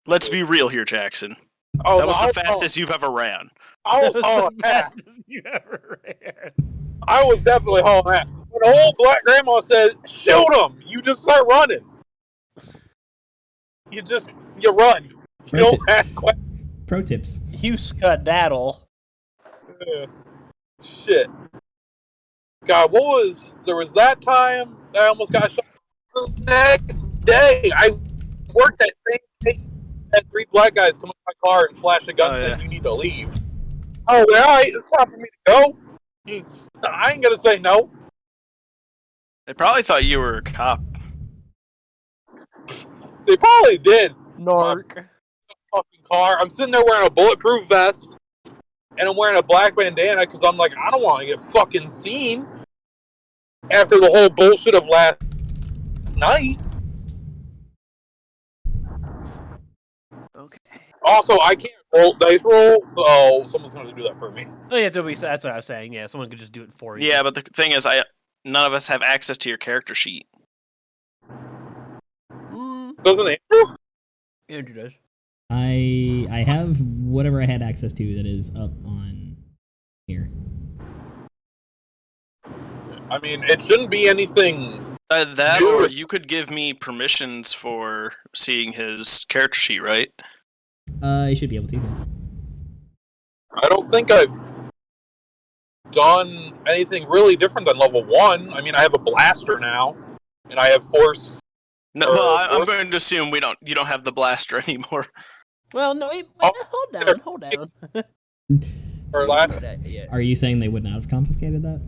Let's be real here, Jackson. Oh, That was the fastest you've ever ran. I was hauling ass. You ever ran. I was definitely hauling ass. When the old black grandma said, "Shoot him," you just start running. You run. You don't ask questions. Pro tips. You skedaddle. Shit. God, there was that time that I almost got shot. The next day, I worked that same day. Had 3 black guys come up my car and flash a gun saying, "You need to leave." Oh, well, all right, it's time for me to go. I ain't gonna say no. They probably thought you were a cop. They probably did. Narc. Fucking car. I'm sitting there wearing a bulletproof vest, and I'm wearing a black bandana because I'm like, I don't want to get fucking seen after the whole bullshit of last night. Okay. Also, I can't dice roll, so someone's going to do that for me. Oh, yeah, that's what I was saying. Yeah, someone could just do it for you. Yeah, but the thing is, none of us have access to your character sheet. Doesn't Andrew? Andrew does. I have whatever I had access to that is up on here. I mean, it shouldn't be anything. That, or you could give me permissions for seeing his character sheet, right? You should be able to. I don't think I've done anything really different than level 1. I mean, I have a blaster now, and I have force. No, well, I'm going to assume you don't have the blaster anymore. Well, no, wait, hold down. Or last. Yeah. Are you saying they would not have confiscated that?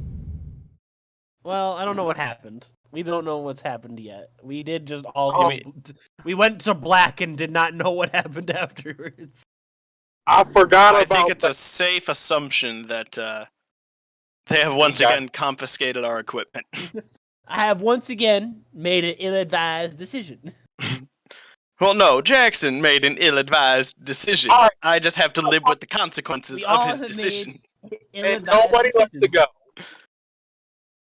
Well, I don't know what happened. We don't know what's happened yet. We did just all we went to black and did not know what happened afterwards. I forgot about. I think it's a safe assumption that they have once again confiscated our equipment. I have once again made an ill-advised decision. Well, no, Jackson made an ill-advised decision. Right. I just have to live with the consequences of his decision. And nobody left to go.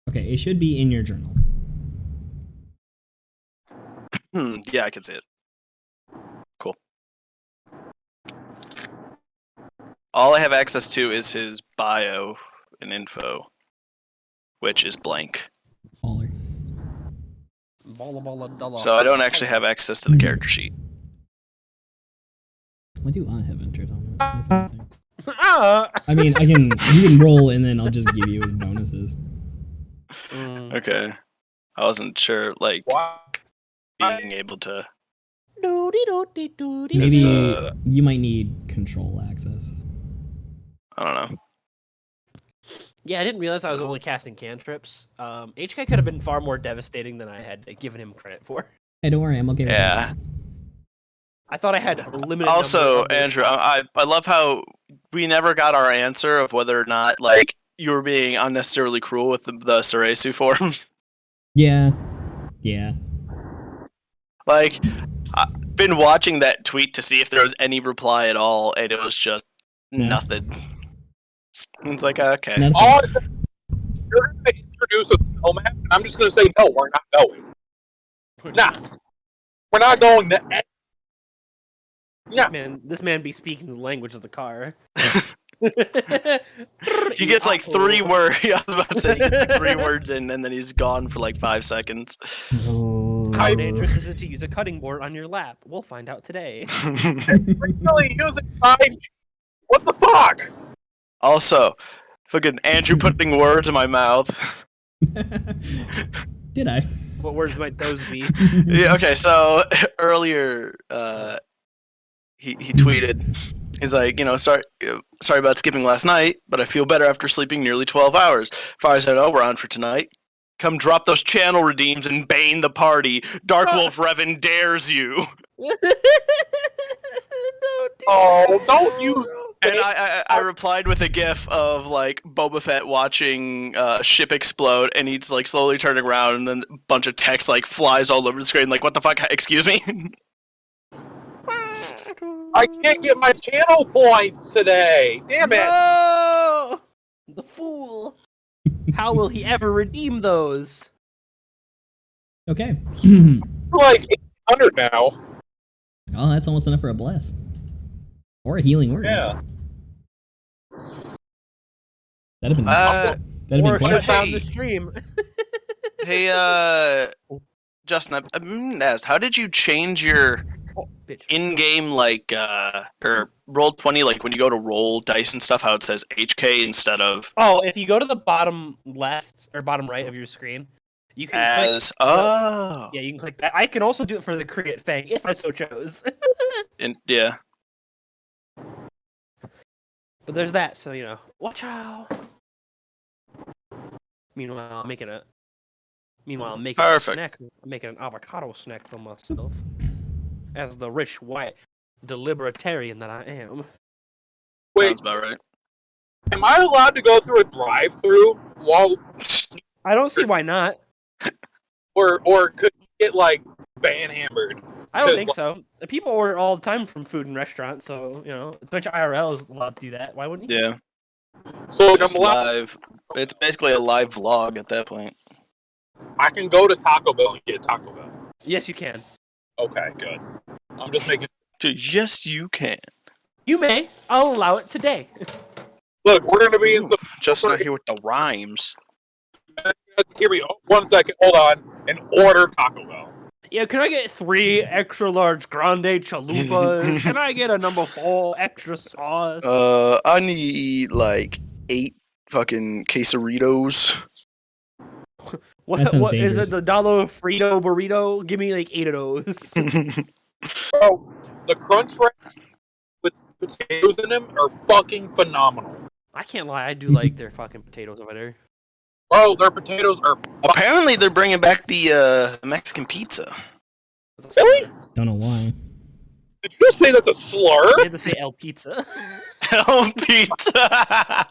Okay, it should be in your journal. Yeah, I can see it. Cool. All I have access to is his bio and info, which is blank. Baller. So I don't actually have access to the character sheet. What do I have entered on that? I mean, you can roll and then I'll just give you his bonuses. Okay. I wasn't sure, like, being able to... Maybe you might need control access. I don't know. Yeah, I didn't realize I was only casting cantrips. HK could have been far more devastating than I had given him credit for. Hey, don't worry, I'm okay with that. I thought I had a limited Also, Andrew, I love how we never got our answer of whether or not, like, you were being unnecessarily cruel with the Soresu form. Yeah. Yeah. Like, I've been watching that tweet to see if there was any reply at all, and it was just nothing. It's like, okay. You're going to introduce a snowman, and I'm just going to say, no, we're not going. Nah. We're not going to... Nah. This man be speaking the language of the car. He gets like 3 words. I was about to say, he gets like 3 words in, and then he's gone for like 5 seconds. How dangerous is it to use a cutting board on your lap? We'll find out today. Really using 5G? What the fuck? Also, fucking Andrew putting words in my mouth. Did I? What words might those be? Yeah, okay, so earlier, he tweeted, he's like, sorry about skipping last night, but I feel better after sleeping nearly 12 hours. Far as I know, we're on for tonight. Come drop those channel redeems and bane the party. Dark Wolf Revan dares you. Don't use... And I replied with a gif of, like, Boba Fett watching ship explode, and he's, like, slowly turning around, and then a bunch of text, like, flies all over the screen, like, what the fuck, excuse me? I can't get my channel points today! Damn it! No! The fool! How will he ever redeem those? Okay. Like 800 now. Oh, that's almost enough for a bless. Or a healing word. Yeah. That'd have been. Uh, That'd Or have been shut clutch. down the stream. hey, Justin, I'm asked, how did you change your Oh, bitch. in-game or Roll20, like when you go to roll dice and stuff, how it says HK instead of Oh, if you go to the bottom left or bottom right of your screen, you can click. as oh Yeah, you can click that. I can also do it for the Create Fang if I so chose. yeah. But there's that, so watch out. Meanwhile, I'm making a Perfect. snack. I'm making an avocado snack for myself, as the rich white deliberatarian that I am. Wait, Sounds about right. am I allowed to go through a drive-through while, I don't see why not. or could you get like ban-hammered? I don't 'Cause, think so. People order all the time from food and restaurants, so a bunch of IRL is allowed to do that. Why wouldn't you? Yeah. So like, Just I'm allowed. live. It's basically a live vlog at that point. I can go to Taco Bell and get Taco Bell. Yes, you can. Okay, good. I'm just making. Yes, you can. You may. I'll allow it today. Look, we're gonna be in Ooh, some. just not here with the rhymes. Here we go. 1 second. Hold on. And order Taco Bell. Yeah, can I get 3 extra large grande chalupas? Can I get a number 4 extra sauce? I need like 8 fucking quesaritos. That What sounds is dangerous. it? The Dollar Frito burrito? Give me like 8 of those. Bro, the crunch wraps with potatoes in them are fucking phenomenal. I can't lie, I do like their fucking potatoes over there. Bro, their potatoes are. Apparently, they're bringing back the Mexican pizza. Really? Don't know why. Did you just say that's a slur? You had to say El Pizza. Hell, pizza.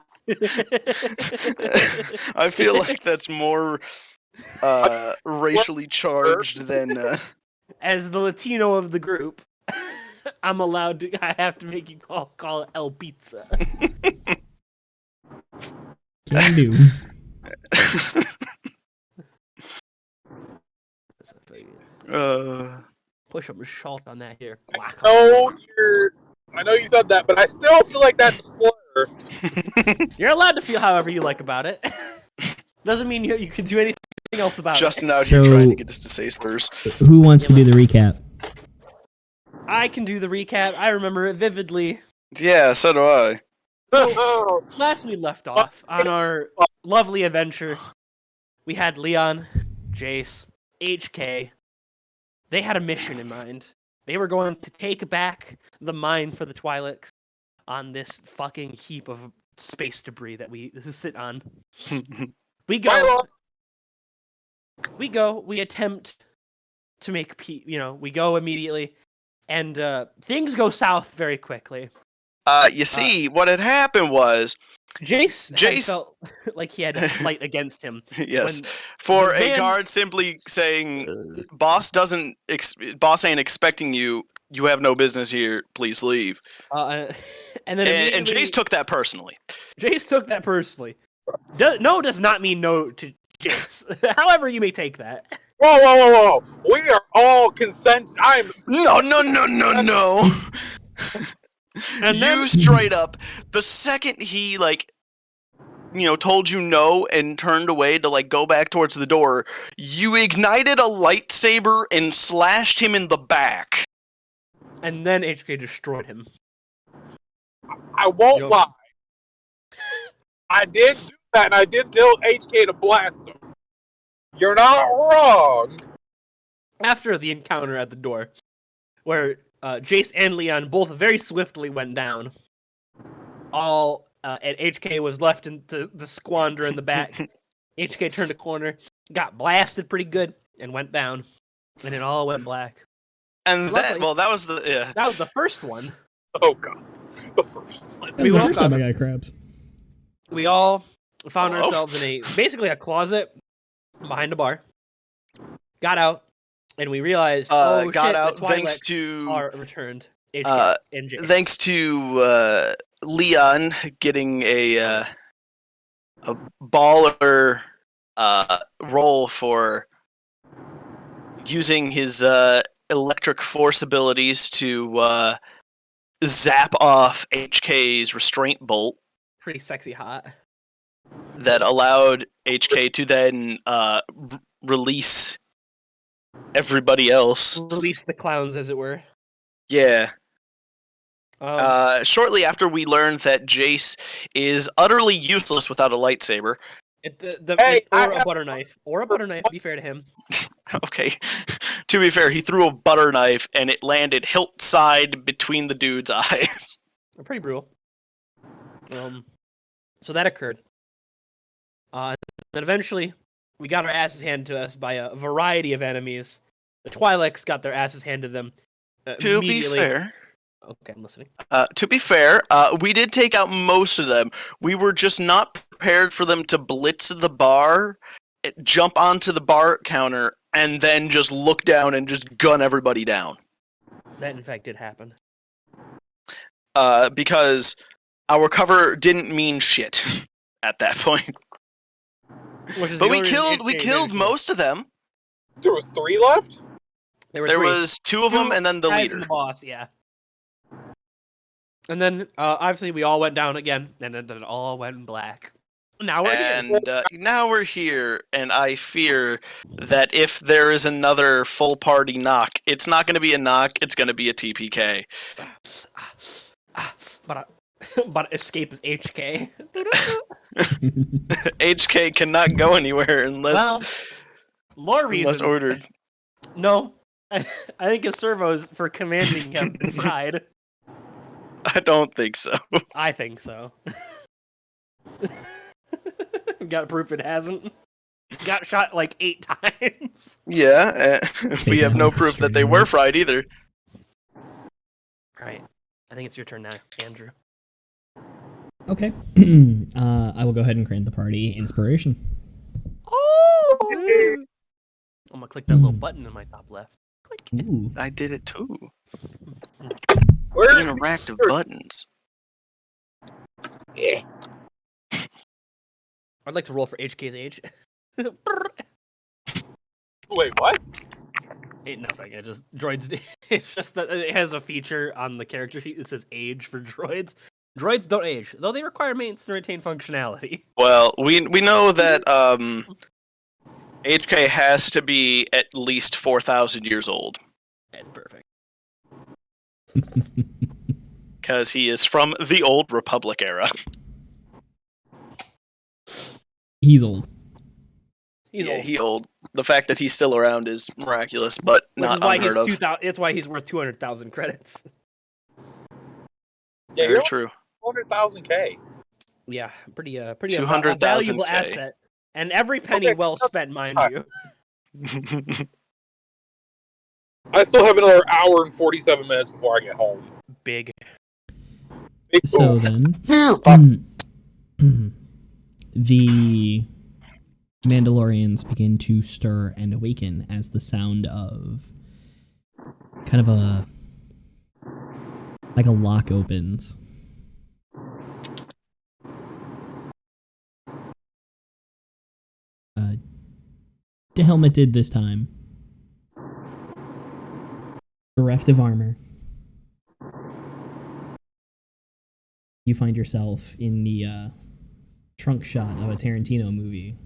I feel like that's more racially charged than. As the Latino of the group, I'm allowed to. I have to make you call it El Pizza. Can do. Push some salt on that here. I know you said that, but I still feel like that's a slur. You're allowed to feel however you like about it. Doesn't mean you can do anything else about Justin it. out here So- trying to get us to say slurs. Who wants to do the recap? I can do the recap. I remember it vividly. Yeah, so do I. Last we left off on our lovely adventure, we had Leon, Jace, HK. They had a mission in mind. They were going to take back the mine for the Twi'leks on this fucking heap of space debris that we sit on. We go. We attempt to make we go immediately, and things go south very quickly. You see, what had happened was, Jace Jace- felt like he had a slight against him. yes, When for the a man- guard simply saying, "Boss boss ain't expecting you. You have no business here. Please leave." And then And immediately- Jace took that personally. Jace took that personally. No does not mean no to Jace. However, you may take that. Whoa! We are all consent. I'm. No. And You then straight up, the second he told you no and turned away to go back towards the door, you ignited a lightsaber and slashed him in the back. HK destroyed him. I won't Yo. lie. I did do that, and I did tell HK to blast him. You're not wrong. After the encounter at the door, where Jace and Leon both very swiftly went down, and HK was left to squander in the back. HK turned a corner, got blasted pretty good, and went down, and it all went black. And Luckily- that was the That was the first one. Oh god, the first one. That was the woke first time up. I got crabs. We all found Hello? ourselves in basically a closet behind a bar. Got out, and we realized, got shit, out the thanks Twi'leks to are returned. HK and Jace. thanks to Leon getting a baller role for using his electric force abilities to zap off HK's restraint bolt Pretty sexy hot. that allowed HK to then release everybody else. Release the clowns, as it were. Yeah. Um, Shortly after we learned that Jace is utterly useless without a lightsaber. Hey, or a butter knife. Or a butter knife, to be fair to him. Okay. To be fair, he threw a butter knife and it landed hilt side between the dude's eyes. Pretty brutal. So that occurred. Then eventually, we got our asses handed to us by a variety of enemies. The Twi'leks got their asses handed to them To be immediately. fair, Okay, I'm listening. we did take out most of them. We were just not prepared for them to blitz the bar, jump onto the bar counter, and then just look down and just gun everybody down. That, in fact, did happen. Because our cover didn't mean shit at that point. Which is But the we only reason killed HK killed managed most of them. There was 3 left? There were There three. was 2 of them and then the Guys leader. and the boss, yeah. And then, obviously, we all went down again, and then it all went black. Now we're here. And now we're here, and I fear that if there is another full party knock, it's not going to be a knock, it's going to be a TPK. But escape is HK. HK cannot go anywhere unless, Well, lore reasons. ordered. No. I think his servos for commanding have been fried. I don't think so. I think so. Got proof it hasn't. Got shot like 8 times. Yeah, we have no proof that they were fried either. Right. I think it's your turn now, Andrew. Okay. I will go ahead and grant the party inspiration. Oh! I'm gonna click that little button in my top left. Click. Ooh. I did it too. Where? Interactive buttons. Yeah. I'd like to roll for HK's age. Wait, what? Nothing. It just droids. It's just that it has a feature on the character sheet that says age for droids. Droids don't age, though they require maintenance to retain functionality. Well, we know that HK has to be at least 4,000 years old. That's perfect. Because he is from the old Republic era. He's old. He's old. He old. The fact that he's still around is miraculous, but Which not is why unheard he's of. 2,000. It's why he's worth 200,000 credits. Yeah, Very you're true. 400,000K. Yeah, pretty a 200,000 valuable K. asset, and every penny Okay. well spent, mind you. I still have another hour and 47 minutes before I get home. Big. Big So move. then, the Mandalorians begin to stir and awaken as the sound of kind of a lock opens. Dehelmeted this time. Bereft of armor. You find yourself in the trunk shot of a Tarantino movie.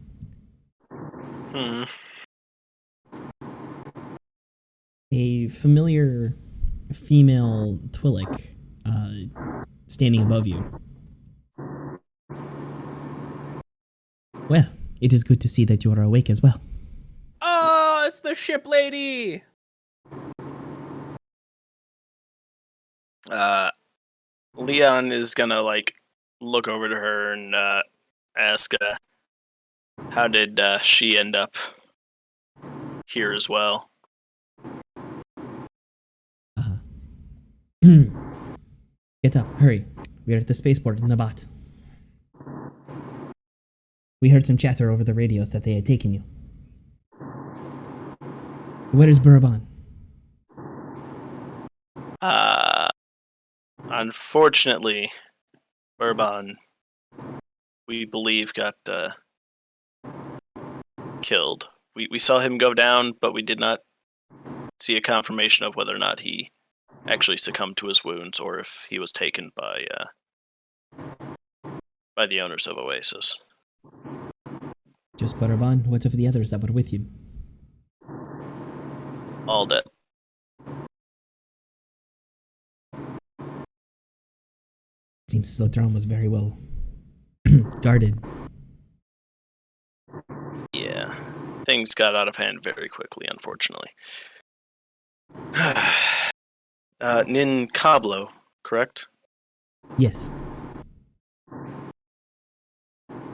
Hmm. A familiar female Twi'lek standing above you. Well, it is good to see that you are awake as well. Oh, it's the ship lady. Leon is gonna look over to her and ask, how did she end up here as well? Get up, hurry. We are at the spaceport in Nabat. We heard some chatter over the radios that they had taken you. Where is Buraban? Unfortunately, Bourbon, we believe, got killed. We saw him go down, but we did not see a confirmation of whether or not he actually succumbed to his wounds or if he was taken by the owners of Oasis. Just Butterbun, what of the others that were with you? All dead. Seems as though Thrawn was very well guarded. Yeah. Things got out of hand very quickly, unfortunately. Nin Cablo, correct? Yes.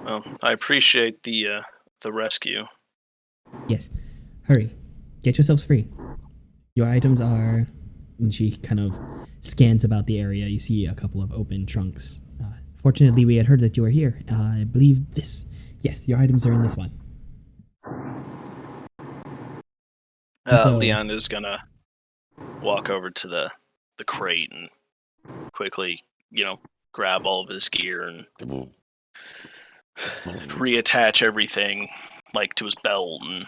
Well, I appreciate the rescue. Yes. Hurry. Get yourselves free. Your items are... And she kind of scans about the area. You see a couple of open trunks. Fortunately, we had heard that you were here. I believe this. Yes, your items are in this one. So- Leon is gonna walk over to the crate and quickly, grab all of his gear and reattach everything, like to his belt, and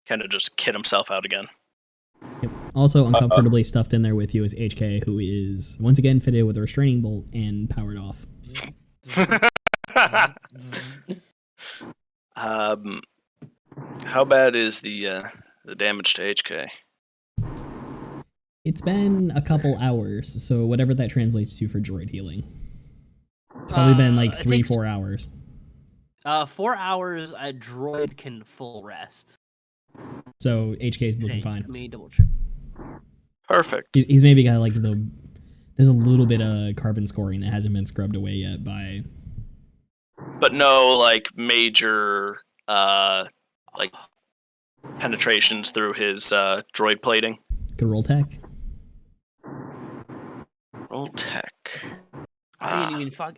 kind of just kit himself out again. Yep. Also uncomfortably stuffed in there with you is HK, who is once again fitted with a restraining bolt and powered off. How bad is the damage to HK? It's been a couple hours, so whatever that translates to for droid healing. It's probably been like it 3-4 hours. 4 hours, a droid can full rest. So HK's looking fine. Let me double check. Perfect. He's maybe got like there's a little bit of carbon scoring that hasn't been scrubbed away yet by... But no, like, major, like, penetrations through his droid plating. Good roll tech. Roll tech. I didn't even fuck.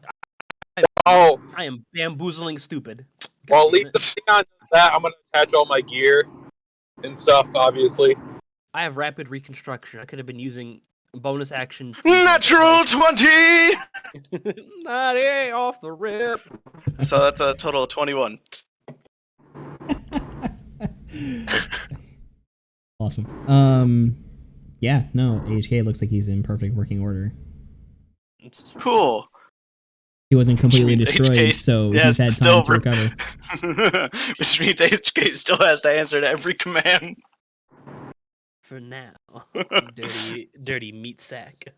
Oh, I am bamboozling stupid. well, God damn leave it. the thing on that. I'm gonna attach all my gear and stuff, obviously. I have rapid reconstruction. I could have been using bonus action. Natural 20! Not a off the rip. So that's a total of 21. Awesome. Yeah, no, HK looks like he's in perfect working order. Cool. He wasn't completely Which means destroyed, HK so has he's had still time to recover. Which means HK still has to answer to every command. For now. dirty meat sack.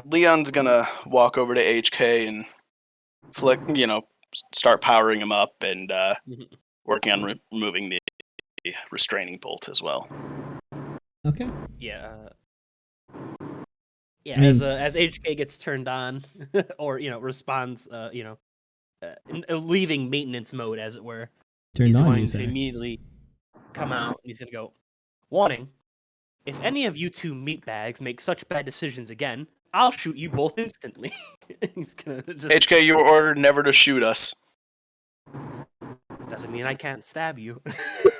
Leon's gonna walk over to HK and start powering him up and working on removing the restraining bolt as well. Okay. Yeah. I mean- as HK gets turned on, or responds, leaving maintenance mode, as it were. Turned He's on, going you to say. immediately come out and he's gonna go, warning, if any of you two meatbags make such bad decisions again, I'll shoot you both instantly. He's gonna just HK, you were ordered never to shoot us. doesn't mean I can't stab you.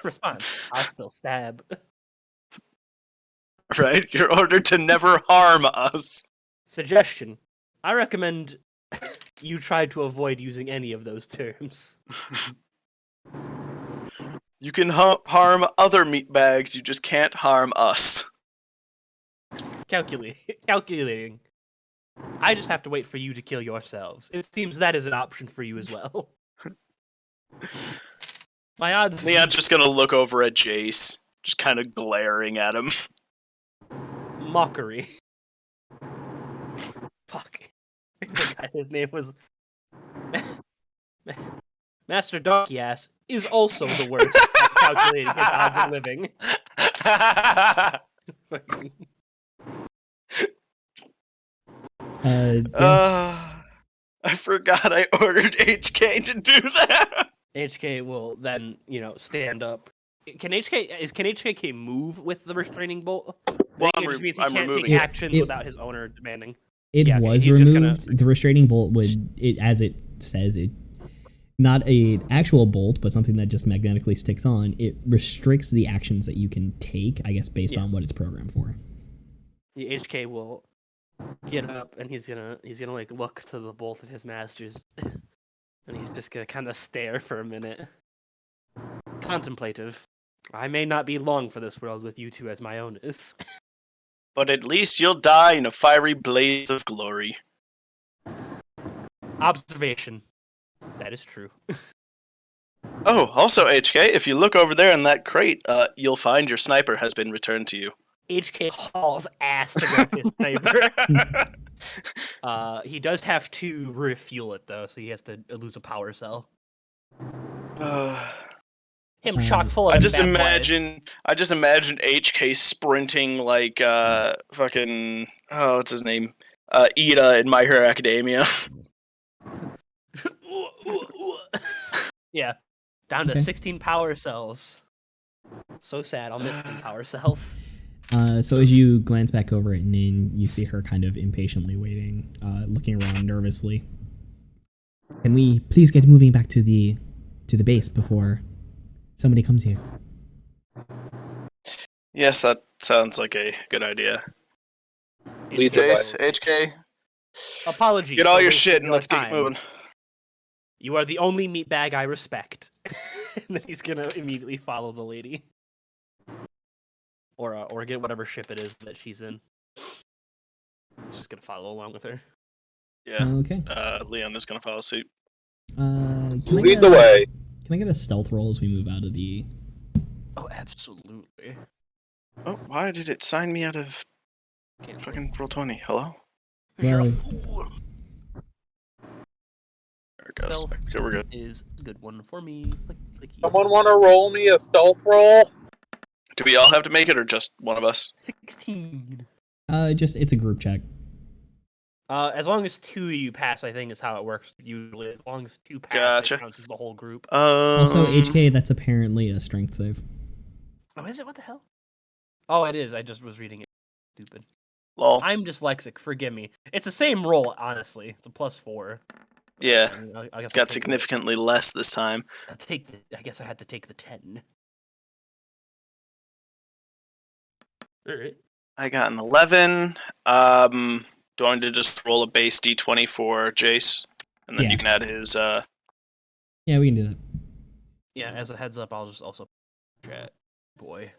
Response, I'll still stab. Right? You're ordered to never harm us. Suggestion, I recommend you try to avoid using any of those terms. You can harm other meatbags, you just can't harm us. Calculating. I just have to wait for you to kill yourselves. It seems that is an option for you as well. My odds. Leon's just gonna look over at Jace, just kind of glaring at him. Mockery. Fuck. I forgot his name was. Master Donkey Ass is also the worst at calculating his odds of living. I forgot I ordered HK to do that. HK will then, stand up. Can HK move with the restraining bolt? Well, I think it just means he I'm can't take removing it. actions without his owner demanding. It Yeah, okay, was he's just removed. The restraining bolt would, as it says, not a actual bolt, but something that just magnetically sticks on. It restricts the actions that you can take, I guess, based on what it's programmed for. The HK will get up and he's gonna like look to the both of his masters. And he's just gonna kind of stare for a minute. Contemplative. I may not be long for this world with you two as my owners. But at least you'll die in a fiery blaze of glory. Observation. That is true. Oh, also, HK, if you look over there in that crate, you'll find your sniper has been returned to you. HK hauls ass to grab his sniper. He does have to refuel it though, so he has to lose a power cell. Him chock full of I just bad boys. imagine HK sprinting like fucking what's his name? Ida in My Hero Academia. Yeah. Down to Okay. 16 power cells. So sad, I'll miss them power cells. So as you glance back over at Nin, you see her kind of impatiently waiting, looking around nervously. Can we please get moving back to the base before somebody comes here? Yes, that sounds like a good idea. Lead the way. Jace, HK, Apologies. get all for your wasting shit and let's time. get moving. You are the only meatbag I respect. And then he's gonna immediately follow the lady. Or get whatever ship it is that she's in. He's just gonna follow along with her. Yeah. Okay. Leon is gonna follow suit. Can I Lead get the way. Can I get a stealth roll as we move out of the? Oh, absolutely. Oh, why did it sign me out of Can't fucking Roll20? Hello? You're a Well- fool. There it goes. Stealth. Okay, we're good. Is a good one for me. Like Someone want to roll me a stealth roll? Do we all have to make it, or just one of us? 16. Just it's a group check. As long as 2 of you pass, I think is how it works usually. As long as 2 pass, Gotcha. it counts as the whole group. Also, HK, that's apparently a strength save. Oh, is it? What the hell? Oh, it is. I just was reading it. Stupid. Lol. I'm dyslexic. Forgive me. It's the same roll, honestly. It's a +4. Yeah, I guess I'll got take significantly less this time. I guess I had to take the 10. Alright. I got an 11. Do I want to just roll a base d20 for Jace? And then Yeah. you can add his, Yeah, we can do that. Yeah, as a heads up, I'll just also chat. Boy.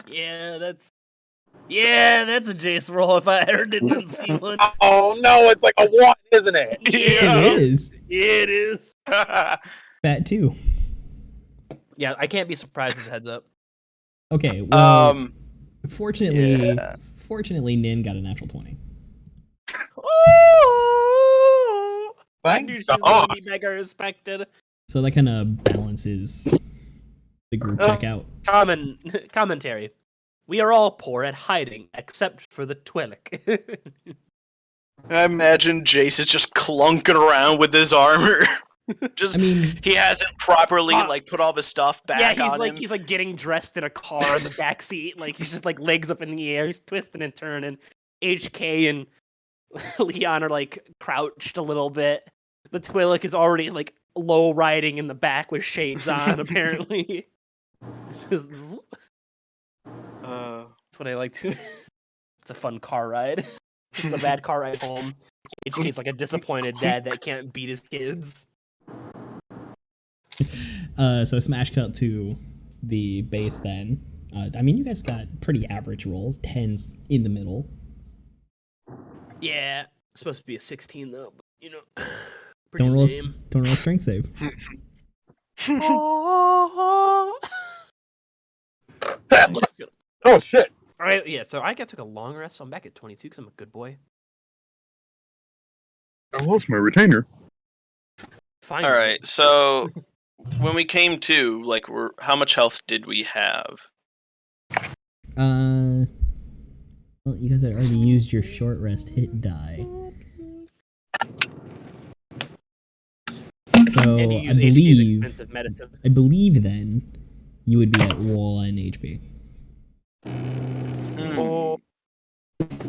Yeah, that's a Jace roll if I ever didn't see one. Oh no, it's like a 1, isn't it? Yeah. It is. Yeah, it is. That too. Yeah, I can't be surprised as a heads up. Okay. Well, fortunately, yeah. Nin got a natural 20. Oh! I Thank knew she was God. gonna be mega respected. So that kind of balances the group check out. Commentary. We are all poor at hiding, except for the Twi'lek. I imagine Jace is just clunking around with his armor. Just, I mean, he hasn't properly, like, put all of his stuff back Yeah, he's on like him. he's like getting dressed in a car in the back seat. Like he's just like legs up in the air. He's twisting and turning. HK and Leon are like crouched a little bit. The Twi'lek is already like low riding in the back with shades on. Apparently, Just- that's what I like to. It's a fun car ride. It's a bad car ride home. HK's like a disappointed dad that can't beat his kids. so smash cut to the base then. I mean, you guys got pretty average rolls, 10s in the middle. Yeah, it's supposed to be a 16 though. But, you know, Don't roll, lame. don't roll a strength save. Oh, Oh shit. Alright, yeah, so I took a long rest, so I'm back at 22 because I'm a good boy. I lost my retainer. Fine. All right, so when we came to, like, how much health did we have? Well, you guys had already used your short rest hit die. So And you I use HP's believe expensive medicine. then you would be at 1 HP.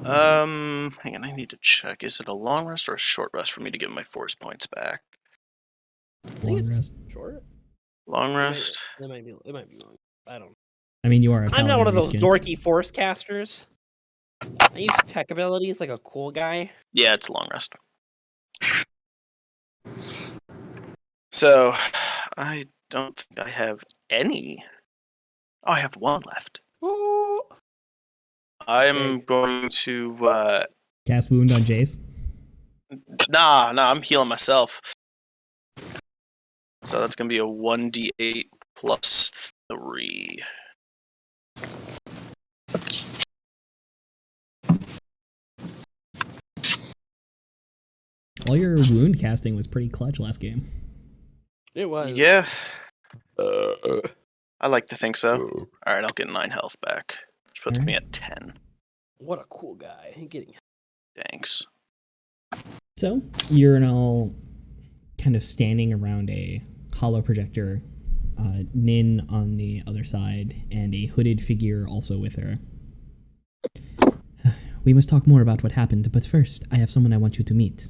Hang on, I need to check. Is it a long rest or a short rest for me to get my force points back? I think Long it's rest. short. Long rest? It might be long. I don't know. I mean, you are a I'm not one of those paladin reskin. dorky force casters. I use tech abilities like a cool guy. Yeah, it's a long rest. So, I don't think I have any. Oh, I have one left. Ooh. I'm going to. Cast wound on Jace. Nah, I'm healing myself. So that's gonna be a 1d8 plus 3. All your wound casting was pretty clutch last game. It was. Yeah. I like to think so. Alright, I'll get 9 health back. Which puts me at 10. What a cool guy. Getting. Thanks. So you're now kind of standing around a hollow projector, Nin on the other side, and a hooded figure also with her. We must talk more about what happened, but first, I have someone I want you to meet.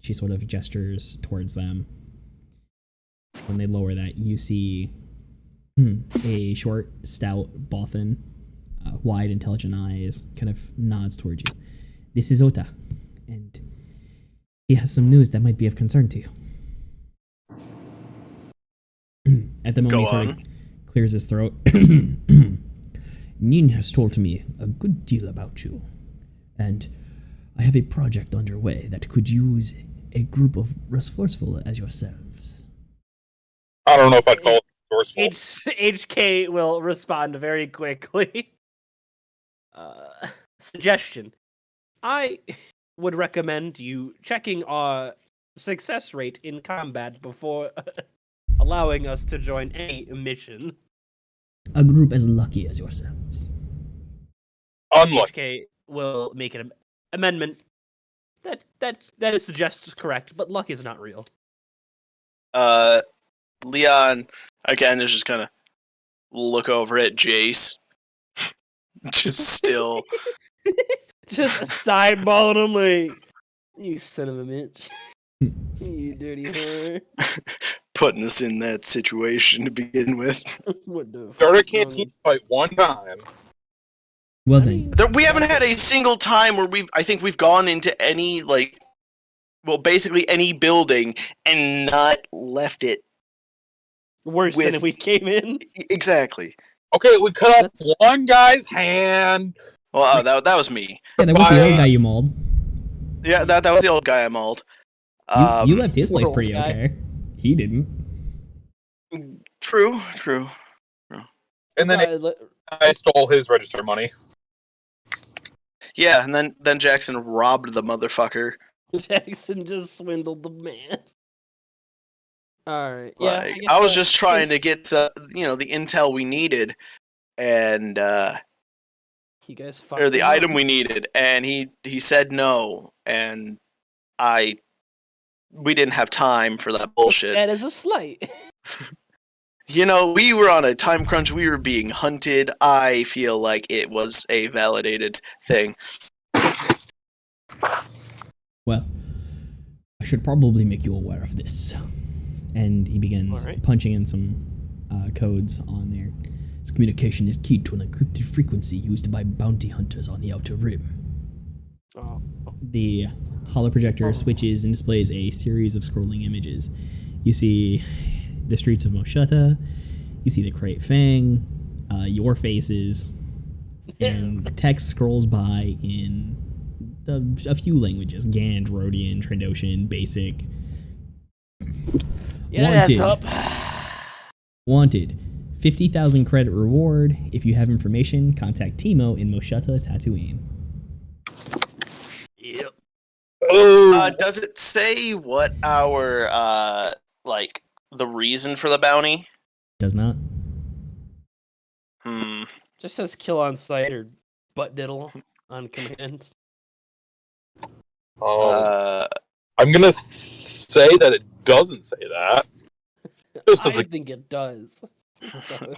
She sort of gestures towards them. When they lower that, you see a short, stout Bothan, wide, intelligent eyes, kind of nods towards you. This is Ota, and he has some news that might be of concern to you. At the moment, he sort of clears his throat. Nin has told me a good deal about you, and I have a project underway that could use a group of resourceful as yourselves. I don't know if I'd call it resourceful. HK will respond very quickly. Suggestion. I would recommend you checking our success rate in combat before allowing us to join any mission. A group as lucky as yourselves. Unlucky. HK will make an amendment. That is suggested correct, but luck is not real. Leon, again, is just gonna look over at Jace. Just still. Just sideballing him like, you son of a bitch. You dirty whore. Putting us in that situation to begin with. What the Started a fuck? canteen fight one time. Well then, We haven't had a single time where I think we've gone into any, basically any building and not left it. Worse than with- if we came in. Exactly. Okay, we cut off one guy's hand. Well, that was me. yeah, that was the old guy you mauled. Yeah, that was the old guy I mauled. You left his place old pretty guy. okay. He didn't. True. And then I stole his register money. Yeah, and then Jackson robbed the motherfucker. Jackson just swindled the man. Alright, yeah. Like, guess I was that- just trying to get the intel we needed, and You guys or fucked the him up. item we needed, and he said no, and we didn't have time for that bullshit. That is a slight. We were on a time crunch. We were being hunted. I feel like it was a validated thing. Well, I should probably make you aware of this. And he begins Alright. punching in some codes on there. This communication is keyed to an encrypted frequency used by bounty hunters on the Outer Rim. Oh. The holoprojector switches and displays a series of scrolling images. You see the streets of Moshutta, you see the Crate Fang, your faces, and text scrolls by in a few languages: Gand, Rhodian, Trandoshan, Basic. Yeah, Wanted. that's up. Wanted. 50,000 credit reward. If you have information, contact Timo in Moshutta, Tatooine. Yep. Does it say what our the reason for the bounty? Does not. Just says kill on sight or butt diddle on command. I'm gonna say that it doesn't say that. Just as I a think it does. So-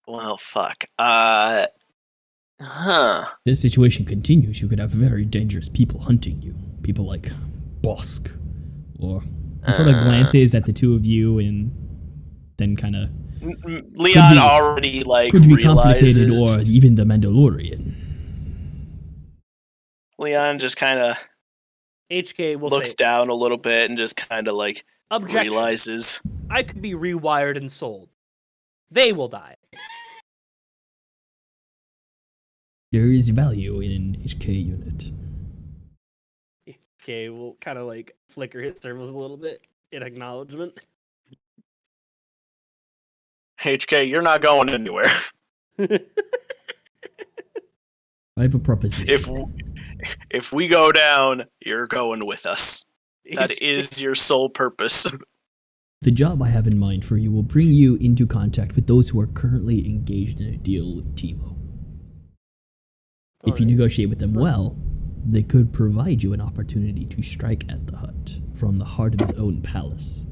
Well, fuck. This situation continues, you could have very dangerous people hunting you. People like Bosk. Or he sort of glances at the two of you and then kind of Leon be- already like Could be complicated, realizes. or even the Mandalorian. Leon just kind of HK will looks say, down a little bit and just kind of like objection. realizes. I could be rewired and sold. They will die. There is value in an HK unit. HK will kind of like flicker his thermals a little bit in acknowledgement. HK, you're not going anywhere. I have a proposition. If we go down, you're going with us. That is your sole purpose. The job I have in mind for you will bring you into contact with those who are currently engaged in a deal with Teemo. If you negotiate with them well, they could provide you an opportunity to strike at the Hutt from the heart of his own palace.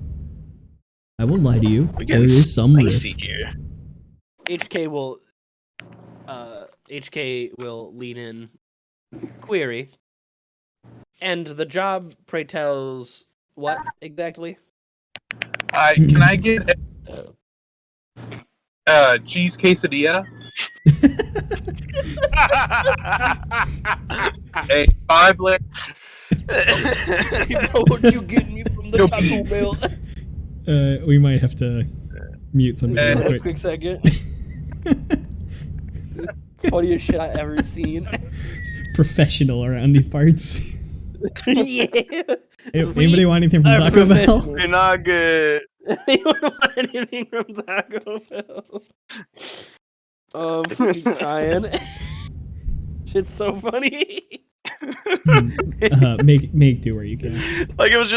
I won't lie to you, there is some risk. Here. HK will lean in. Query. And the job, pray tells, what exactly? Can I get a cheese quesadilla? A 5-layer. What you getting me from the Taco Bell? We might have to mute something real quick. Quick second. Funniest shit I ever seen. Professional around these parts. Yeah. Anybody want anything from Taco Bell? You're not good. Anyone want anything from Taco Bell? Fucking trying. Shit's so funny. Make do where you can. Like it was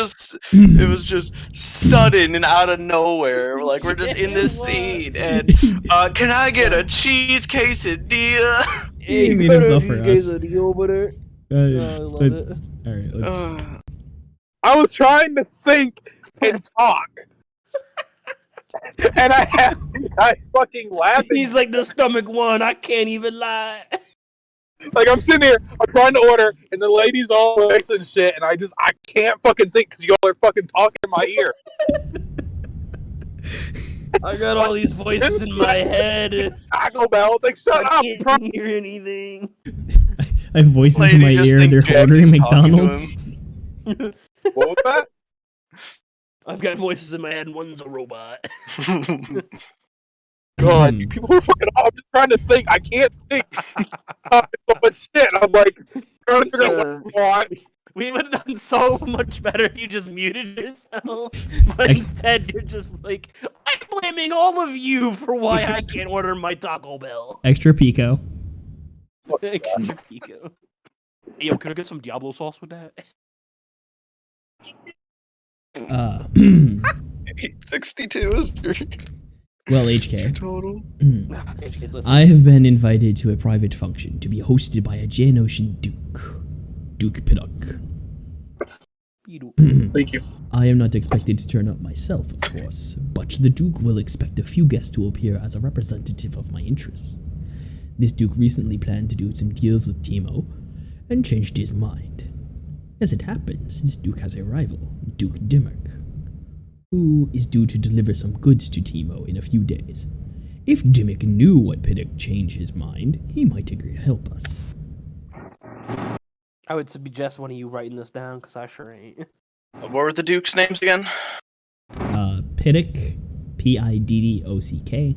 just sudden and out of nowhere. Like we're just in this scene, and can I get a cheese quesadilla? He made himself for us. I love it. All right, let's. I was trying to think and talk. And I fucking laughing. He's like the stomach one. I can't even lie. Like I'm sitting here, I'm trying to order, and the lady's all nice and shit, and I can't fucking think because y'all are fucking talking in my ear. I got all these voices in my head. Taco Bell, it's like shut I up. can't hear anything. I have voices Lady in my just ear. thinks They're Jax ordering is talking to McDonald's. What was that? I've got voices in my head, and one's a robot. God, you people are fucking off. I'm just trying to think. I can't think. So much shit. I'm like trying to figure out what I want. We would have done so much better if you just muted yourself. But instead, you're just like, I'm blaming all of you for why I can't order my Taco Bell. Extra pico. Extra pico. Hey, yo, could I get some Diablo sauce with that? 62 is your Well, HK. total. I have been invited to a private function to be hosted by a Geonosian Duke. Duke Piddock. Thank you. I am not expected to turn up myself, of course, but the Duke will expect a few guests to appear as a representative of my interests. This Duke recently planned to do some deals with Teemo, and changed his mind. As it happens, this Duke has a rival, Duke Dimmock, who is due to deliver some goods to Teemo in a few days. If Dimmock knew what Piddock changed his mind, he might agree to help us. I would suggest one of you writing this down, because I sure ain't. What were the Duke's names again? Piddock, Piddock,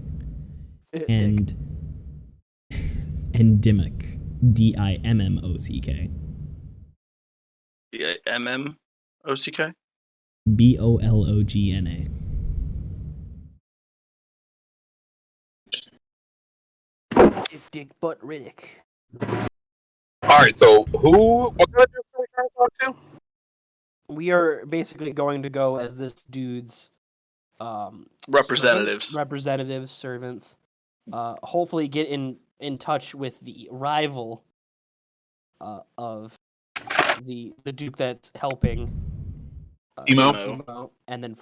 and Dimmock, Dimmock, MMOCK? Bologna. Dick Butt Riddick. Alright, so what kind of dude are we trying to talk to? We are basically going to go as this dude's Representatives. servants. Hopefully get in touch with the rival of the Duke that's helping Teemo? and then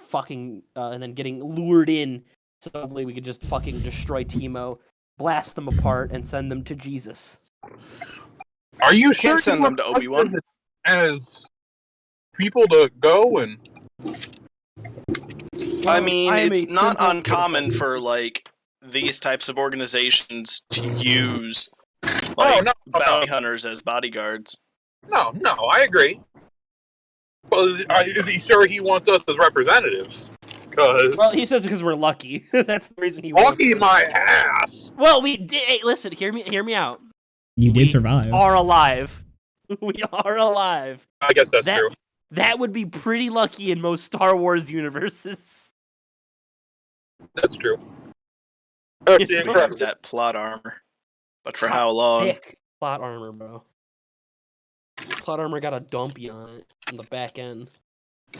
and then getting lured in so hopefully we could just fucking destroy Teemo, blast them apart, and send them to Jesus. Are you sure Can't send you them to Obi-Wan. as people to go and I Well, mean, I am it's a not simple- uncommon for like these types of organizations to use Oh, like no, bounty hunters as bodyguards. no, I agree. Well, is he sure he wants us as representatives? Because Well, he says because we're lucky. That's the reason he wants lucky us. my ass. Well, we did. Hey, listen, hear me out. You We did survive. Are alive. We are alive. I guess that's That true. that would be pretty lucky in most Star Wars universes. That's true. That's We We have incredible. that plot armor, but for how long? Thick plot armor, bro. Plot armor got a dumpy on it on the back end.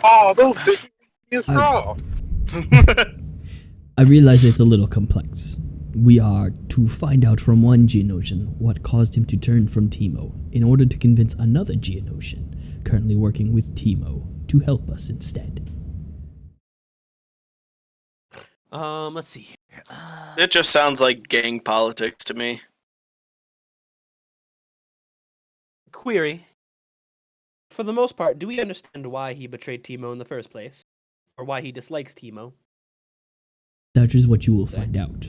Oh, those bitches is raw. I realize it's a little complex. We are to find out from one Geonosian what caused him to turn from Teemo in order to convince another Geonosian, currently working with Teemo, to help us instead. Let's see here. It just sounds like gang politics to me. Query. For the most part, do we understand why he betrayed Teemo in the first place? Or why he dislikes Teemo? That is what you will find out.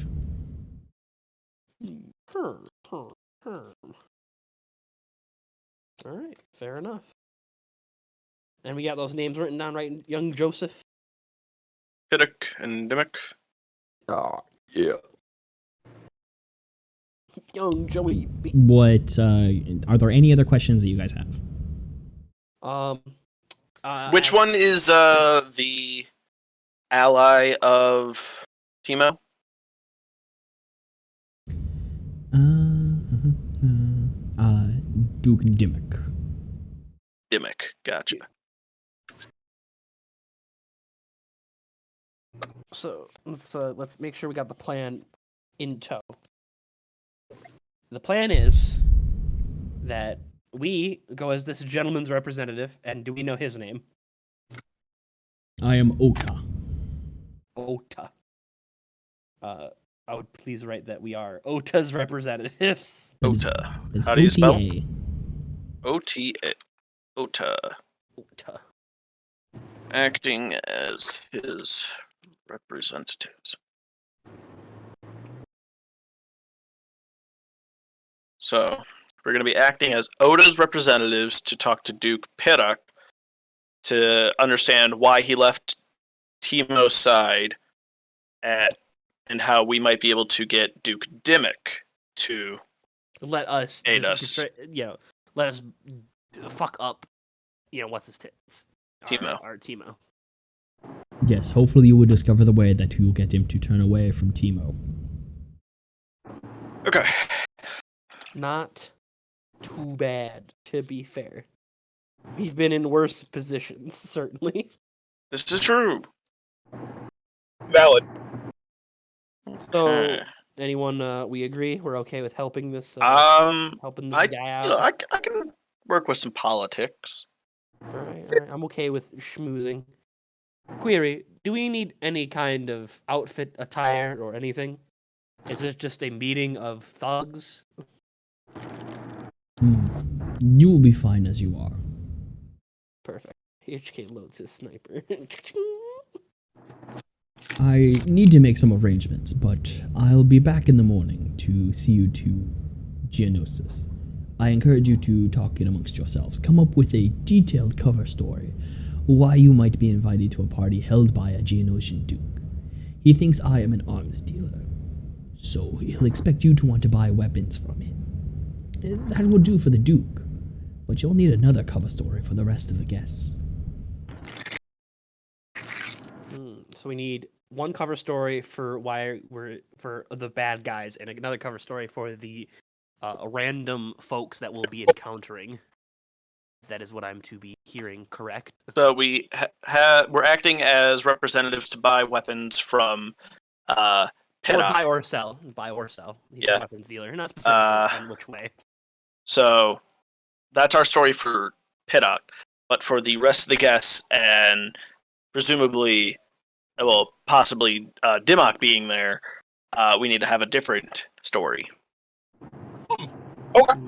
Alright, fair enough. And we got those names written down right, young Joseph? Piddock and Dimmock. Oh, yeah. Young Joey B. What, are there any other questions that you guys have? Which one is the ally of Teemo? Duke Dimmock. Dimmock. Gotcha. So let's make sure we got the plan in tow. The plan is that we go as this gentleman's representative, and do we know his name? I am Ota. Ota. I would please write that we are Ota's representatives. That is- Ota. that's How do you spell? OTA. OTA. Ota. Ota. Acting as his representatives. So, we're going to be acting as Ota's representatives to talk to Duke Piddock to understand why he left Teemo's side and how we might be able to get Duke Dimmock to Let us Aid us. let us fuck up. What's his tits? Teemo. Our Teemo. Yes, hopefully you will discover the way that you will get him to turn away from Teemo. Okay. Not too bad, to be fair. We've been in worse positions, certainly. This is true. Valid. So, Okay. anyone, we agree? We're okay with helping this, helping this I guy you out? know, I can work with some politics. Alright. I'm okay with schmoozing. Query, do we need any kind of outfit, attire, or anything? Is this just a meeting of thugs? You will be fine as you are. Perfect. HK loads his sniper. I need to make some arrangements, but I'll be back in the morning to see you to Geonosis. I encourage you to talk it amongst yourselves. Come up with a detailed cover story. Why you might be invited to a party held by a Geonosian Duke. He thinks I am an arms dealer, so he'll expect you to want to buy weapons from him. That will do for the Duke, but you'll need another cover story for the rest of the guests. So we need one cover story for why we're for the bad guys, and another cover story for the random folks that we'll be encountering. That is what I'm to be hearing, correct? So we're acting as representatives to buy weapons from Or Piddock. buy or sell. Buy or sell. He's Yeah. a weapons dealer. Not specifically on which way. So that's our story for Piddock. But for the rest of the guests and presumably, well, possibly Dimmock being there, we need to have a different story. Okay.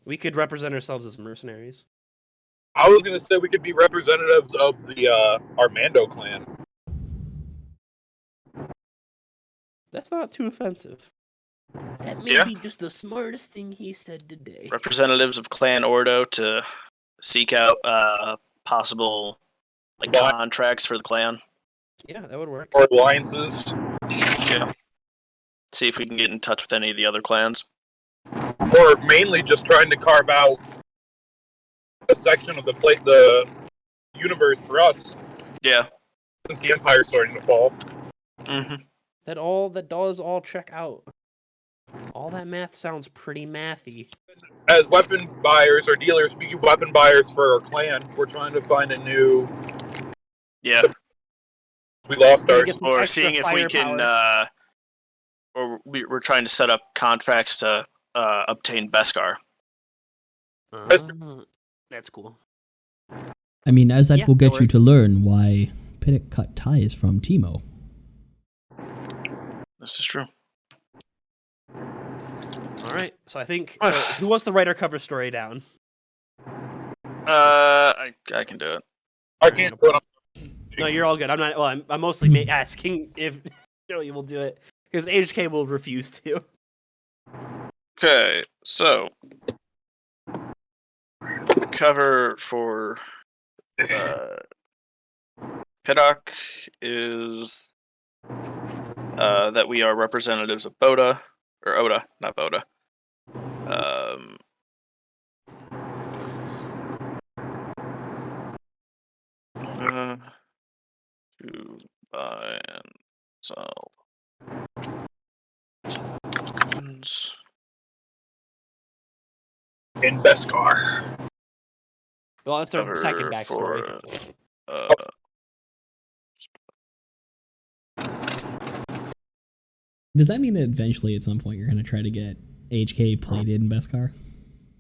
We could represent ourselves as mercenaries. I was gonna say we could be representatives of the Armando clan. That's not too offensive. That may Yeah. be just the smartest thing he said today. Representatives of Clan Ordo to seek out possible Why? contracts for the clan. Yeah, that would work. Or alliances. Yeah. See if we can get in touch with any of the other clans. Or mainly just trying to carve out a section of the universe for us, Yeah. since the Empire's starting to fall. Mm-hmm. That does all check out. All that math sounds pretty mathy. As weapon buyers or dealers, speaking of weapon buyers for our clan, we're trying to find a new. Yeah. We lost Gotta ours. get some Or extra seeing if we can, firepower. or we're trying to set up contracts to obtain Beskar. That's cool. I mean, as that Yeah, will that get you to learn why Piddock cut ties from Timo. This is true. All right, so I think who wants to write our cover story down? I can do it. I can't put on. No, you're all good. I'm not. Well, I'm mostly asking if Joey will do it because HK will refuse to. Okay, so cover for Piddock is that we are representatives of Boda, or Oda, not Boda. To buy and sell. In Beskar. Well, that's our Cover second backstory. Does that mean that eventually at some point you're going to try to get HK plated in Beskar?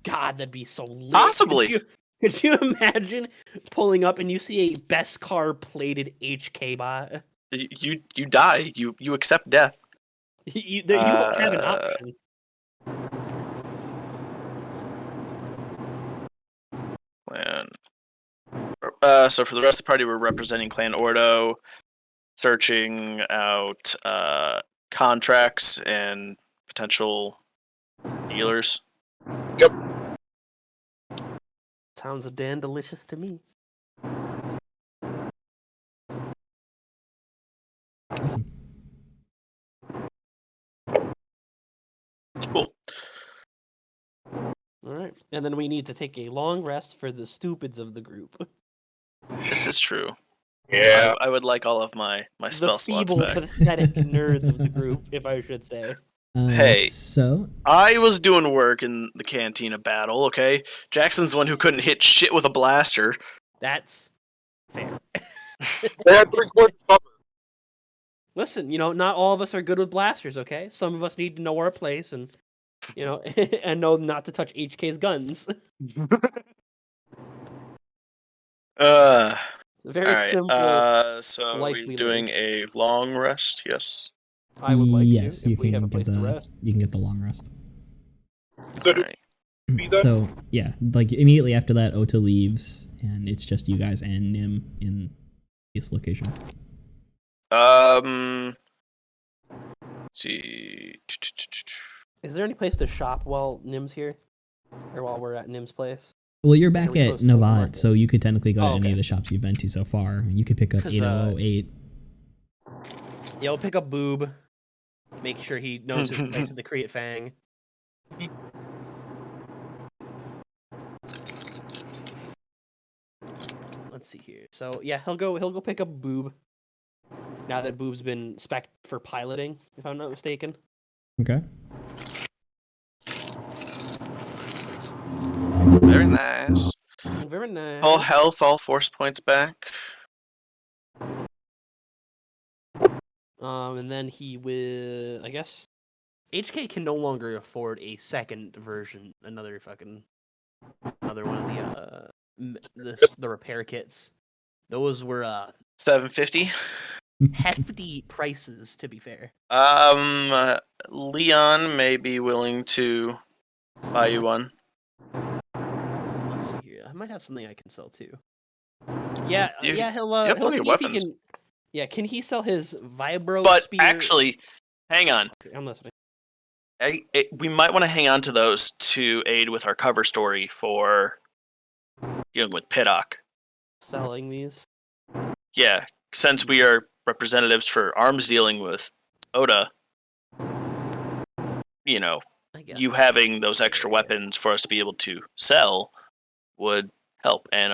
God, that'd be so lit. Possibly. Could you imagine pulling up and you see a Beskar plated HK bot? You die. You accept death. You don't have an option. Clan. So for the rest of the party, we're representing Clan Ordo, searching out contracts and potential dealers. Yep. Sounds damn delicious to me. Awesome. Cool. All right, and then we need to take a long rest for the stupids of the group. This is true. Yeah. I would like all of my spell The slots feeble, back. pathetic nerds of the group, if I should say. Hey. So, I was doing work in the Cantina battle, okay? Jackson's the one who couldn't hit shit with a blaster. That's fair. They had 3/4 cover. Listen, not all of us are good with blasters, okay? Some of us need to know our place and, and know not to touch HK's guns. Very Alright, simple. so life we're we doing live. a long rest, yes? I would like yes, to, you if we have a can get place to the rest. you can get the long rest. So do Alright. we done? So yeah, like immediately after that, Ota leaves, and it's just you guys and Nim in this location. Let's see. Is there any place to shop while Nim's here? Or while we're at Nim's place? Well, you're back we at supposed to go to Navat, market? so you could technically go to Oh, any okay. of the shops you've been to so far. You could pick up 'Cause, 8008. Yeah, we'll pick up Boob. Make sure he knows his place at the Create Fang. Let's see here. So yeah, he'll go pick up Boob. Now that Boob's been spec'd for piloting, if I'm not mistaken. Okay. Very nice. Very nice. All health, all force points back. And then he will, I guess, HK can no longer afford a second version, another one of the repair kits. Those were $750. hefty prices, to be fair. Leon may be willing to buy you one. Let's see here. I might have something I can sell too. Yeah, You- he'll have he'll plenty see of if he weapons. can. Yeah, can he sell his vibro But spear? actually, hang on. Okay, I'm listening. We might want to hang on to those to aid with our cover story for dealing with Piddock. Selling these. Yeah, since we are representatives for arms dealing with Oda, you know, I guess. you having those extra weapons for us to be able to sell would help. And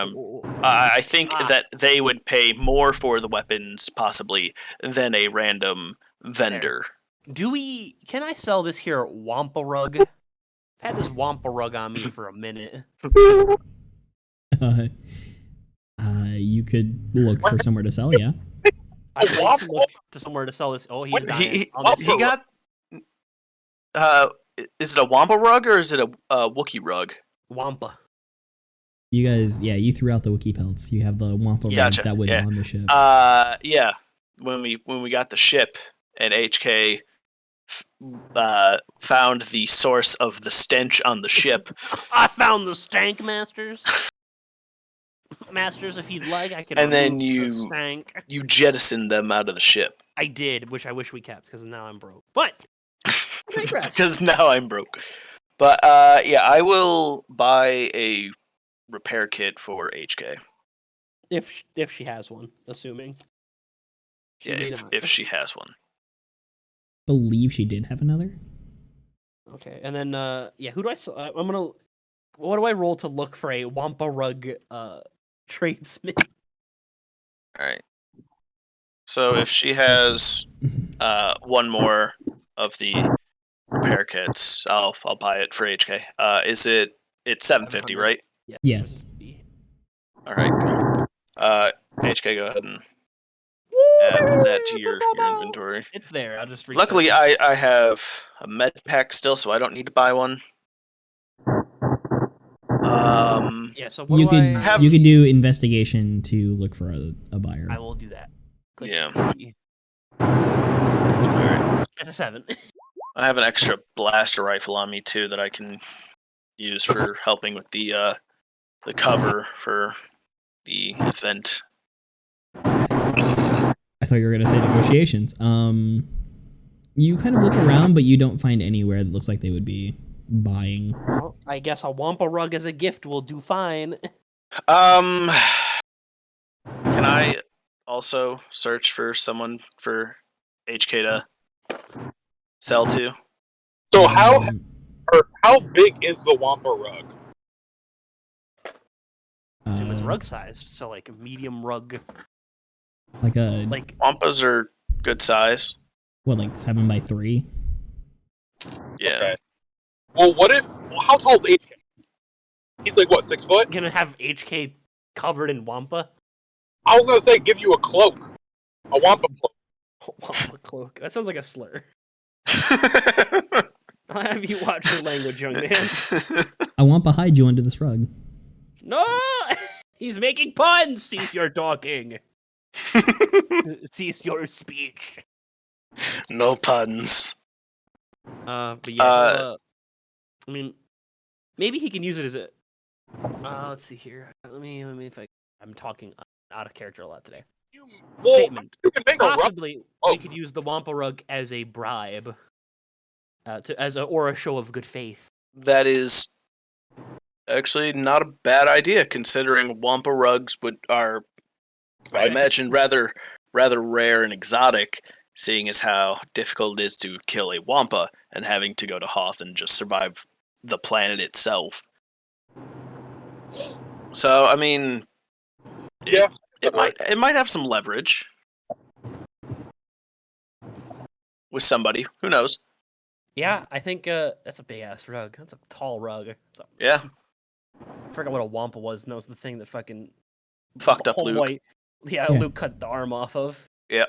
I think that they would pay more for the weapons, possibly, than a random vendor. Can I sell this here Wampa rug? I've had this Wampa rug on me for a minute. You could look for somewhere to sell, yeah. I'd like to look to somewhere to sell this. Oh, he's dying. He got. Is it a Wampa rug or is it a Wookiee rug? Wampa. You guys, yeah, you threw out the Wookiee pelts. You have the Wampa rug Gotcha, that was yeah. on the ship. Yeah. When we got the ship and HK found the source of the stench on the ship. I found the stank, Masters. Masters, if you'd like, I can. And then the stank. you jettisoned them out of the ship. I did, which I wish we kept because now I'm broke. But because now I'm broke. But yeah, I will buy a repair kit for HK. If she has one, assuming. If she has one. Believe she did have another. Okay, and then yeah, who do I? I'm gonna. What do I roll to look for a Wampa rug tradesman? All right. So if she has one more of the repair kits, I'll buy it for HK. It's $750, right? Yeah. Yes. All right, cool. HK, go ahead and add that to your inventory. It's there. I'll just. Luckily, I have a med pack still, so I don't need to buy one. Yeah. So you could do investigation to look for a buyer. I will do that. Click Yeah. E. All right. It's a 7. I have an extra blaster rifle on me too that I can use for helping with the cover for the event. I thought you were gonna say negotiations. You kind of look around, but you don't find anywhere that looks like they would be buying. Well, I guess a Wampa rug as a gift will do fine. Can I also search for someone for HK to sell to? So how big is the Wampa rug? Assume it's rug size, so like a medium rug. Like Wampas are good size. What, like 7x3? Yeah. Okay. Well, how tall is HK? He's like, what, 6 foot? Gonna have HK covered in Wampa? I was gonna say, give you a cloak. A Wampa cloak. Wampa cloak. That sounds like a slur. I'll have you watch your language, young man. I want to hide you under this rug. No! He's making puns! Cease your talking. Cease your speech. No puns. But yeah, I mean, maybe he can use it as a. Let's see here. Let me if I'm talking out of character a lot today. Statement. You can make a rug. Possibly, we could use the Wampa rug as a bribe, or a show of good faith. That is actually not a bad idea, considering Wampa rugs are, I imagine, rather rare and exotic, seeing as how difficult it is to kill a Wampa and having to go to Hoth and just survive the planet itself. So, I mean, Yeah. it might have some leverage with somebody. Who knows? Yeah, I think that's a big ass rug. That's a tall rug. Yeah. I forgot what a Wampa was. And that was the thing that fucking Fucked up Luke. White. Yeah, Luke cut the arm off of. Yeah.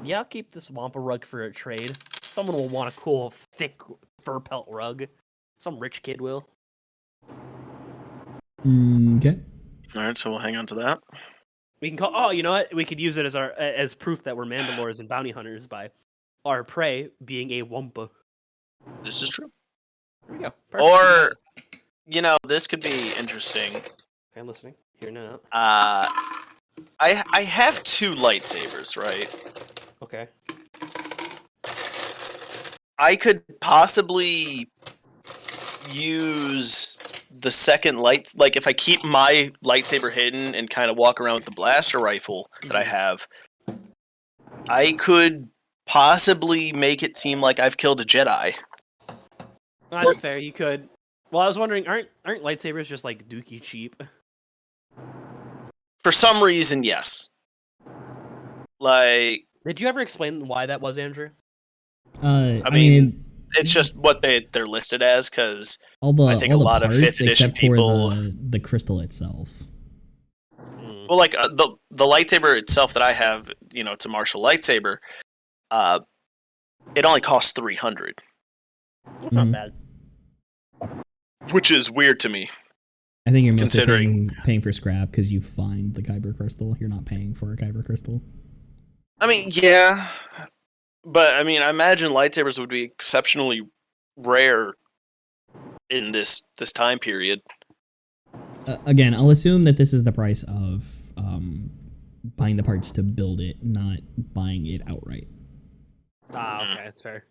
Yeah, I'll keep this Wampa rug for a trade. Someone will want a cool, thick fur pelt rug. Some rich kid will. Okay. All right, so we'll hang on to that. We can call. Oh, you know what? We could use it as proof that we're Mandalores and bounty hunters by our prey being a Wampa. This is true. There we go. Perfect. Or, this could be interesting. Okay, I'm listening. Here now. I have 2 lightsabers, right? Okay. I could possibly use the second lights. Like, if I keep my lightsaber hidden and kind of walk around with the blaster rifle that I have, I could possibly make it seem like I've killed a Jedi. That's fair. You could. Well, I was wondering, aren't lightsabers just like dookie cheap? For some reason, yes. Like, Did you ever explain why that was, Andrew? I mean, it's just what they're listed as, because I think a lot of 5th edition except people. for the crystal itself. Well, like the lightsaber itself that I have, it's a martial lightsaber. It only costs 300, That's not bad. which is weird to me. I think you're mostly Considering- paying for scrap because you find the kyber crystal. You're not paying for a kyber crystal. I mean, yeah, but I mean, I imagine lightsabers would be exceptionally rare in this time period. Again, I'll assume that this is the price of buying the parts to build it, not buying it outright. Okay, that's fair.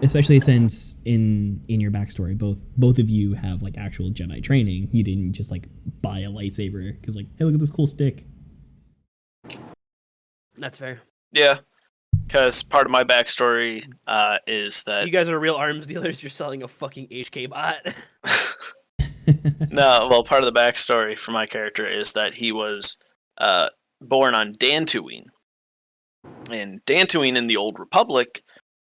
Especially since in your backstory, both of you have like actual Jedi training. You didn't just like buy a lightsaber because like, hey, look at this cool stick. That's fair. Yeah, because part of my backstory is that You guys are real arms dealers. You're selling a fucking HK bot. no, well, part of the backstory for my character is that he was born on Dantooine, and Dantooine in the Old Republic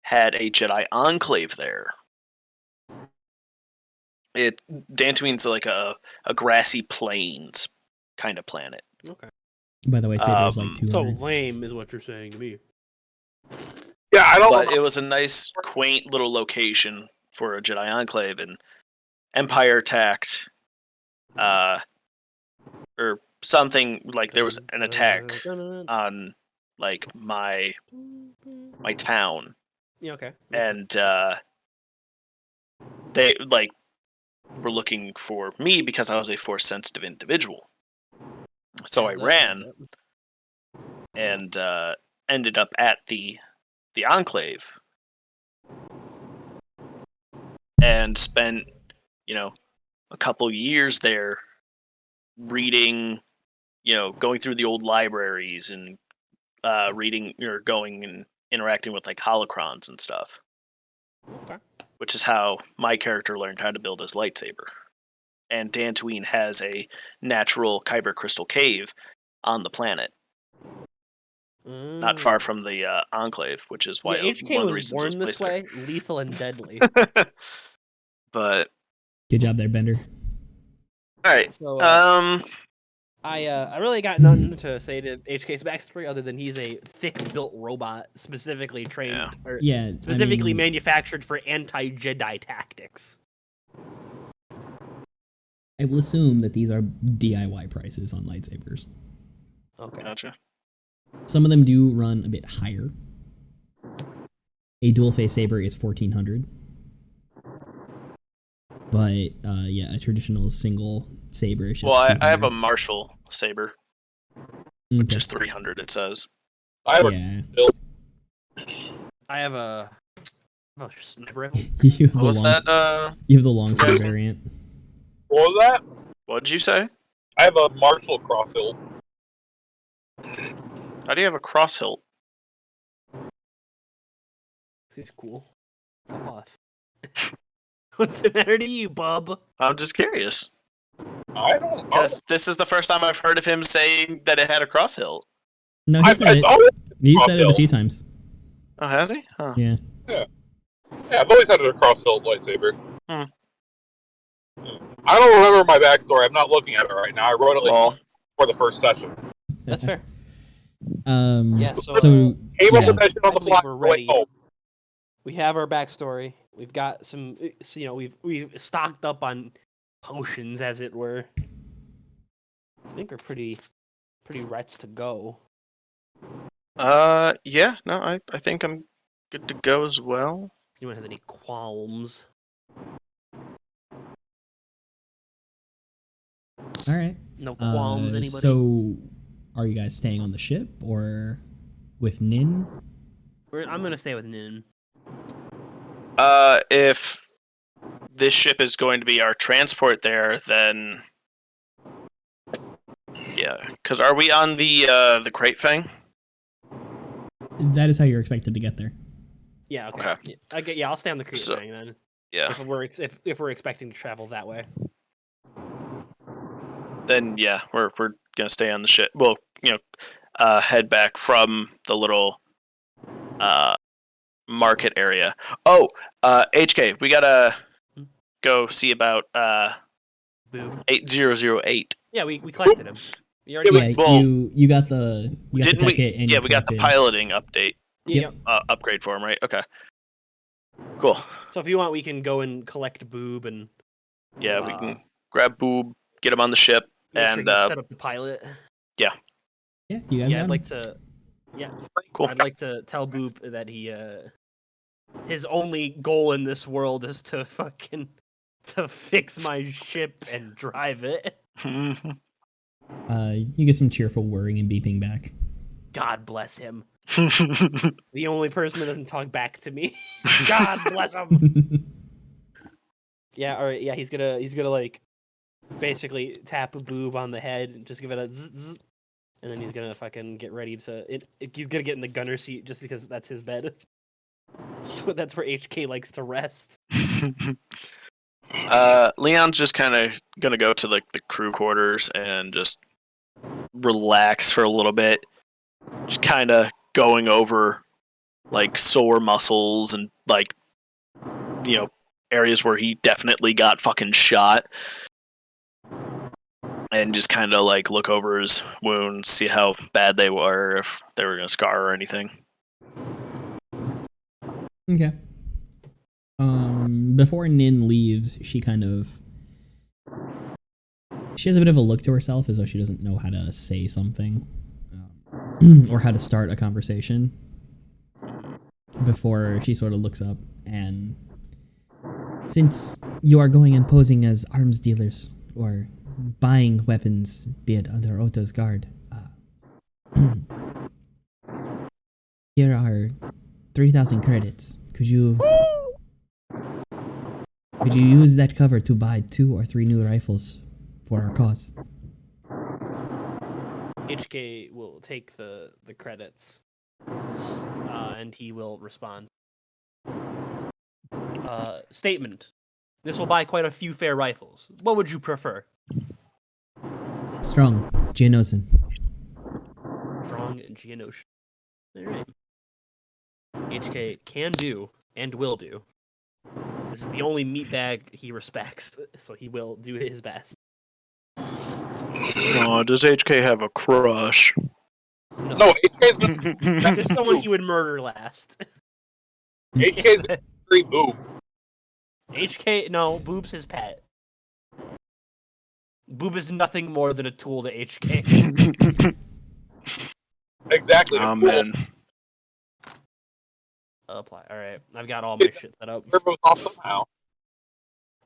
had a Jedi enclave there. Dantooine's like a grassy plains kind of planet. Okay. By the way, Saber's like So 200. lame is what you're saying to me. Yeah, I don't. But it was a nice, quaint little location for a Jedi enclave, and Empire attacked, or something like there was an attack on like my town, Yeah, okay. and they like were looking for me because I was a force sensitive individual. So I ran and ended up at the enclave and spent a couple years there reading, going through the old libraries and reading or going and interacting with like holocrons and stuff. Okay. Which is how my character learned how to build his lightsaber. And Dantooine has a natural kyber crystal cave on the planet, not far from the enclave, which is why Yeah, HK one of the was reasons it was born this placed way, lethal and deadly. there. But Good job there, Bender. all right, So I really got nothing to say to HK's backstory other than he's a thick-built robot specifically trained Yeah. or Yeah, specifically I mean, manufactured for anti-Jedi tactics. I will assume that these are DIY prices on lightsabers. Okay. gotcha. Some of them do run a bit higher. A dual face saber is 1400. But yeah, a traditional single saber is just. Well, I have a 200. martial saber, which Okay. is 300. It says. I have Yeah. I have a sniper rifle. you have What the was long, that? you have the long sword Yes. variant. what was that? What did you say? I have a martial cross hilt. How do you have a cross hilt? He's cool. Fuck off. What's the matter to you, bub? I'm just curious. I don't know. Because this is the first time I've heard of him saying that it had a cross hilt. No, he said It's it. always, He cross said it a hilt. few times. Oh, has he? Huh. Yeah. yeah, I've always had a cross hilt lightsaber. Hmm. I don't remember my backstory. I'm not looking at it right now. I wrote it like Well, for the first session. That's fair. Yeah. So, So Came up yeah. with that shit on the I fly. believe we're We're like, ready. oh, We have our backstory. We've got some, we've stocked up on potions, as it were. I think we're pretty rets to go. yeah, no, I think I'm good to go as well. If anyone has any qualms? All right. No qualms, anybody? So, are you guys staying on the ship or with Nin? I'm gonna stay with Nin. If this ship is going to be our transport there, then yeah. Because are we on the Crate Fang? That is how you're expected to get there. Yeah. Okay. Okay. Yeah, I'll stay on the Crete So- thing then. Yeah. If we're expecting to travel that way. Then yeah, we're gonna stay on the ship. Well, head back from the little market area. Oh, HK, we gotta go see about Boom. 8008. Yeah, we collected him. You already Yeah, well, you got the Didn't tech we? kit and Yeah, you we got the collected- piloting update Yeah. upgrade for him, right? Okay. Cool. So if you want, we can go and collect Boob and Yeah, we can grab Boob, get him on the ship, make sure and he's set up the pilot. Yeah, you guys Yeah, got I'd him? like to. Yeah, cool. I'd like to tell Boob that his only goal in this world is to fix my ship and drive it. You get some cheerful whirring and beeping back. God bless him. The only person that doesn't talk back to me. God bless him. Yeah, all right. Yeah, he's gonna like basically tap a Boob on the head and just give it a zzz, and then he's gonna fucking get ready to. He's gonna get in the gunner seat just because that's his bed. That's where HK likes to rest. Leon's just kind of gonna go to like the crew quarters and just relax for a little bit, just kind of going over like sore muscles and like areas where he definitely got fucking shot, and just kind of like look over his wounds, see how bad they were, if they were gonna scar or anything. Okay. Before Nin leaves, she has a bit of a look to herself as though she doesn't know how to say something or how to start a conversation before she sort of looks up and, since you are going and posing as arms dealers or buying weapons, be it under Otto's guard, here are 3,000 credits. Could you use that cover to buy 2 or 3 new rifles for our cause? HK will take the credits, and he will respond. Statement. This will buy quite a few fair rifles. What would you prefer? Strong, Geonosin. Strong and Geonosian. Alright. HK can do and will do. This is the only meatbag he respects, so he will do his best. Oh, does HK have a crush? No, HK's Just someone he would murder last. HK's free Boob. HK, no, Boob's his pet. Boob is nothing more than a tool to HK. Exactly. Amen. Apply. All right, I've got all my shit set up. Turbo's off somehow.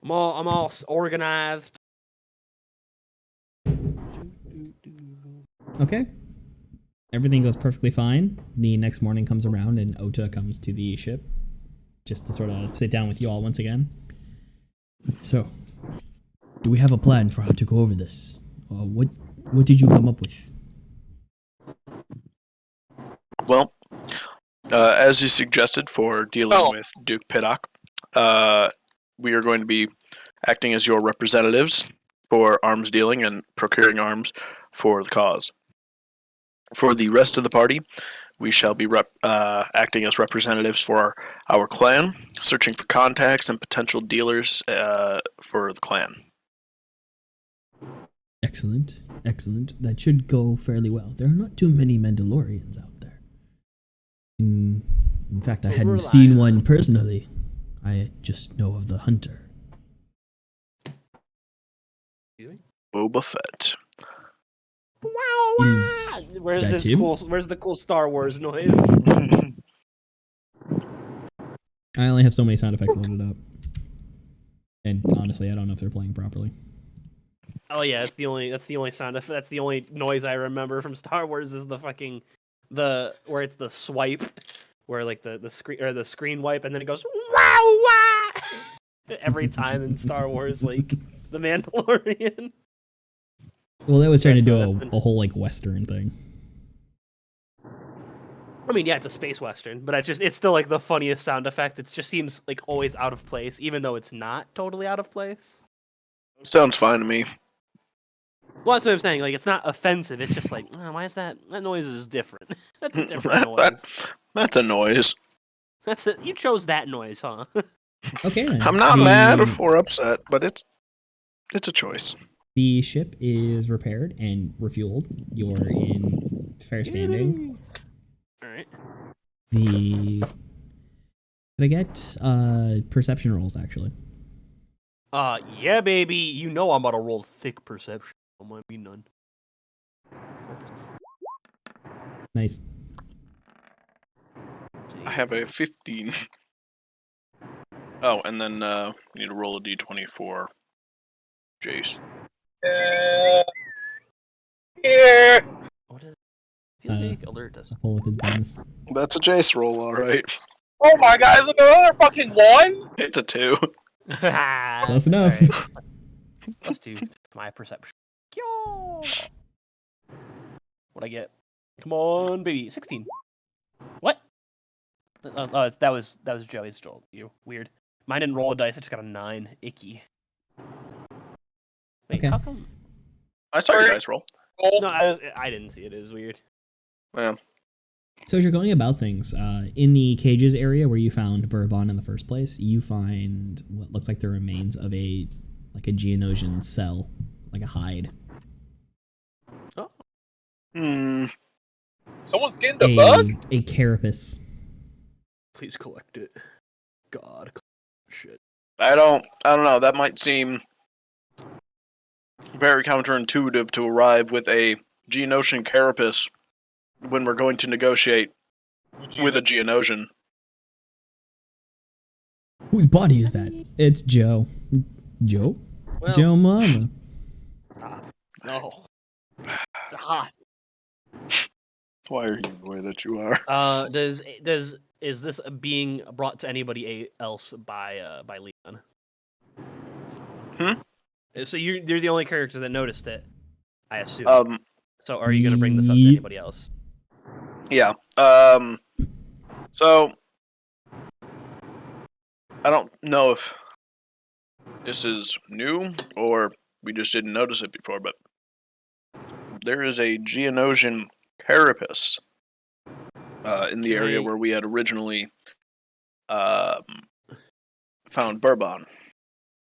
I'm all organized. Okay. Everything goes perfectly fine. The next morning comes around and Ota comes to the ship just to sort of sit down with you all once again. So, do we have a plan for how to go over this? What did you come up with? Well, as you suggested for dealing with Duke Piddock, we are going to be acting as your representatives for arms dealing and procuring arms for the cause. For the rest of the party, we shall be acting as representatives for our clan, searching for contacts and potential dealers for the clan. Excellent, excellent. That should go fairly well. There are not too many Mandalorians out there. In fact, I hadn't seen one personally. I just know of the hunter. Boba Fett. Where's that him? Where's the cool Star Wars noise? I only have so many sound effects loaded up. And honestly, I don't know if they're playing properly. Oh yeah, that's the only sound. That's the only noise I remember from Star Wars is where it's the swipe, where like the screen wipe, and then it goes. Wow! Every time in Star Wars, like The Mandalorian. Well, that was trying to do That's a whole like Western thing. I mean, yeah, it's a space western, but it's still like the funniest sound effect. It just seems like always out of place, even though it's not totally out of place. Sounds fine to me. Well, that's what I'm saying. Like, it's not offensive. It's just like, why is that? That noise is different. That's a different noise. That's a noise. That's it. You chose that noise, huh? Okay, then. I'm not The- mad or upset, but it's a choice. The ship is repaired and refueled. You're in fair standing. All right. Could I get perception rolls actually? Yeah, baby. You know I'm about to roll thick perception. There might be none. Nice. I have a 15. Oh, and then you need to roll a d20 for Jace. Here. What is? Feel big alert us. Pull up his bonus. That's a Jace roll, all right. Oh my god, is it another fucking one? It's a 2. Close enough. Alright. Plus 2 to my perception. Yo! What'd I get? Come on, baby. 16. What? That was Joey's roll. You weird. Mine didn't roll a dice. I just got a 9. Icky. Wait, Okay. how come? I saw your dice roll. No, I didn't see it. It was weird. Yeah. So as you're going about things, in the cages area where you found Bourbon in the first place, you find what looks like the remains of a Geonosian cell, like a hide. Oh, Hmm. Someone skinned a bug? A carapace. please collect it. God, shit. I don't know. That might seem very counterintuitive to arrive with a Geonosian carapace when we're going to negotiate with a Geonosian. Whose body is that? It's Joe. Joe? Well, Joe Mama. Stop. No. Stop. Why are you the way that you are? Is this being brought to anybody else by Leon? So you're the only character that noticed it, I assume. So are you gonna bring this up to anybody else? Yeah. So I don't know if this is new or we just didn't notice it before, but there is a Geonosian carapace in the area where we had originally found Bourbon.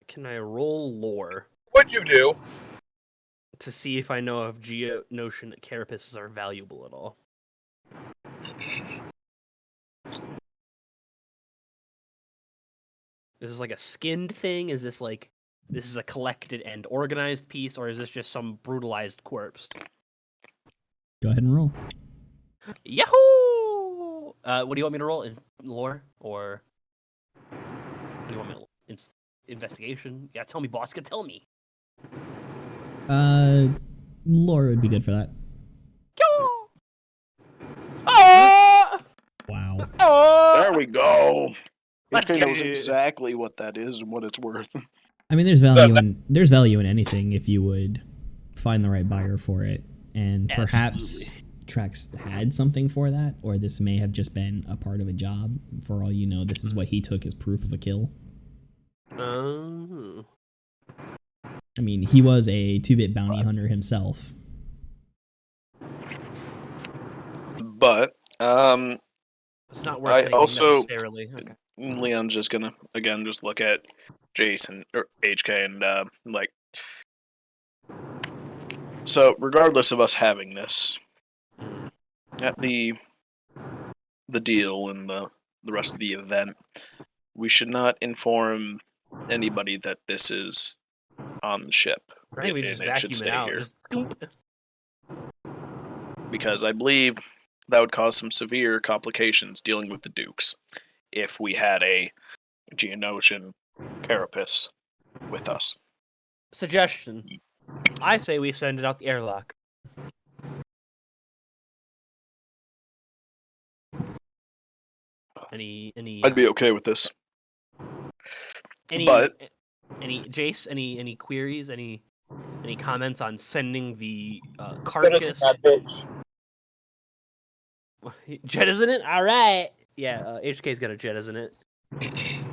Can I roll lore What'd you do? to see if I know if Geonosian carapaces are valuable at all? Is this like a skinned thing? Is this like this is a collected and organized piece, or is this just some brutalized corpse? Go ahead and roll. Yahoo! What do you want me to roll? In lore or what do you want me to roll? Investigation? Yeah, tell me, boss. Tell me. Lore would be good for that. Ah! Wow. There we go. Let's HK knows get it. exactly what that is and what it's worth. I mean, there's value in anything if you would find the right buyer for it, and perhaps Absolutely. Trex had something for that, or this may have just been a part of a job. For all you know, this is what he took as proof of a kill. Oh. I mean, he was a 2-bit bounty hunter himself. But It's not worth I anything also- necessarily. Okay. Leon's just gonna again just look at Jason or HK and like. So regardless of us having this, at the deal and the rest of the event, we should not inform anybody that this is on the ship. Right, we just vacuum it out. Just doop. Because I believe that would cause some severe complications dealing with the Dukes if we had a Geonosian carapace with us. Suggestion. I say we send it out the airlock. Any I'd be okay with this. Any But- any Jace, any queries, any comments on sending the That carcass? that bitch. Jettison it? Alright. Yeah, HK's got a jettison it.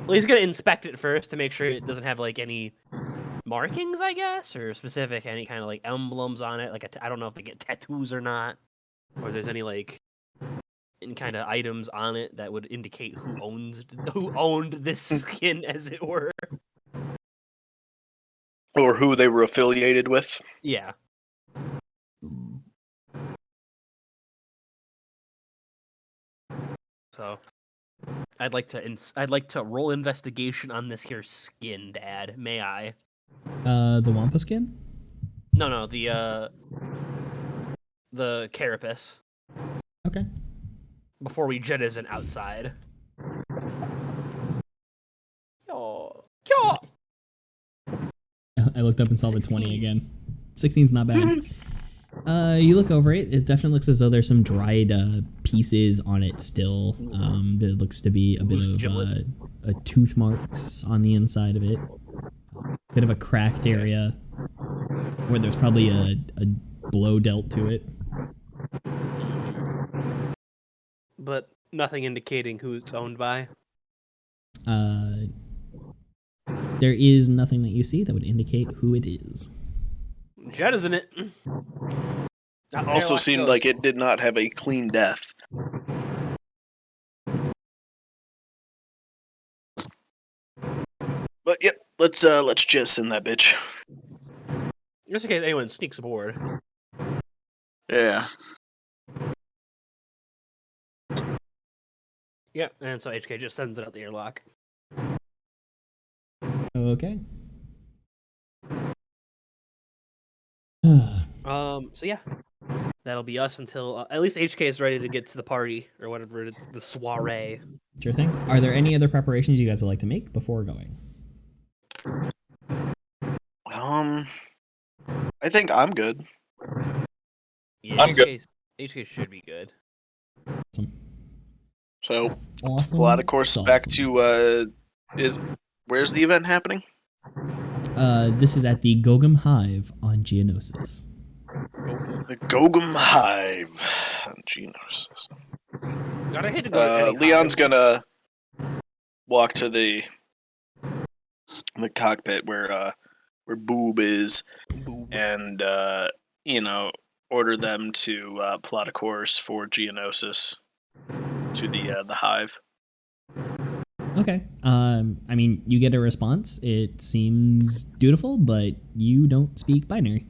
Well, he's gonna inspect it first to make sure it doesn't have like any markings, I guess, or specific any kind of like emblems on it. Like I don't know if they get tattoos or not, or if there's any like any kind of items on it that would indicate who owned this skin, as it were. Or who they were affiliated with. Yeah. So, I'd like to roll investigation on this here skin, Dad. May I? The Wampa skin? No, the carapace. Okay. Before we jettison outside. Oh, I looked up and saw the 20 16. again. 16's not bad. You look over it. It definitely looks as though there's some dried pieces on it still. There looks to be a bit Loose of giblet. tooth marks on the inside of it. Bit of a cracked area where there's probably a blow dealt to it. But nothing indicating who it's owned by. There is nothing that you see that would indicate who it is. Jettison it. Also seemed like it did not have a clean death. But yep, let's jettison that bitch. Just in case anyone sneaks aboard. Yeah. Yep, and so HK just sends it out the airlock. Okay. So yeah, that'll be us until at least HK is ready to get to the party or whatever it's the soiree. Sure thing. Are there any other preparations you guys would like to make before going? I think I'm good. Yeah, I'm good. HK should be good. Awesome. So, Awesome. a lot of course back Saucy. to where's the event happening? This is at the Gogum Hive on Geonosis. The Gogum Hive. Geonosis. Gotta hate to go to any Leon's hive. gonna walk to the cockpit where Boob is, Boob. and order them to plot a course for Geonosis to the hive. Okay. I mean, you get a response. It seems dutiful, but you don't speak binary.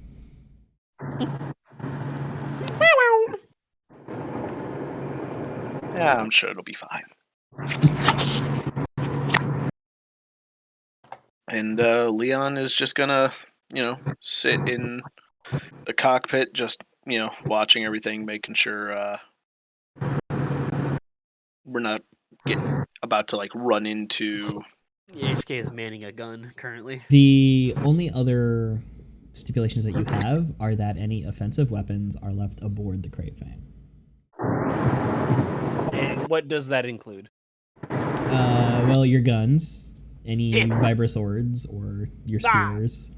Yeah, I'm sure it'll be fine. And Leon is just gonna, sit in the cockpit, just, watching everything, making sure we're not about to run into. HK is manning a gun currently. The only other stipulations that you have are that any offensive weapons are left aboard the Crate Fang. And what does that include? Well, your guns, any Yeah. vibra swords, or your Ah. spears.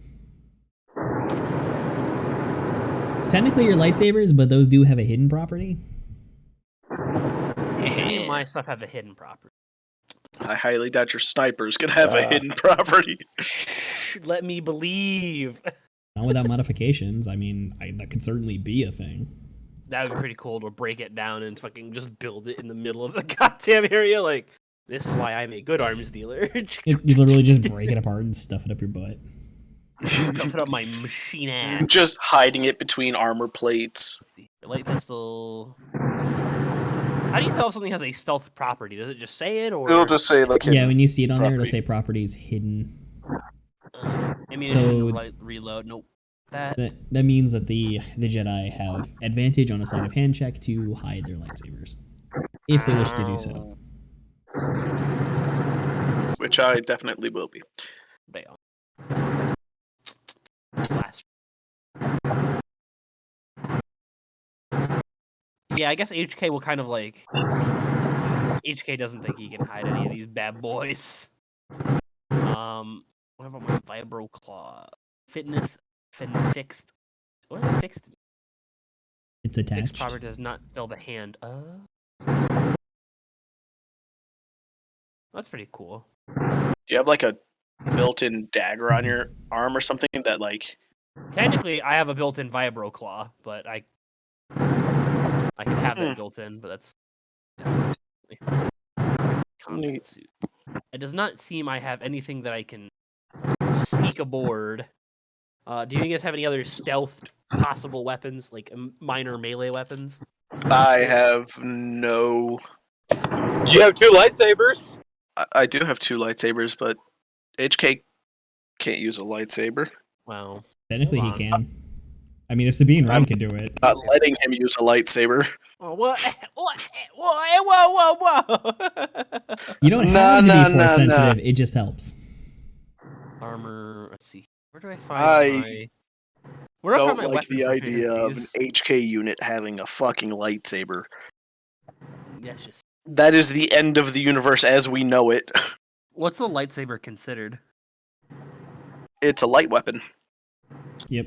Technically, your lightsabers, but those do have a hidden property. Any of my stuff have a hidden property. I highly doubt your sniper's gonna have a hidden property. Let me believe. Not without modifications. I mean, that could certainly be a thing. That would be pretty cool to break it down and fucking just build it in the middle of the goddamn area. Like, this is why I'm a good arms dealer. You literally just break it apart and stuff it up your butt. Stuff it up my machine ass. Just hiding it between armor plates. Let's see. Light pistol. How do you tell if something has a stealth property? Does it just say it, or It'll just say Yeah, when you see it on there, it'll property. say properties hidden. ammunition So- reload? Nope. That That means that the Jedi have advantage on a sleight of hand check to hide their lightsabers, if they wish to do so. Which I definitely will be. they are. Last. Yeah, I guess HK will kind of HK doesn't think he can hide any of these bad boys. What about my Vibro Claw? Fitness, fixed. What is fixed? It's Fixed attached. property does not fill the hand. That's pretty cool. Do you have like a built-in dagger on your arm or something that like? Technically, I have a built-in Vibro Claw, but I can have that built in, but that's combat suit. It does not seem I have anything that I can sneak aboard. Do you guys have any other stealth possible weapons, like minor melee weapons? I have no. You have 2 lightsabers. I do have 2 lightsabers, but HK can't use a lightsaber. Wow. Technically, he Hold on. can. I mean, if Sabine Wren I'm can do it. Not letting him use a lightsaber. Oh, what? What? Whoa! You don't No, have to no, be no, force no. sensitive. It just helps. Armor. Let's see. Where do I find I my? Where do I Don't find my like the weapon idea of an proficiencies? HK unit having a fucking lightsaber. That's just. That is the end of the universe as we know it. What's the lightsaber considered? It's a light weapon. Yep.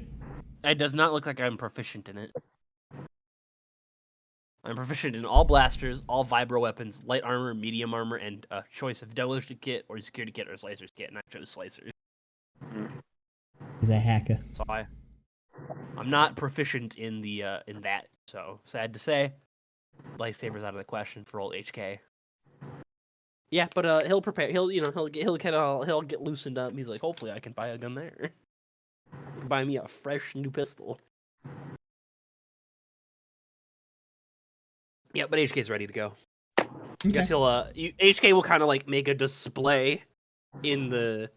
It does not look like I'm proficient in it. I'm proficient in all blasters, all vibro weapons, light armor, medium armor, and a choice of demolition kit or security kit or slicer's kit, and I chose slicers. He's a hacker. So I'm not proficient in the in that. So sad to say, lightsabers out of the question for old HK. Yeah, but he'll prepare. He'll get loosened up. He's like, hopefully I can buy a gun there. Buy me a fresh new pistol. Yeah, but HK's ready to go. I guess he'll HK will kind of like make a display in the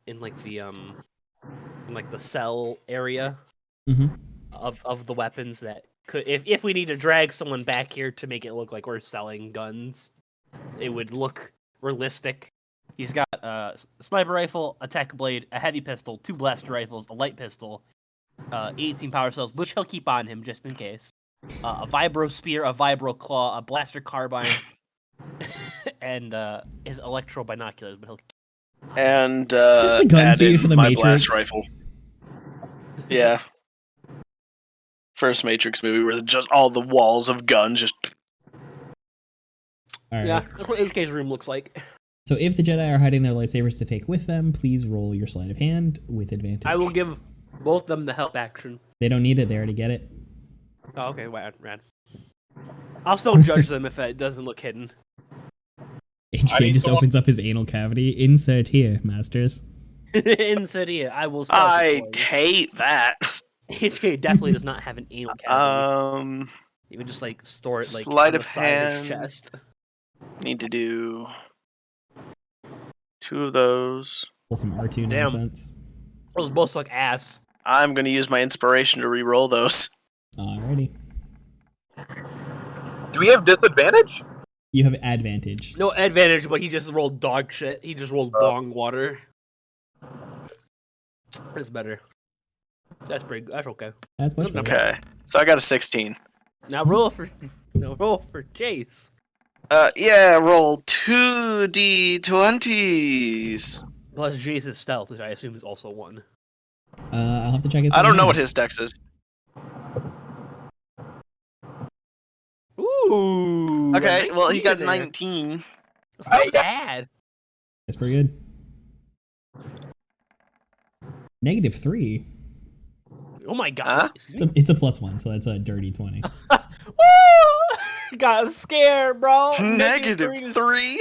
in like the cell area Mm-hmm. of the weapons that could if we need to drag someone back here to make it look like we're selling guns, it would look realistic. He's got a sniper rifle, a tech blade, a heavy pistol, 2 blaster rifles, a light pistol, 18 power cells, which he'll keep on him just in case. A vibro spear, a vibro claw, a blaster carbine, and his electro binoculars. But he'll And Just the gun add scene in for the my Matrix. blast rifle. Yeah. First Matrix movie where just all the walls of guns just. All right. yeah, that's what HK's room looks like. So if the Jedi are hiding their lightsabers to take with them, please roll your sleight of hand with advantage. I will give both of them the help action. They don't need it. They already get it. Oh, okay, rad. I'll still judge them if it doesn't look hidden. I HK need just someone- opens up his anal cavity. Insert here, masters. Insert here, I will. I self-deploy. hate that. HK definitely does not have an anal cavity. He would just like store it like Sleight on of the side of hand. his chest. Need to do 2 of those. Pull some R2 Damn. nonsense. Those both look ass. I'm gonna use my inspiration to re-roll those. Alrighty. Do we have disadvantage? You have advantage. No advantage, but he just rolled dog shit. He just rolled bong water. That's better. That's pretty. That's okay. That's much better. Okay, so I got a 16. Now roll for Jace. Yeah, roll 2d20s. Plus Jace's stealth, which I assume is also 1. I'll have to check his. I don't know what his dex is. Ooh. Okay, well he got 19 there. 19. That's not bad. That's pretty good. -3. Oh my god. Huh? It's a +1, so that's a dirty 20. Woo! Got scared, bro. Negative 3.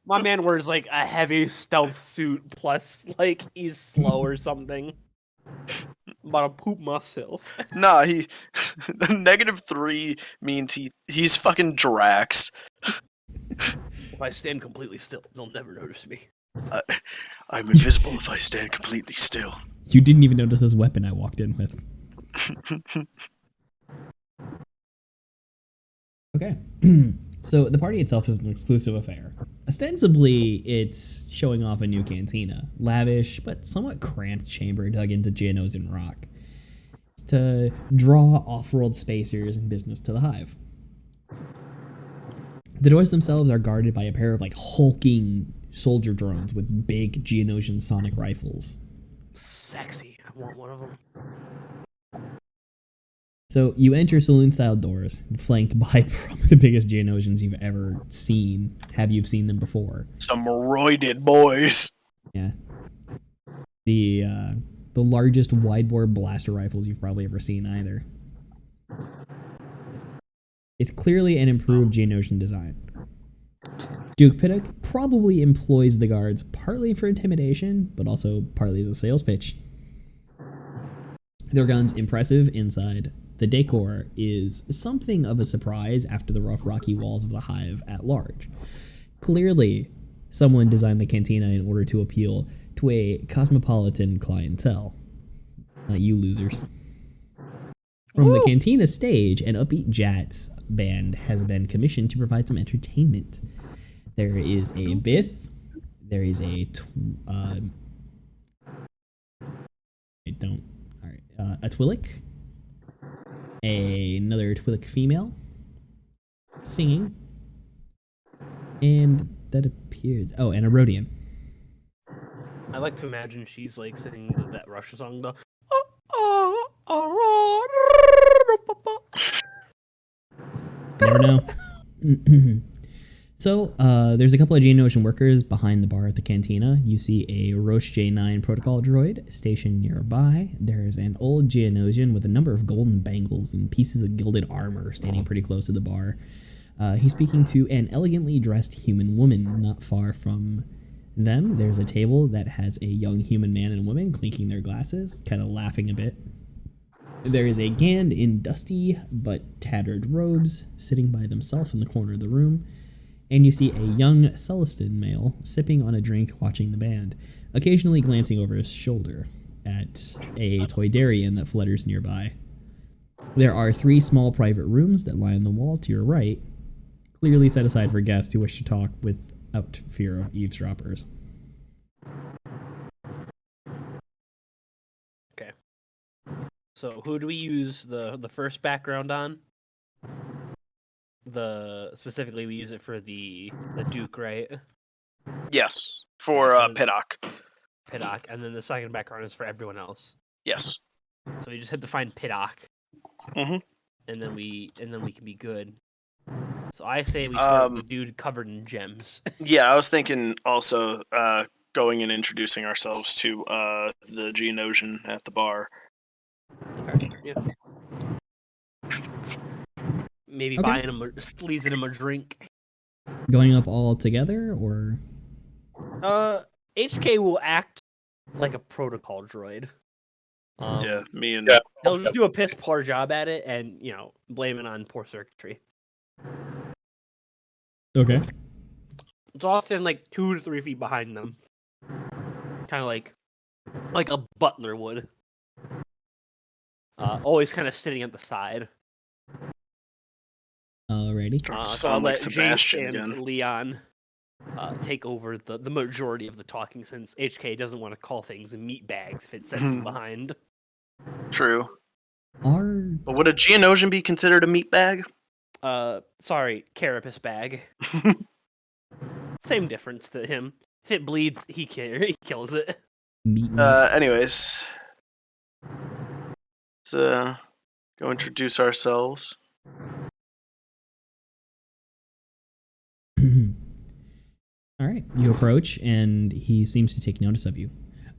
My man wears like a heavy stealth suit plus like he's slow or something. I'm about to poop myself. Nah, he negative 3 means he's fucking Drax. If I stand completely still, they'll never notice me. I'm invisible if I stand completely still. You didn't even notice this weapon I walked in with. Okay. So the party itself is an exclusive affair. Ostensibly, it's showing off a new cantina. Lavish, but somewhat cramped chamber dug into Geonosis and rock. It's to draw off-world spacers and business to the hive. The doors themselves are guarded by a pair of hulking soldier drones with big Geonosian sonic rifles. Sexy. I want one of them. So you enter saloon-style doors, flanked by probably the biggest Geonosians you've ever seen. Have you seen them before? Some roided boys. Yeah. The largest wide-bore blaster rifles you've probably ever seen either. It's clearly an improved Geonosian design. Duke Piddock probably employs the guards partly for intimidation, but also partly as a sales pitch. Their guns impressive inside. The decor is something of a surprise after the rough rocky walls of the hive at large. Clearly, someone designed the cantina in order to appeal to a cosmopolitan clientele. Not you losers. From the cantina stage, an upbeat jazz band has been commissioned to provide some entertainment. There is a bith, there is a a Twillick, another Twillick female singing, and that appears and a Rhodian. I like to imagine she's like singing that Russia song, the Never know. So, there's a couple of Geonosian workers behind the bar at the cantina. You see a Roche J9 protocol droid stationed nearby. There's an old Geonosian with a number of golden bangles and pieces of gilded armor standing pretty close to the bar. He's speaking to an elegantly dressed human woman not far from them. There's a table that has a young human man and woman clinking their glasses, kind of laughing a bit. There is a Gand in dusty but tattered robes sitting by themselves in the corner of the room. And you see a young Celestin male sipping on a drink watching the band, occasionally glancing over his shoulder at a Toydarian that flutters nearby. There are 3 small private rooms that line the wall to your right, clearly set aside for guests who wish to talk without fear of eavesdroppers. Okay. So who do we use the first background on? Specifically we use it for the Duke, right? Yes, for Piddock. Piddock, and then the second background is for everyone else. Yes. So we just hit to find Piddock. Mhm. And then we can be good. So I say we start with the dude covered in gems. Yeah, I was thinking also going and introducing ourselves to the Geonosian at the bar. Okay. Yeah. Maybe Okay. buying him, squeezing him a drink. Going up all together, or? HK will act like a protocol droid. Yeah, me and... Yeah. He'll just do a piss poor job at it and, blame it on poor circuitry. Okay. So I'll stand like 2 to 3 feet behind them. Kind of like a butler would. Always kind of sitting at the side. Alrighty. So I'll Sound like let Sebastian Jace and again. Leon take over the majority of the talking, since HK doesn't want to call things meat bags if it sets him behind. True. Are But would a Geonosian be considered a meat bag? Sorry, carapace bag. Same difference to him. If it bleeds, he kills it. meat? Anyways. Let's go introduce ourselves. All right, you approach, and he seems to take notice of you.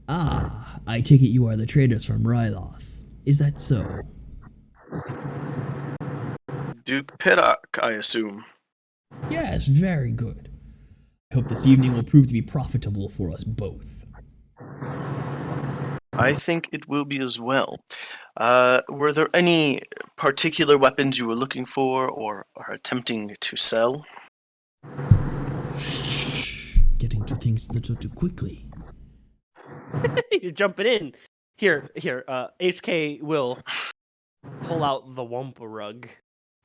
Ah, I take it you are the traders from Ryloth. Is that so? Duke Piddock, I assume. Yes, very good. I hope this evening will prove to be profitable for us both. I think it will be as well. Were there any particular weapons you were looking for or are attempting to sell? Shh, getting to things a little too quickly. You're jumping in. Here. HK will pull out the Wumpa rug,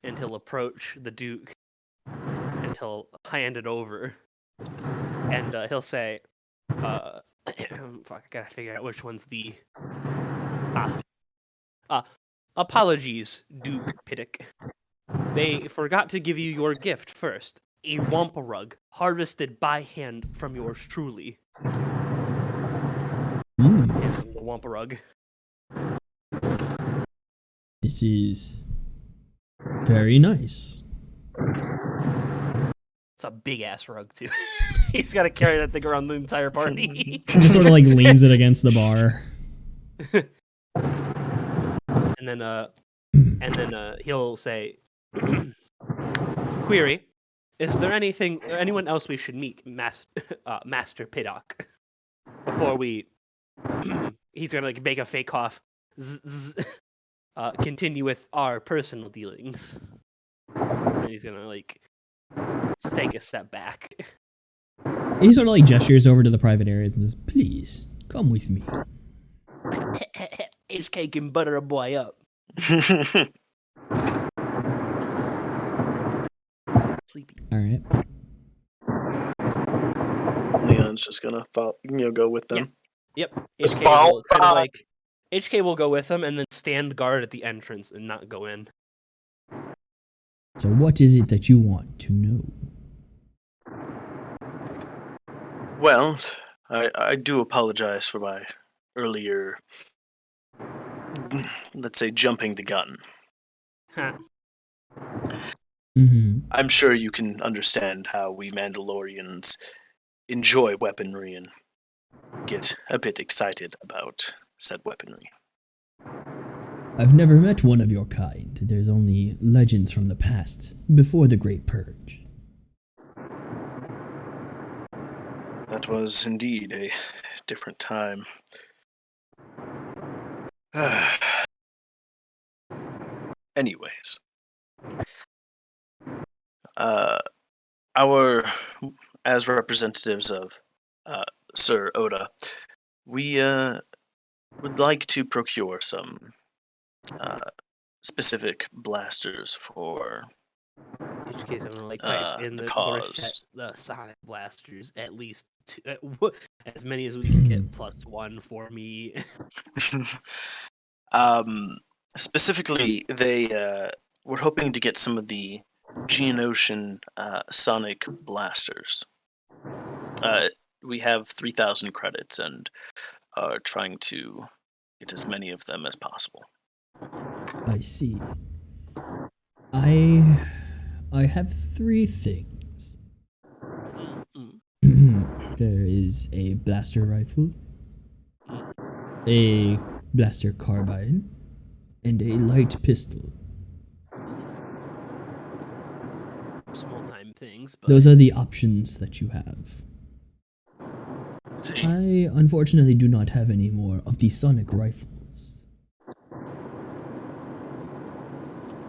and he'll approach the Duke, and he'll hand it over, and he'll say, fuck, I gotta figure out which one's the... apologies, Duke Piddock. They forgot to give you your gift first. a wampa rug harvested by hand from yours truly. Hmm. Hands him the wampa rug. This is very nice. It's a big ass rug too. He's got to carry that thing around the entire party. He sort of like leans it against the bar. and then he'll say, "Query: is there anyone else we should meet, Master Piddock, before we?" He's gonna like make a fake cough. Continue with our personal dealings. And he's gonna like take a step back. He sort of like gestures over to the private areas and says, "Please come with me." HK can butter a boy up. Sleepy. All right. Leon's just gonna go with them. Yep. Just HK follow will kind of by. like HK will go with them and then stand guard at the entrance and not go in. So what is it that you want to know? Well, I do apologize for my earlier, let's say, jumping the gun. Huh. Mm-hmm. I'm sure you can understand how we Mandalorians enjoy weaponry and get a bit excited about said weaponry. I've never met one of your kind. There's only legends from the past, before the Great Purge. That was indeed a different time. Anyways, as representatives of Sir Oda, we would like to procure some specific blasters for HK's gonna like type in the the voice chat cause. the sonic blasters at least two, as many as we can get +1 for me. Specifically, they were hoping to get some of the Geonosian sonic blasters. We have 3,000 credits and are trying to get as many of them as possible. I see. I have three things. Mm. There is a blaster rifle, a blaster carbine, and a light pistol. Small time things, but Those are the options that you have. See, I unfortunately do not have any more of the sonic rifles.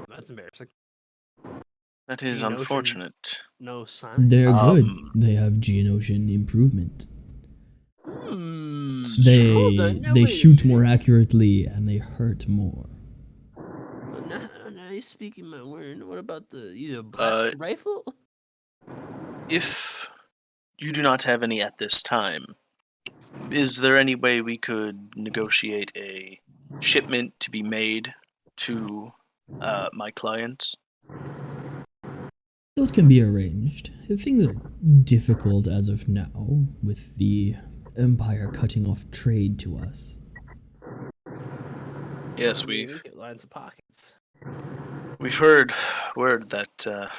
that's embarrassing. that is Geonosian- unfortunate. No sign. They're good. Um, They have Geonosian improvement. Hmm. They Hold on, now they wait a shoot more minute. accurately and they hurt more. Now you're speaking my word. What about the blaster rifle? If you do not have any at this time, is there any way we could negotiate a shipment to be made to my clients? Those can be arranged. Things are difficult as of now, with the Empire cutting off trade to us. Yes, We we've get lines of pockets. heard word that the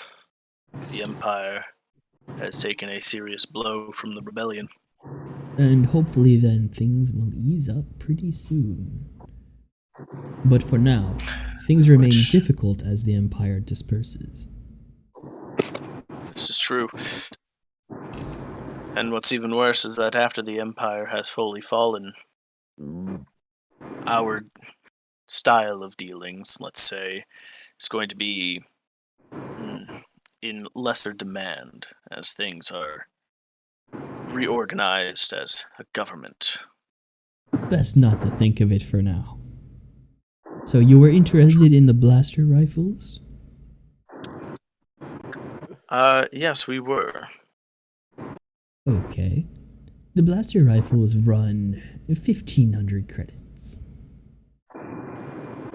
Empire has taken a serious blow from the rebellion. And hopefully then things will ease up pretty soon. But for now, things remain Which- difficult as the Empire disperses. This is true. And what's even worse is that after the Empire has fully fallen, our style of dealings, let's say, is going to be in lesser demand as things are reorganized as a government. Best not to think of it for now. So you were interested in the blaster rifles? Yes, we were. Okay. The blaster rifles run 1,500 credits.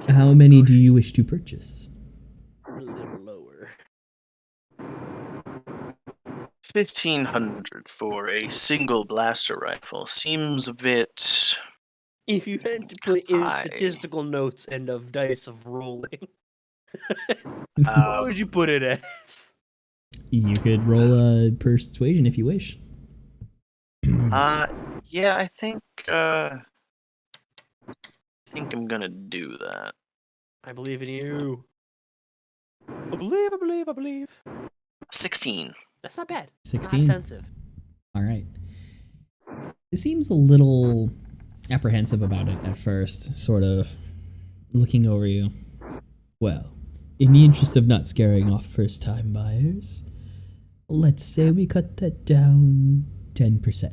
How many do you wish to purchase? A little lower. $1,500 for a single blaster rifle seems a bit. If you had to put in Hi. statistical notes and of dice of rolling, what Um, would you put it as? You could roll a persuasion if you wish. yeah, I think I'm gonna do that. I believe in you. I believe. 16. That's not bad. It's 16? not offensive. All right. It seems a little apprehensive about it at first, sort of looking over you. Well, in the interest of not scaring off first-time buyers, let's say we cut that down 10%.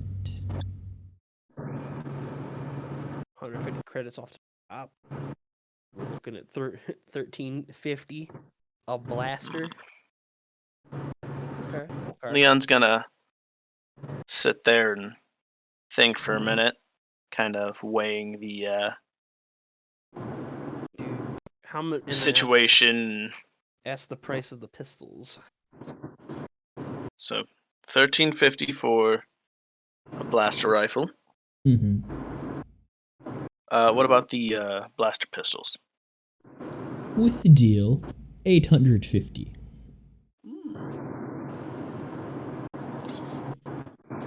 150 credits off the top. We're looking at 1350. A blaster. Okay. Leon's gonna sit there and think for a minute, kind of weighing the How much? situation. Ask the price of the pistols. So, $1,350 for a blaster rifle. Mm-hmm. What about the blaster pistols? With the deal, 850.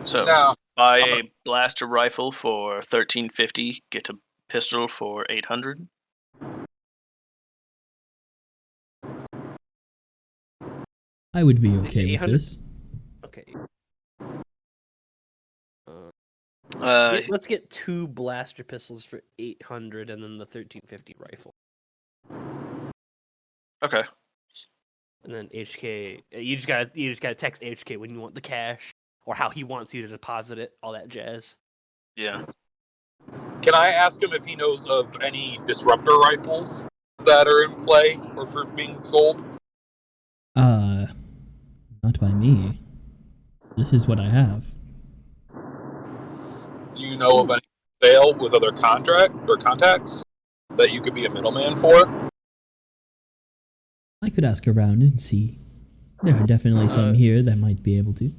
So, Now, buy a blaster rifle for $1,350, get a pistol for $800. I would be They say okay with 800? this. Okay. Let's get 2 blaster pistols for 800, and then the 1350 rifle. Okay. And then HK, you just gotta text HK when you want the cash, or how he wants you to deposit it, all that jazz. Yeah. can I ask him if he knows of any disruptor rifles that are in play or for being sold? Not by me. This is what I have. Do you know of any sale with other contract or contacts that you could be a middleman for? I could ask around and see. There are definitely some here that might be able to.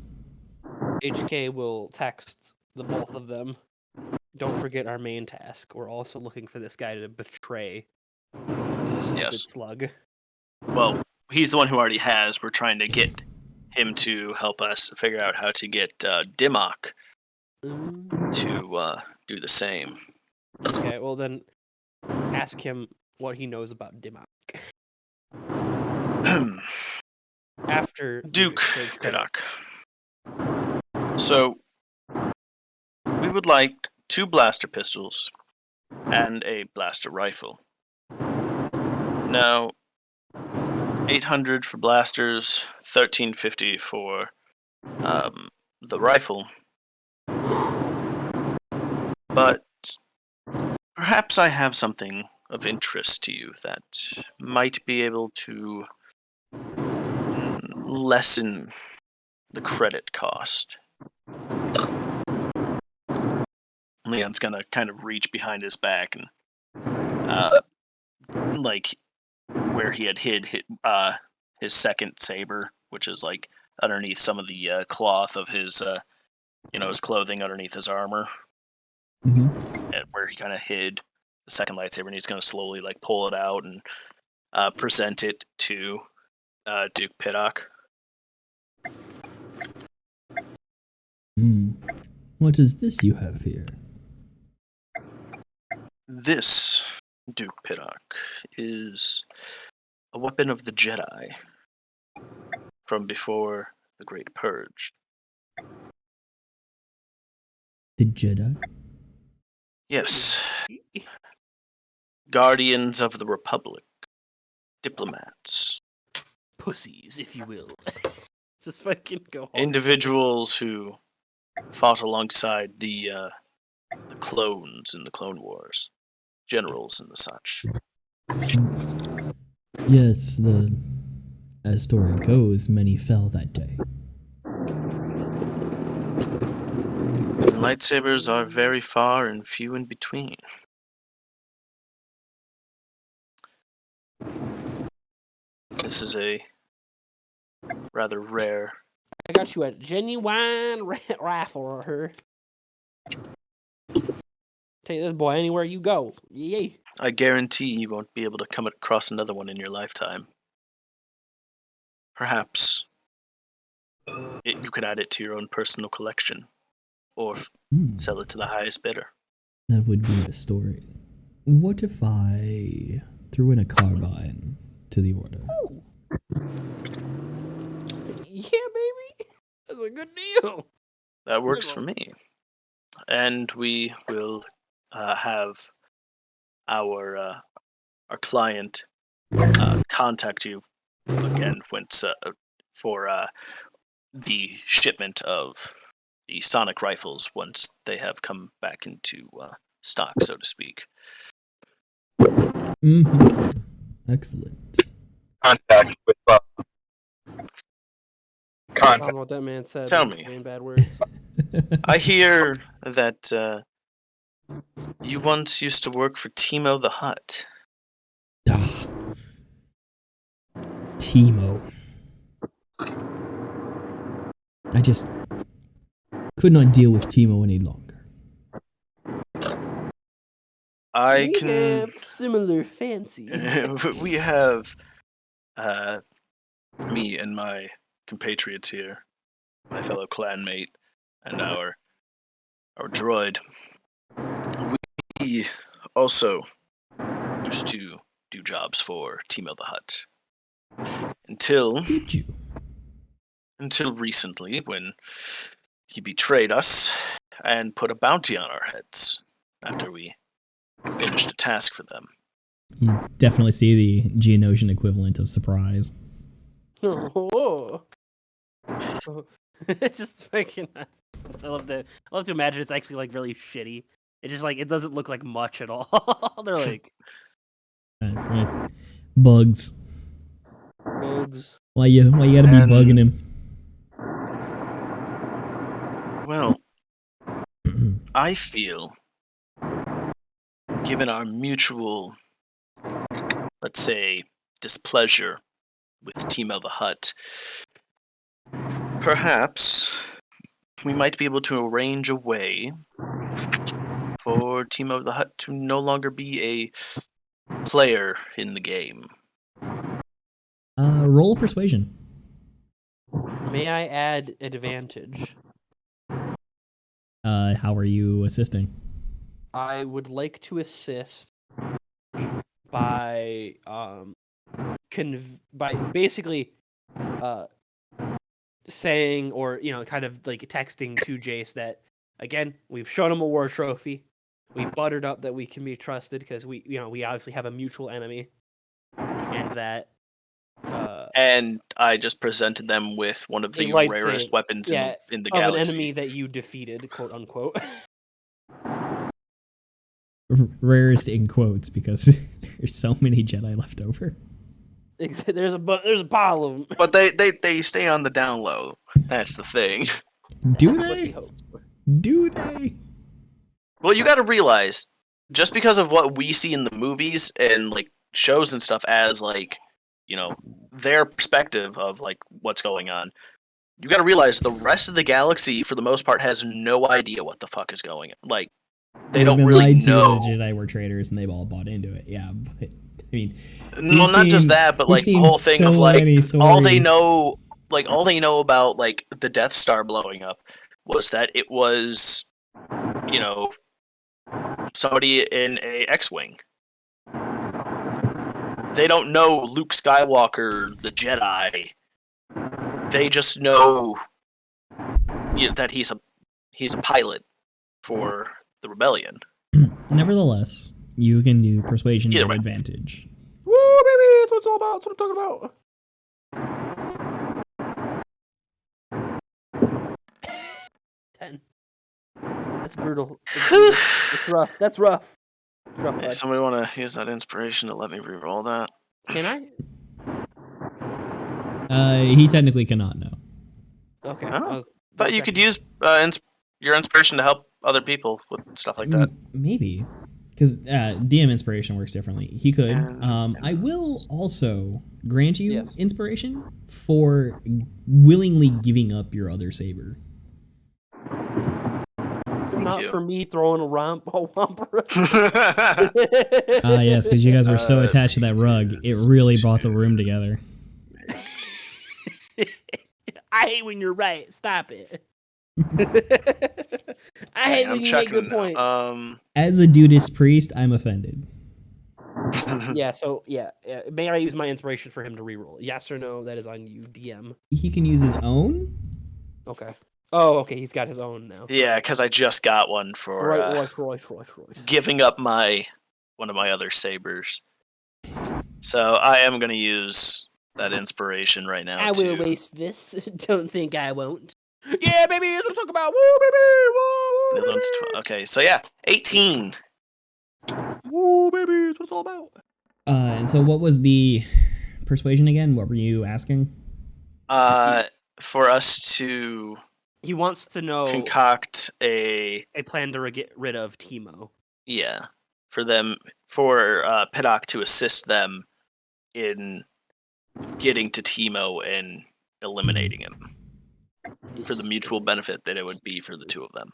HK will text the both of them. Don't forget our main task. We're also looking for this guy to betray this stupid Yes. slug. Well, he's the one who already has. We're trying to get him to help us figure out how to get Dimmock to do the same. Okay, well then, ask him what he knows about Dimmock. After Duke exchange credits. Pittock. So, we would like 2 blaster pistols and a blaster rifle. Now, 800 for blasters, 1350 for the rifle. But perhaps I have something of interest to you that might be able to lessen the credit cost. Leon's gonna kind of reach behind his back and, like, where he had hid his second saber, which is like underneath some of the cloth of his, his clothing underneath his armor, Mm-hmm. and where he kind of hid the second lightsaber, and he's gonna slowly like pull it out and present it to Duke Pittock. What is this you have here? This, Duke Pittock, is a weapon of the Jedi from before the Great Purge. The Jedi? Yes. Guardians of the Republic. Diplomats. Pussies, if you will. Just fucking go home. Individuals who fought alongside the clones in the Clone Wars. Generals and the such. Yes, as story goes, many fell that day. Lightsabers are very far and few in between. This is a rather rare I got you a genuine rifle right here. Take this boy anywhere you go. Yay. I guarantee you won't be able to come across another one in your lifetime. Perhaps you could add it to your own personal collection, or sell it to the highest bidder. That would be the story. What if I threw in a carbine to the order? Ooh. Yeah, baby. That's a good deal. That works for me. And we will have our client contact you again once for the shipment of the sonic rifles once they have come back into stock, so to speak. Mm-hmm. Excellent. Contact with I contact. don't know what that man said. Tell That's me. saying bad words. I hear that you once used to work for Timo the Hut. Ah. Timo. I just could not deal with Timo any longer. I We can. have similar fancies. We have me and my compatriots here, my fellow clanmate, and our droid. We also used to do jobs for Timo the Hut until Did you? recently, when he betrayed us and put a bounty on our heads after we finished a task for them. You definitely see the Geonosian equivalent of surprise. Oh. It's just fucking. I love to imagine it's actually like really shitty. It just like it doesn't look like much at all. They're like Right. Bugs. bugs. Why you gotta be And- bugging him? Well, I feel, given our mutual, let's say, displeasure with Timo the Hut, perhaps we might be able to arrange a way for Timo the Hut to no longer be a player in the game. Roll persuasion. May I add advantage? How are you assisting? I would like to assist by by basically saying, or kind of like texting to Jace that again we've shown him a war trophy. We buttered up that we can be trusted because we obviously have a mutual enemy, and that And I just presented them with one of A the lightsaber, rarest weapons yeah, in the of an galaxy. enemy that you defeated, quote unquote. Rarest in quotes because there's so many Jedi left over. There's a pile of them. But they stay on the down low. That's the thing. Do That's what he they? hopes for. Do they? Well, you got to realize, just because of what we see in the movies and like shows and stuff as like, their perspective of like what's going on, you got to realize the rest of the galaxy, for the most part, has no idea what the fuck is going on. Like, they We've don't been really lied to know. that the Jedi were traitors and they've all bought into it. Yeah, but I mean, Well, not just seen- that, but we've like the seen whole thing of so like many all they stories. know about like the Death Star blowing up was that it was, somebody in a X-wing. They don't know Luke Skywalker, the Jedi. They just know that he's a pilot for the rebellion. Nevertheless, you can do persuasion Either at way. advantage. Woo, baby! That's what it's all about. That's what I'm talking about. 10. That's brutal. It's rough. That's rough. It's rough, Hey, bud. somebody want to use that inspiration to let me re-roll that? Can I? He technically cannot know. Okay. Oh, I was Thought you could use your inspiration to help other people with stuff like that. Maybe, because DM inspiration works differently. He could. I will also grant you Yes. inspiration for willingly giving up your other saber. Not you. for me throwing a womp. Ah, yes, because you guys were so attached to that rug, it really brought the room together. I hate when you're right. Stop it. I hate when you make good points. As a Dudist priest, I'm offended. Yeah, so yeah. May I use my inspiration for him to reroll? Yes or no? That is on you, DM. He can use his own. Okay. Oh, okay. He's got his own now. Yeah, because I just got one for Right. giving up one of my other sabers. So I am going to use that inspiration right now. I will waste this. Don't think I won't. Yeah, baby. Let's talk about woo, baby. Woo, baby. Okay, so yeah, 18. Woo, baby. That's what it's all about. And so, what was the persuasion again? What were you asking? For us to He wants to know concoct a plan to get rid of Teemo. for Piddock to assist them in getting to Teemo and eliminating him for the mutual benefit that it would be for the two of them.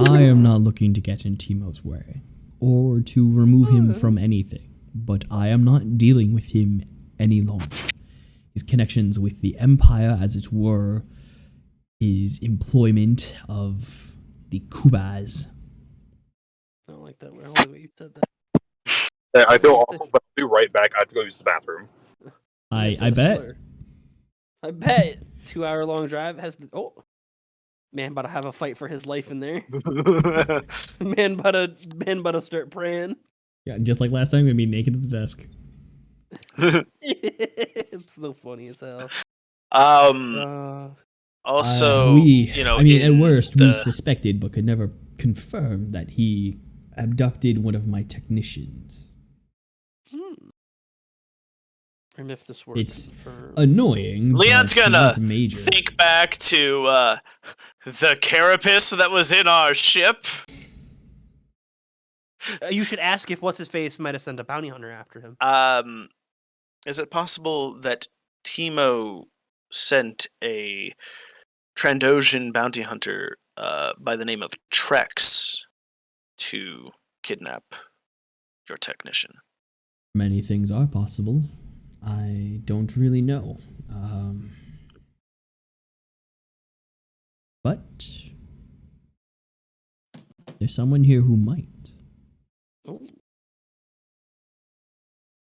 I am not looking to get in Teemo's way or to remove him from anything, but I am not dealing with him any longer. His connections with the Empire, as it were, his employment of the Kubas. I don't like that. I don't like what you said that. I feel awful, but I'll be right back. I have to go use the bathroom. I bet. I bet. 2-hour-long drive has the man about to have a fight for his life in there. man about to start praying. Yeah, just like last time, we'd be naked at the desk. It's so funny as hell. Also, at worst, we suspected but could never confirm that he abducted one of my technicians. And if this works, It's annoying. Leon's but gonna not major. think back to the carapace that was in our ship. You should ask if what's his face might have sent a bounty hunter after him. Is it possible that Teemo sent a Trandoshan bounty hunter by the name of Trex to kidnap your technician? Many things are possible. I don't really know. But there's someone here who might. Ooh.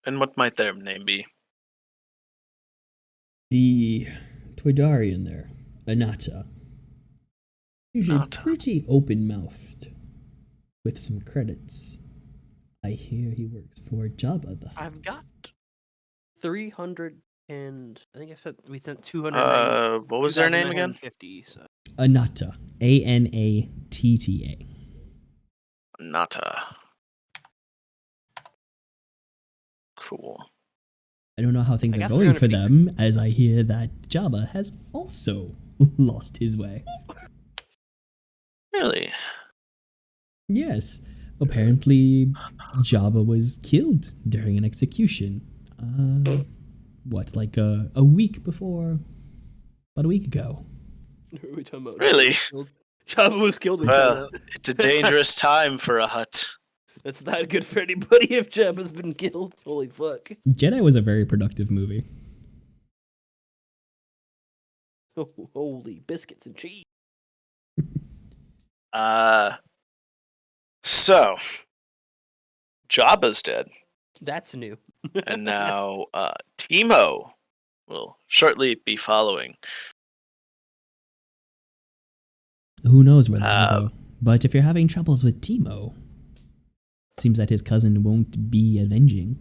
And what might their name be? The Toydarian there, Anata. Usually Anata. pretty open-mouthed, with some credits. I hear he works for Jabba the Hutt. I've got 300 and I think I said we sent 200. What was their name again? 50. So. Anata. Anatta. Nata. Cool. I don't know how things I are got going for 350. them, as I hear that Jabba has also lost his way. Really? Yes. Apparently, Jabba was killed during an execution. Like a week before? About a week ago. What are we talking about? Really? Jabba was killed. Well, it's a dangerous time for a hut. That's not good for anybody if Jabba's been killed. Holy fuck. Jedi was a very productive movie. Oh, holy biscuits and cheese. So Jabba's dead, That's new. and now Teemo will shortly be following. Who knows where that'll go. But if you're having troubles with Teemo, it seems that his cousin won't be avenging.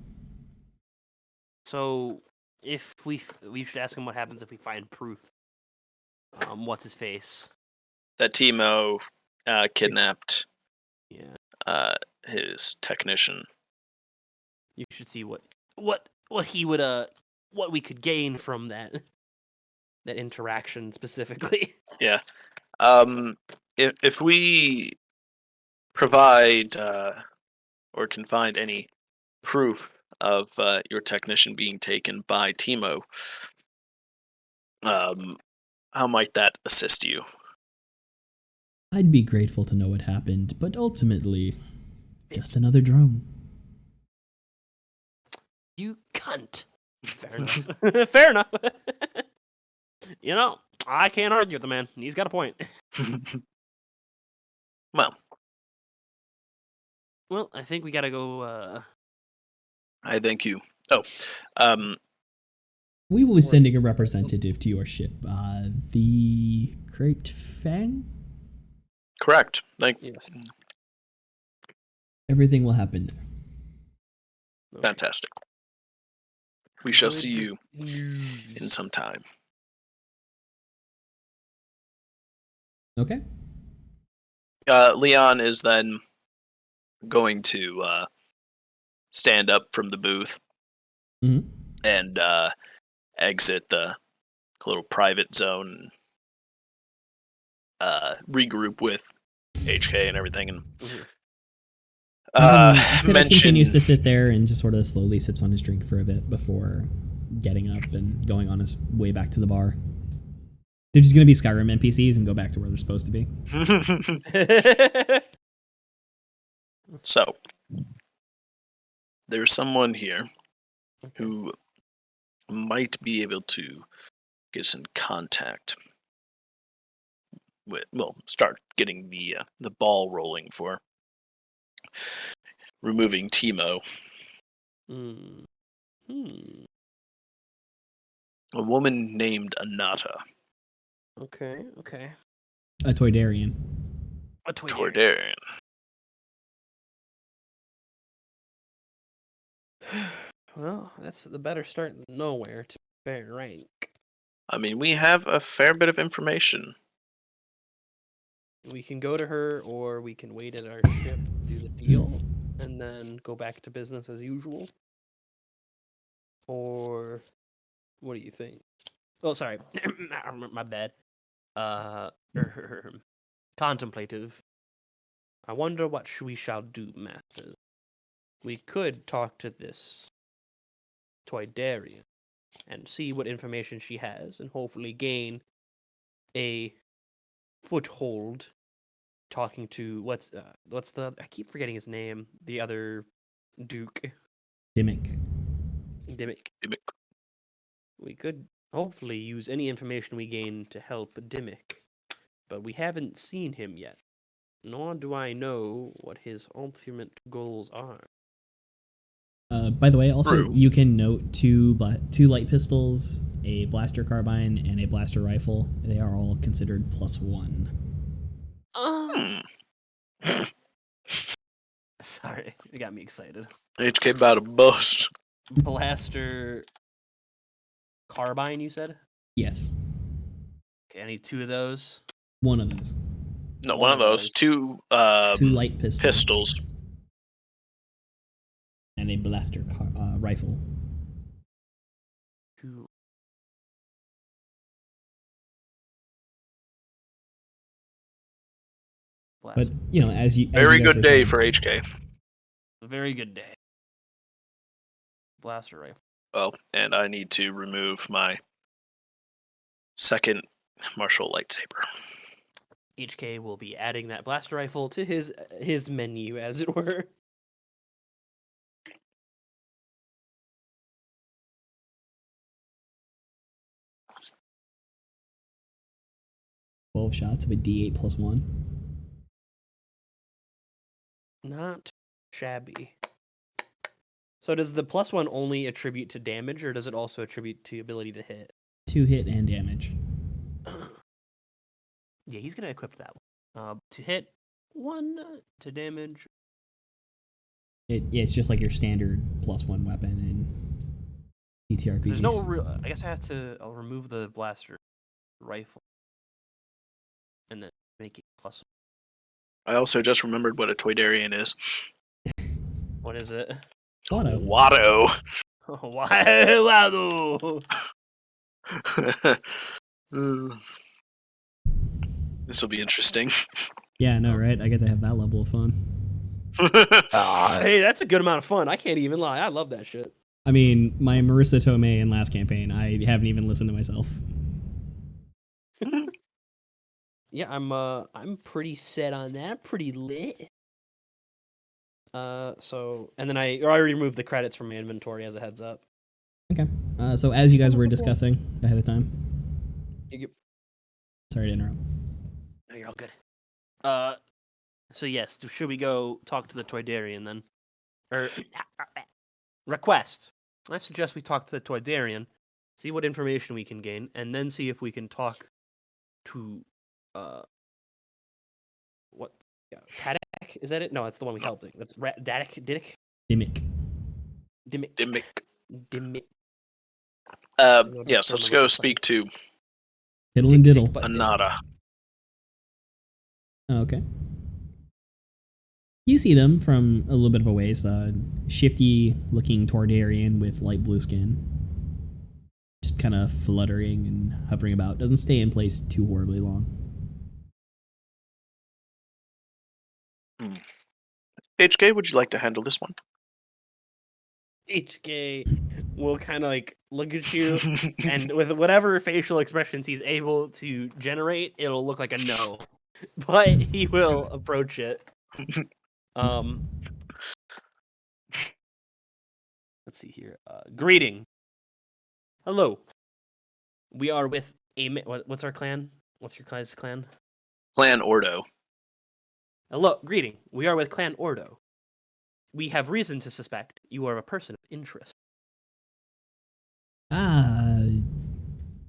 So, if we should ask him what happens if we find proof. What's his face? That Teemo kidnapped Yeah. his technician. You should see what he would what we could gain from that interaction specifically. Yeah. If we provide or can find any proof of your technician being taken by Timo, how might that assist you? I'd be grateful to know what happened, but ultimately, just another drone. You cunt. Fair enough. Fair enough. You know, I can't argue with the man. He's got a point. Well, Well, I think we gotta go. I thank you. Oh, We will be sending a representative to your ship. The Great Fang? correct. Thank. Yes. Everything will happen there. Okay. Fantastic. We shall see Good you in news. some time. Okay. Leon is then going to stand up from the booth Mhm. and exit the little private zone, regroup with HK and everything, and Mhm. He mention. continues to sit there and just sort of slowly sips on his drink for a bit before getting up and going on his way back to the bar. They're just going to be Skyrim NPCs and go back to where they're supposed to be. So, there's someone here who might be able to get us in contact with. Well, start getting the ball rolling for removing Timo. Hmm. A woman named Anata Okay. Okay. A Toydarian. A toy. Tordarian. Well, that's the better start than nowhere, to be fair, right? I mean, we have a fair bit of information. We can go to her, or we can wait at our ship, do the deal, and then go back to business as usual. Or what do you think? Oh, sorry, my bad. Contemplative. I wonder what we shall do, masters. We could talk to this Toydarian and see what information she has, and hopefully gain a foothold talking to what's the I keep forgetting his name, the other Duke. Dimmick. Dimmick. We could hopefully use any information we gain to help Dimmick, but we haven't seen him yet, nor do I know what his ultimate goals are. By the way, also, True. you can note two light pistols, a blaster carbine, and a blaster rifle. They are all considered +1. Sorry, it got me excited. HK about to bust. Blaster carbine, you said? Yes. Okay, I need 2 of those. One of those. No, One one of of those. those. Two Two light pistols. pistols. And a blaster rifle. 2. But, you know, as you Very guys good were day saying, for HK. Very good day. Blaster rifle. Oh, and I need to remove my second martial lightsaber. HK will be adding that blaster rifle to his menu, as it were. $12 shots of a D8 +1. Not shabby. So does the +1 only attribute to damage, or does it also attribute to ability to hit? 2 hit and damage. Yeah, he's gonna equip that one. To hit, 1 to damage. It's just like your standard +1 weapon in TTRPGs. There's no real. I guess I'll remove the blaster rifle, and then make it +1. I also just remembered what a Toydarian is. What is it? Watto. Watto. Wow! This will be interesting. Yeah, no, right? I get to have that level of fun. Hey, that's a good amount of fun. I can't even lie. I love that shit. I mean, my Marissa Tomei in last campaign, I haven't even listened to myself. Yeah, I'm pretty set on that. I'm pretty lit. So and then I already removed the credits from my inventory as a heads up. Okay. So as you guys were discussing ahead of time, sorry to interrupt. No, you're all good. So yes, should we go talk to the Toydarian then? Or request. I suggest we talk to the Toydarian, see what information we can gain, and then see if we can talk to what? Yeah, Tadak? Is that it? No, that's the one we helped. That's Dadak. Didic. Dimmick. Dimmick. Dimmick. Dimmick. Yes, let's go speak to Diddle and diddle. Anada. Oh, okay. You see them from a little bit of a ways. Shifty-looking Toydarian with light blue skin. Just kind of fluttering and hovering about. Doesn't stay in place too horribly long. HK, would you like to handle this one? HK will kind of like look at you, and with whatever facial expressions he's able to generate, it'll look like a no. But he will approach it. Let's see here. Greeting. Hello. We are with a. What's our clan? What's your guys' clan? Clan Ordo. Hello. Greeting. We are with Clan Ordo. We have reason to suspect you are a person of interest.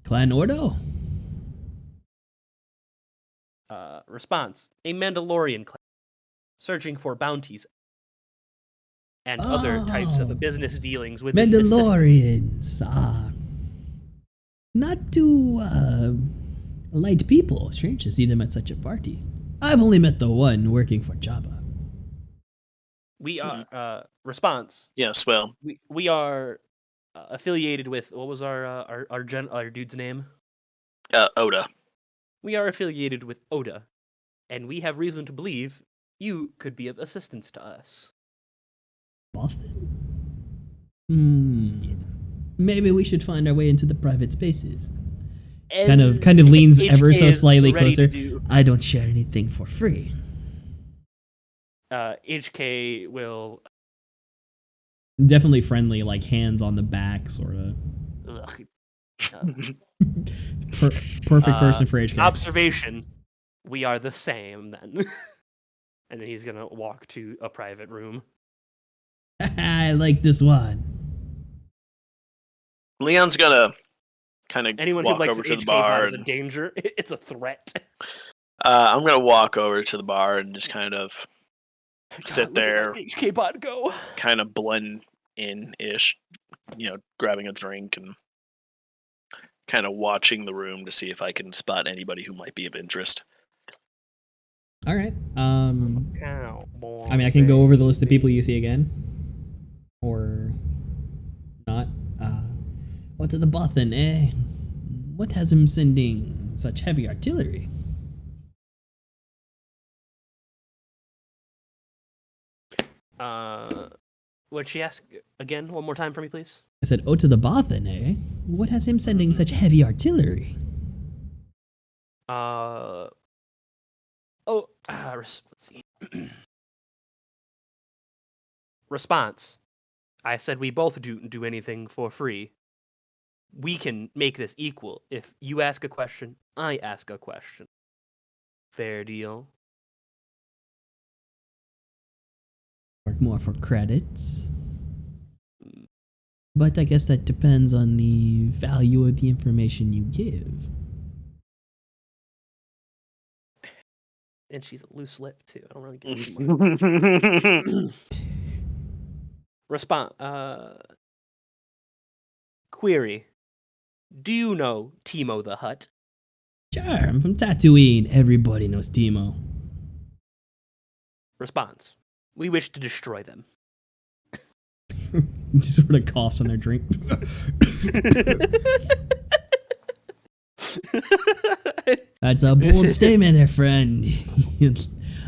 Clan Ordo? Response. A Mandalorian clan. Searching for bounties and other types of business dealings with Mandalorians. Not too light people. Strange to see them at such a party. I've only met the one working for Jabba. We are response. Yes, well, We are affiliated with what was our dude's name? Oda. We are affiliated with Oda, and we have reason to believe you could be of assistance to us. Bothan? Maybe we should find our way into the private spaces. And Kind of leans HK ever so is slightly ready closer. to I don't share anything for free. HK will Definitely friendly, like hands on the back, sort of. Perfect person for HK. Observation. We are the same then. And then he's gonna walk to a private room. I like this one. Leon's gonna kind of Anyone who walk likes over to HK the bar. is a danger. It's a threat. I'm gonna walk over to the bar and just kind of sit God, look at there, that HK bot go. kind of blend in-ish, grabbing a drink and kind of watching the room to see if I can spot anybody who might be of interest. All right. Cowboy, I mean, I can go over the list of people you see again, or not. What to the Bothan, eh? What has him sending such heavy artillery? Would she ask again one more time for me, please? I said, oh, to the Bothan, eh? What has him sending such heavy artillery? Let's see. Response. I said we both do anything for free. We can make this equal. If you ask a question, I ask a question. Fair deal. Work more for credits. But I guess that depends on the value of the information you give. And she's a loose lip too. I don't really get too much. Response. Query. Do you know Timo the Hutt? Sure, I'm from Tatooine. Everybody knows Timo. Response. We wish to destroy them. Just sort of coughs on their drink. That's a bold statement there, friend.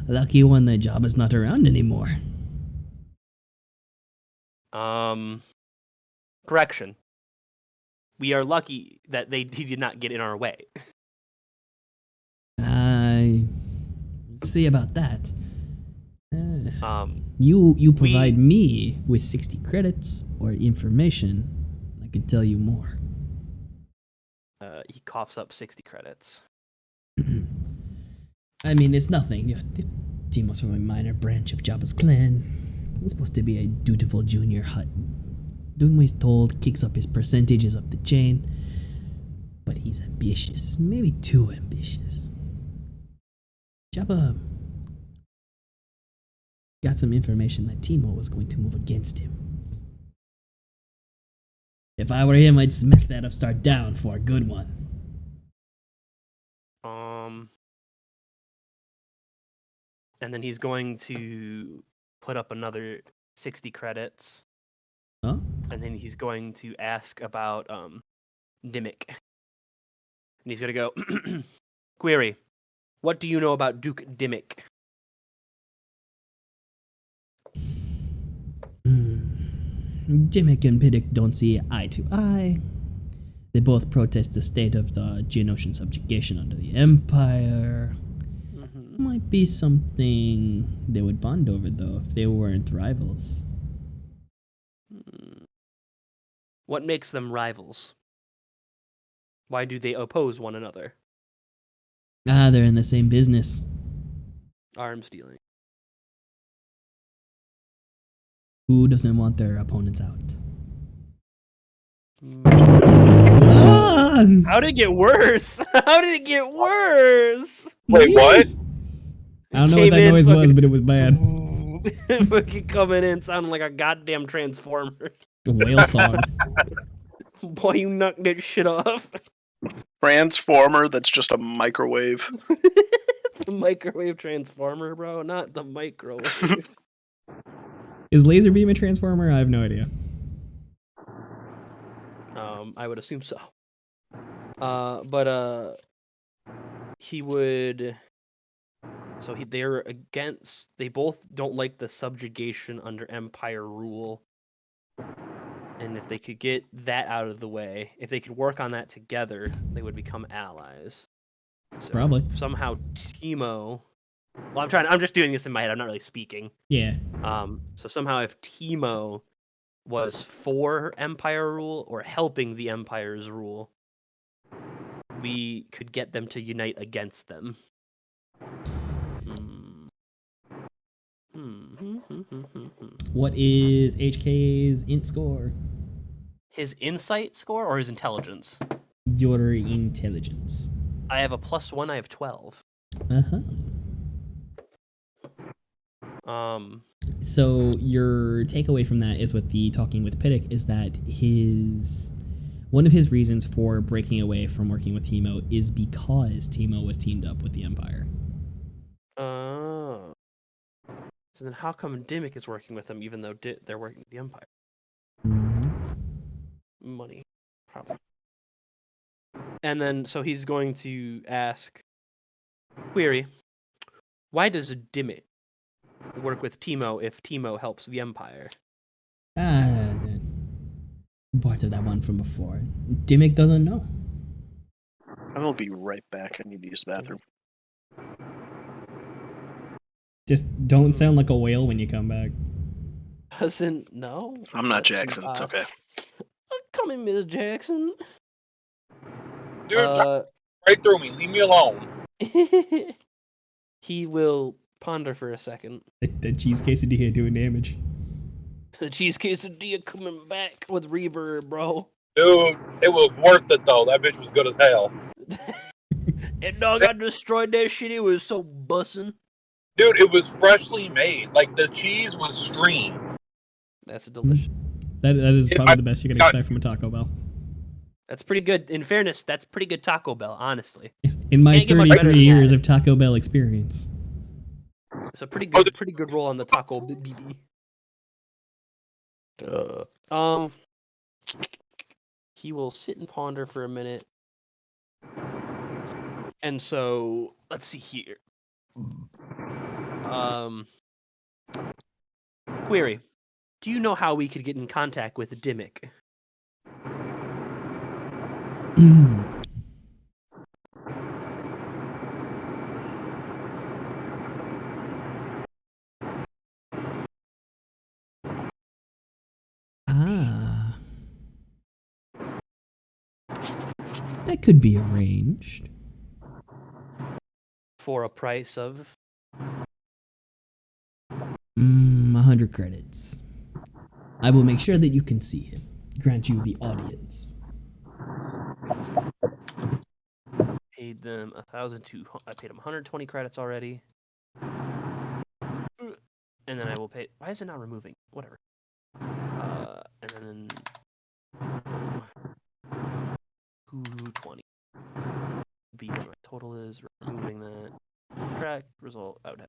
Lucky one that Jabba's not around anymore. Correction. We are lucky that he did not get in our way. I see about that. Um, You provide me with 60 credits or information, I could tell you more. he coughs up 60 credits. I mean, it's nothing. Teemos from a minor branch of Jabba's clan. He's supposed to be a dutiful junior Hutt. Doing what he's told, kicks up his percentages up the chain. But he's ambitious. Maybe too ambitious. Jabba got some information that Teemo was going to move against him. If I were him, I'd smack that upstart down for a good one. And then he's going to put up another 60 credits. Huh? And then he's going to ask about Dimmick. And he's going to go, query, what do you know about Duke Dimmick? Dimmick and Piddick don't see eye to eye. They both protest the state of the Geonosian subjugation under the Empire. Might be something they would bond over, though, if they weren't rivals. What makes them rivals? Why do they oppose one another? They're in the same business. Arms dealing. Who doesn't want their opponents out? How did it get worse? How did it get worse? Wait, what? I don't know what that noise was, but it was bad. Fucking coming in sounding like a goddamn transformer. The whale song. Boy, you knocked that shit off. Transformer that's just a microwave. The microwave transformer, bro, not the microwave. Is Laserbeam a transformer? I have no idea. I would assume so. But he would. So they're against. They both don't like the subjugation under Empire rule. And if they could get that out of the way, if they could work on that together, they would become allies. So Probably. somehow Teemo. Well, I'm just doing this in my head. I'm not really speaking. Yeah. So somehow if Teemo was for Empire rule or helping the Empire's rule, we could get them to unite against them. What is HK's int score? His insight score or his intelligence? Your intelligence. I have a +1. I have 12. Uh-huh. So your takeaway from that is with the talking with Piddick is that one of his reasons for breaking away from working with Teemo is because Teemo was teamed up with the Empire. Oh. So then how come Dimmick is working with him even though they're working with the Empire? Money. Probably. And then, so he's going to ask, query, why does Dimmick work with Teemo if Teemo helps the Empire? Part of that one from before. Dimmick doesn't know. I will be right back. I need to use the bathroom. Just don't sound like a whale when you come back. Doesn't know? I'm not Jackson. It's okay. Come in, Miss Jackson. Dude, right through me. Leave me alone. He will ponder for a second. The cheese quesadilla doing damage. The cheese quesadilla coming back with reverb, bro. Dude, it was worth it though. That bitch was good as hell. And dog, I destroyed that shit. It was so bussin'. Dude, it was freshly made. Like the cheese was streamed. That's delicious. That is probably the best you can expect from a Taco Bell. That's pretty good. In fairness, that's pretty good Taco Bell, honestly. In my Can't get much better 33 than years that. of Taco Bell experience. It's a pretty good roll on the Taco BB. He will sit and ponder for a minute. And so, let's see here. Query. Do you know how we could get in contact with Dimmick? Ah. That could be arranged. For a price of 100 credits. I will make sure that you can see him. Grant you the audience. paid them 1,200. I paid them 120 credits already. And then I will pay. Why is it not removing? Whatever. And then 220. Be what my total is. Removing that. Track result. Out.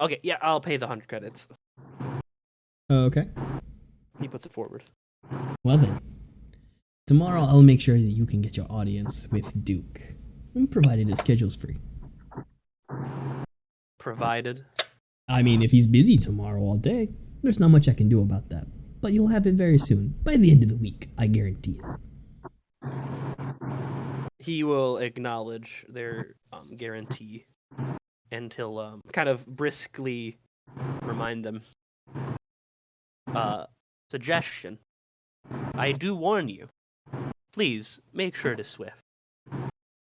Okay, yeah, I'll pay the 100 credits. Okay. He puts it forward. Well then. Tomorrow I'll make sure that you can get your audience with Duke. Provided his schedule's free. Provided. I mean, if he's busy tomorrow all day, there's not much I can do about that. But you'll have it very soon. By the end of the week, I guarantee it. He will acknowledge their guarantee, and he'll kind of briskly remind them. Suggestion. I do warn you. Please make sure to swift.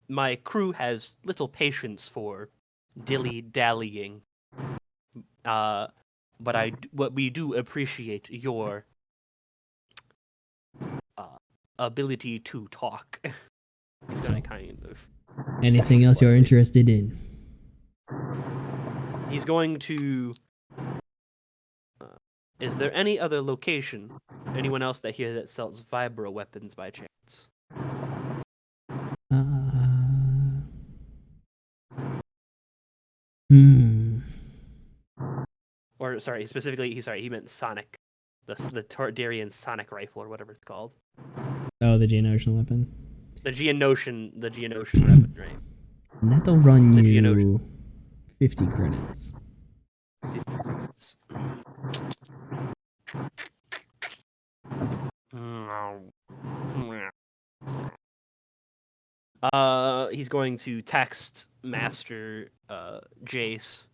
My crew has little patience for dilly-dallying. But we do appreciate your ability to talk. He's gonna kind of. Anything else you're interested in? He's going to. Is there any other location? Anyone else that here that sells vibro weapons by chance? Or sorry, specifically, he meant Sonic, the Tordarian Sonic rifle or whatever it's called. Oh, the Geonosian weapon. The Geonosian weapon, right? And that'll run The you Geonosian. 50 credits. 50 credits. He's going to text Master Jace.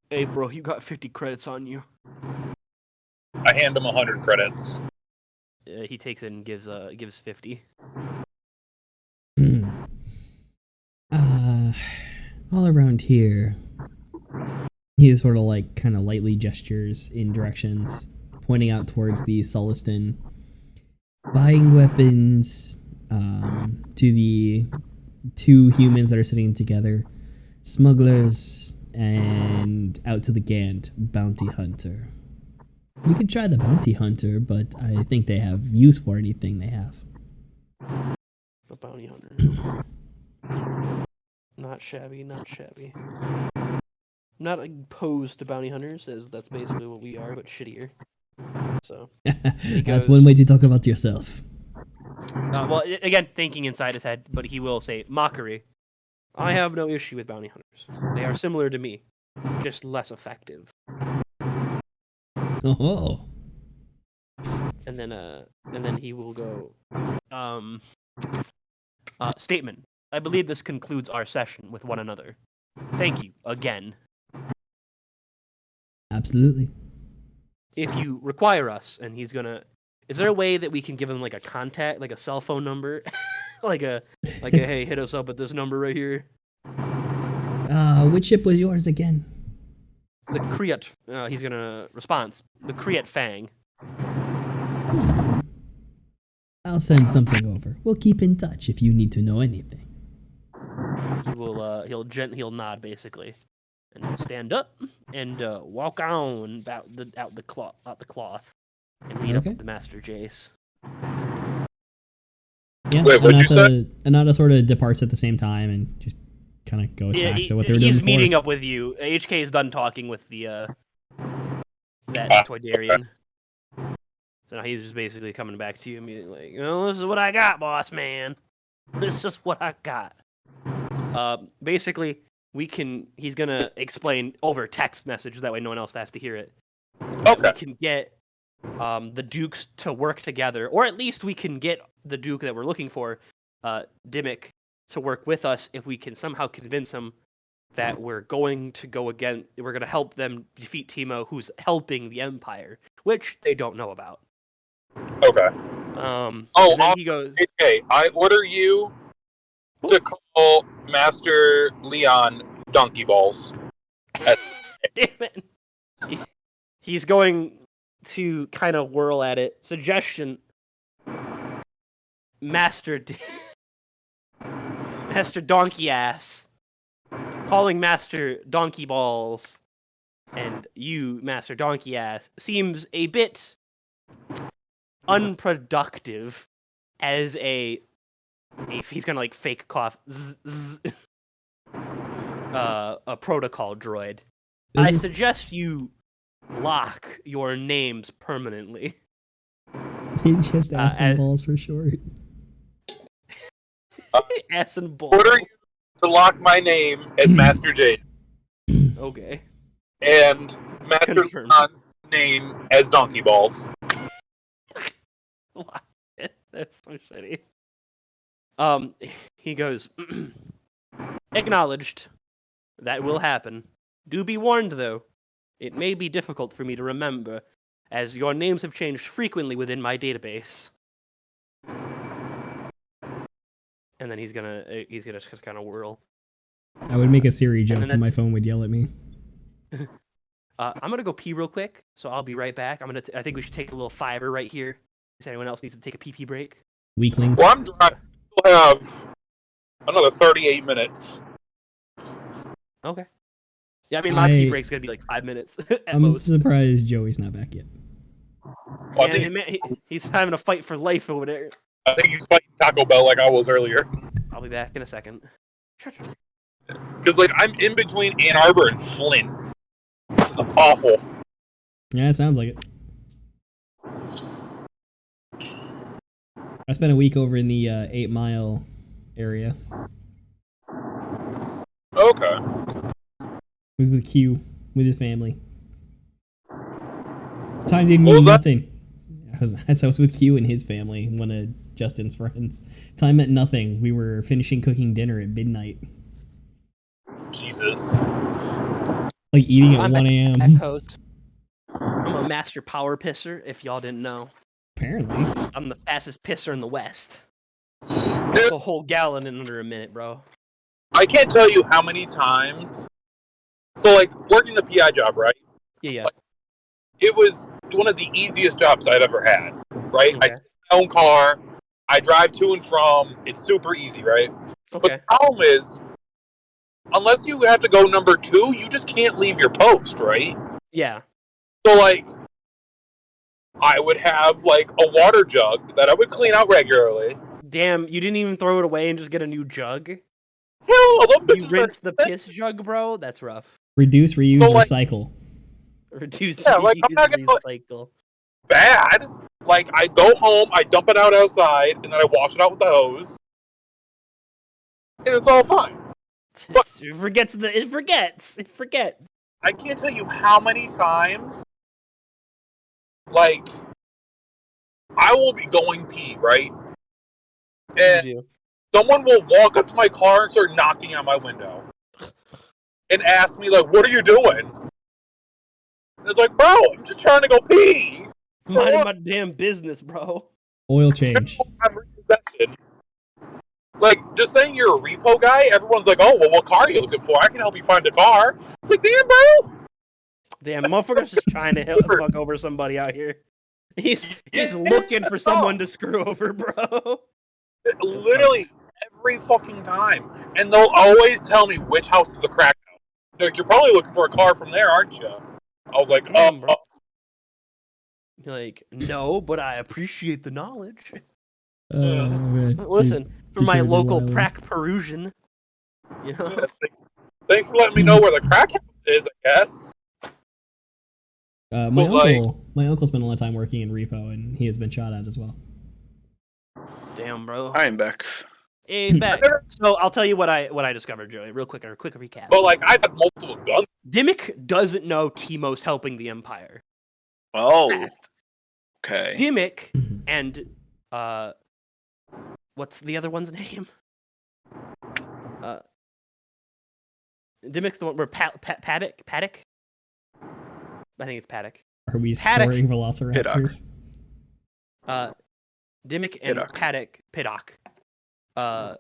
Hey, bro, you got 50 credits on you. I hand him 100 credits. He takes it and gives 50. All around here, he sort of like kind of lightly gestures in directions, pointing out towards the Sullustan, buying weapons to the two humans that are sitting together, smugglers, and out to the Gant, bounty hunter. We could try the bounty hunter, but I think they have use for anything they have. The bounty hunter. Not shabby, not shabby. Not opposed to bounty hunters, as that's basically what we are, but shittier. So That's one way to talk about yourself. well, again, thinking inside his head, but he will say, mockery. I have no issue with bounty hunters. They are similar to me, just less effective. Oh. And then he will go, statement. I believe this concludes our session with one another. Thank you again. Absolutely. If you require us, and he's gonna, is there a way that we can give him like a contact, like a cell phone number, like a hey, hit us up at this number right here? Which ship was yours again? The Kriat. He's gonna response. The Kriat Fang. I'll send something over. We'll keep in touch if you need to know anything. He will. He'll nod basically, and he'll stand up and walk on out the cloth, and meet up with the Master Jace. Yeah. Wait, what'd you say? Anata sort of departs at the same time and just kind of goes back to what they were doing He's before. meeting up with you. HK is done talking with the that Toydarian. So now he's just basically coming back to you and being like, this is what I got, boss man. This is what I got. Basically, he's gonna explain over text message, that way no one else has to hear it. Okay. We can get the Dukes to work together, or at least we can get the Duke that we're looking for, Dimmick, to work with us if we can somehow convince him that we're going to help them defeat Teemo, who's helping the Empire, which they don't know about. Okay. And then he goes, Okay, I order you to call Master Leon Donkey Balls. damn it. He's going to kind of whirl at it. Suggestion, Master Donkey Ass, calling Master Donkey Balls, and you, Master Donkey Ass, seems a bit unproductive as if he's gonna like fake cough, a protocol droid. I It was- suggest you lock your names permanently. just ass and balls for short. Ass and balls. Order you to lock my name as Master Jade Okay. and Master Confirmed. Leon's name as Donkey Balls. What? That's so shitty. He goes, acknowledged. That will happen. Do be warned, though. It may be difficult for me to remember, as your names have changed frequently within my database. And then he's gonna just kind of whirl. I would make a Siri joke, then and my phone would yell at me. I'm gonna go pee real quick, so I'll be right back. I think we should take a little fiver right here. Does anyone else needs to take a pee break? Weaklings. Well, I'm driving. We'll have another 38 minutes. Okay. Yeah, I mean, my pee break's gonna be like 5 minutes at I'm most. surprised Joey's not back yet. Well, Yeah, he's having a fight for life over there. I think he's fighting Taco Bell like I was earlier. I'll be back in a second. Because, like, I'm in between Ann Arbor and Flint. This is awful. Yeah, it sounds like it. I spent a week over in the 8 Mile area. Okay. He was with Q, with his family. Time didn't What mean was that? nothing. I was with Q and his family, one of Justin's friends. Time meant nothing. We were finishing cooking dinner at midnight. Jesus. Like eating at I'm 1 a.m. Echoes. I'm a master power pisser, if y'all didn't know. Apparently. I'm the fastest pisser in the West. Dude, A whole gallon in under a minute, bro. I can't tell you how many times. So, like, working the PI job, right? Yeah. It was one of the easiest jobs I've ever had, right? I Okay. have my own car. I drive to and from. It's super easy, right? But Okay. the problem is, unless you have to go number 2, you just can't leave your post, right? Yeah. So, like, I would have, like, a water jug that I would clean out regularly. Damn, you didn't even throw it away and just get a new jug? Hell, those You bitches are rinsed the piss jug, bro? That's rough. Reduce, reuse, So, like- recycle. Reduce, Yeah, like, I'm not reuse, gonna- recycle. bad. Like, I go home, I dump it out outside, and then I wash it out with the hose. And it's all fine. It forgets. I can't tell you how many times, like, I will be going pee, right? And You do. someone will walk up to my car and start knocking on my window. And ask me, like, what are you doing? And it's like, bro, I'm just trying to go pee. Minding my damn business, bro. Oil change. I'm repossession. Like, just saying you're a repo guy, everyone's like, oh, well, what car are you looking for? I can help you find a car. It's like, damn, bro. Damn, motherfucker's just trying to fuck over somebody out here. He's looking for someone to screw over, bro. Literally every fucking time. And they'll always tell me which house is the crack house. They're like, you're probably looking for a car from there, aren't you? I was like, Come on, bro. You're like, no, but I appreciate the knowledge. Man. Listen, for Dude, my you local wild. Prac Perusian, you know. Thanks for letting me know where the crack house is, I guess. My But, like- uncle spent a lot of time working in repo, and he has been shot at as well. Damn, bro. I am back. He's back. never- So I'll tell you what I discovered, Joey. Real quick, a quick recap. But like, I've had multiple guns. Dimmick doesn't know Teemo's helping the Empire. Oh, Fact. okay. Dimmick Mhm. and what's the other one's name? Dimmick's the one where Paddock. I think it's Paddock. Are we Paddock. storing velociraptors? Dimmick and Paddock. Paddock are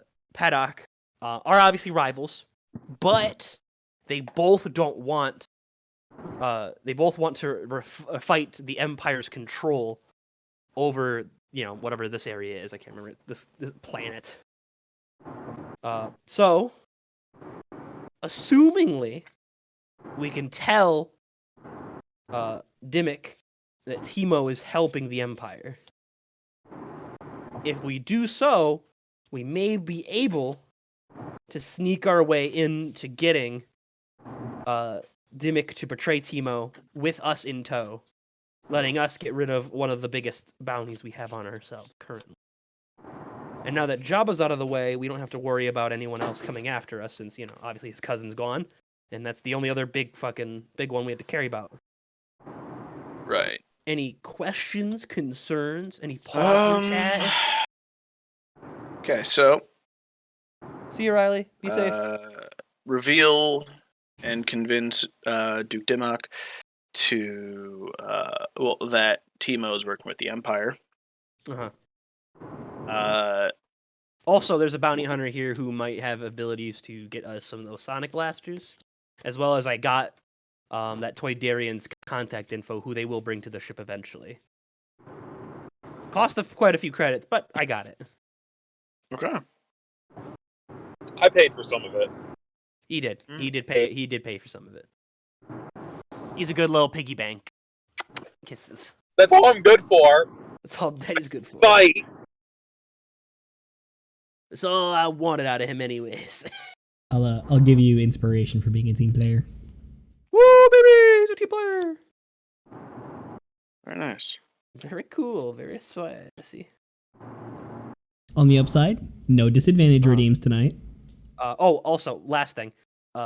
obviously rivals, but they both don't want. They both want to fight the Empire's control over, whatever this area is. I can't remember this planet. So, assumingly, we can tell Dimmick that Teemo is helping the Empire. If we do so, we may be able to sneak our way into getting Dimmick to betray Teemo with us in tow, letting us get rid of one of the biggest bounties we have on ourselves currently. And now that Jabba's out of the way, we don't have to worry about anyone else coming after us, since, obviously his cousin's gone, and that's the only other big one we had to carry about. Right. Any questions, concerns, any plot in chat? Okay, so See you, Riley. Be safe. reveal and convince Duke Dimmock to that Teemo is working with the Empire. Also, there's a bounty hunter here who might have abilities to get us some of those sonic blasters, as well as I got that Toydarian's contact info, who they will bring to the ship eventually. Cost quite a few credits, but I got it. Okay. I paid for some of it. He did. He did pay. He did pay for some of it. He's a good little piggy bank. Kisses. That's all I'm good for. That's all that he's good for. Fight. That's all I wanted out of him, anyways. I'll give you inspiration for being a team player. Woo, baby! He's a team player. Very nice. Very cool. Very spicy. On the upside, no disadvantage redeems tonight. Also, last thing,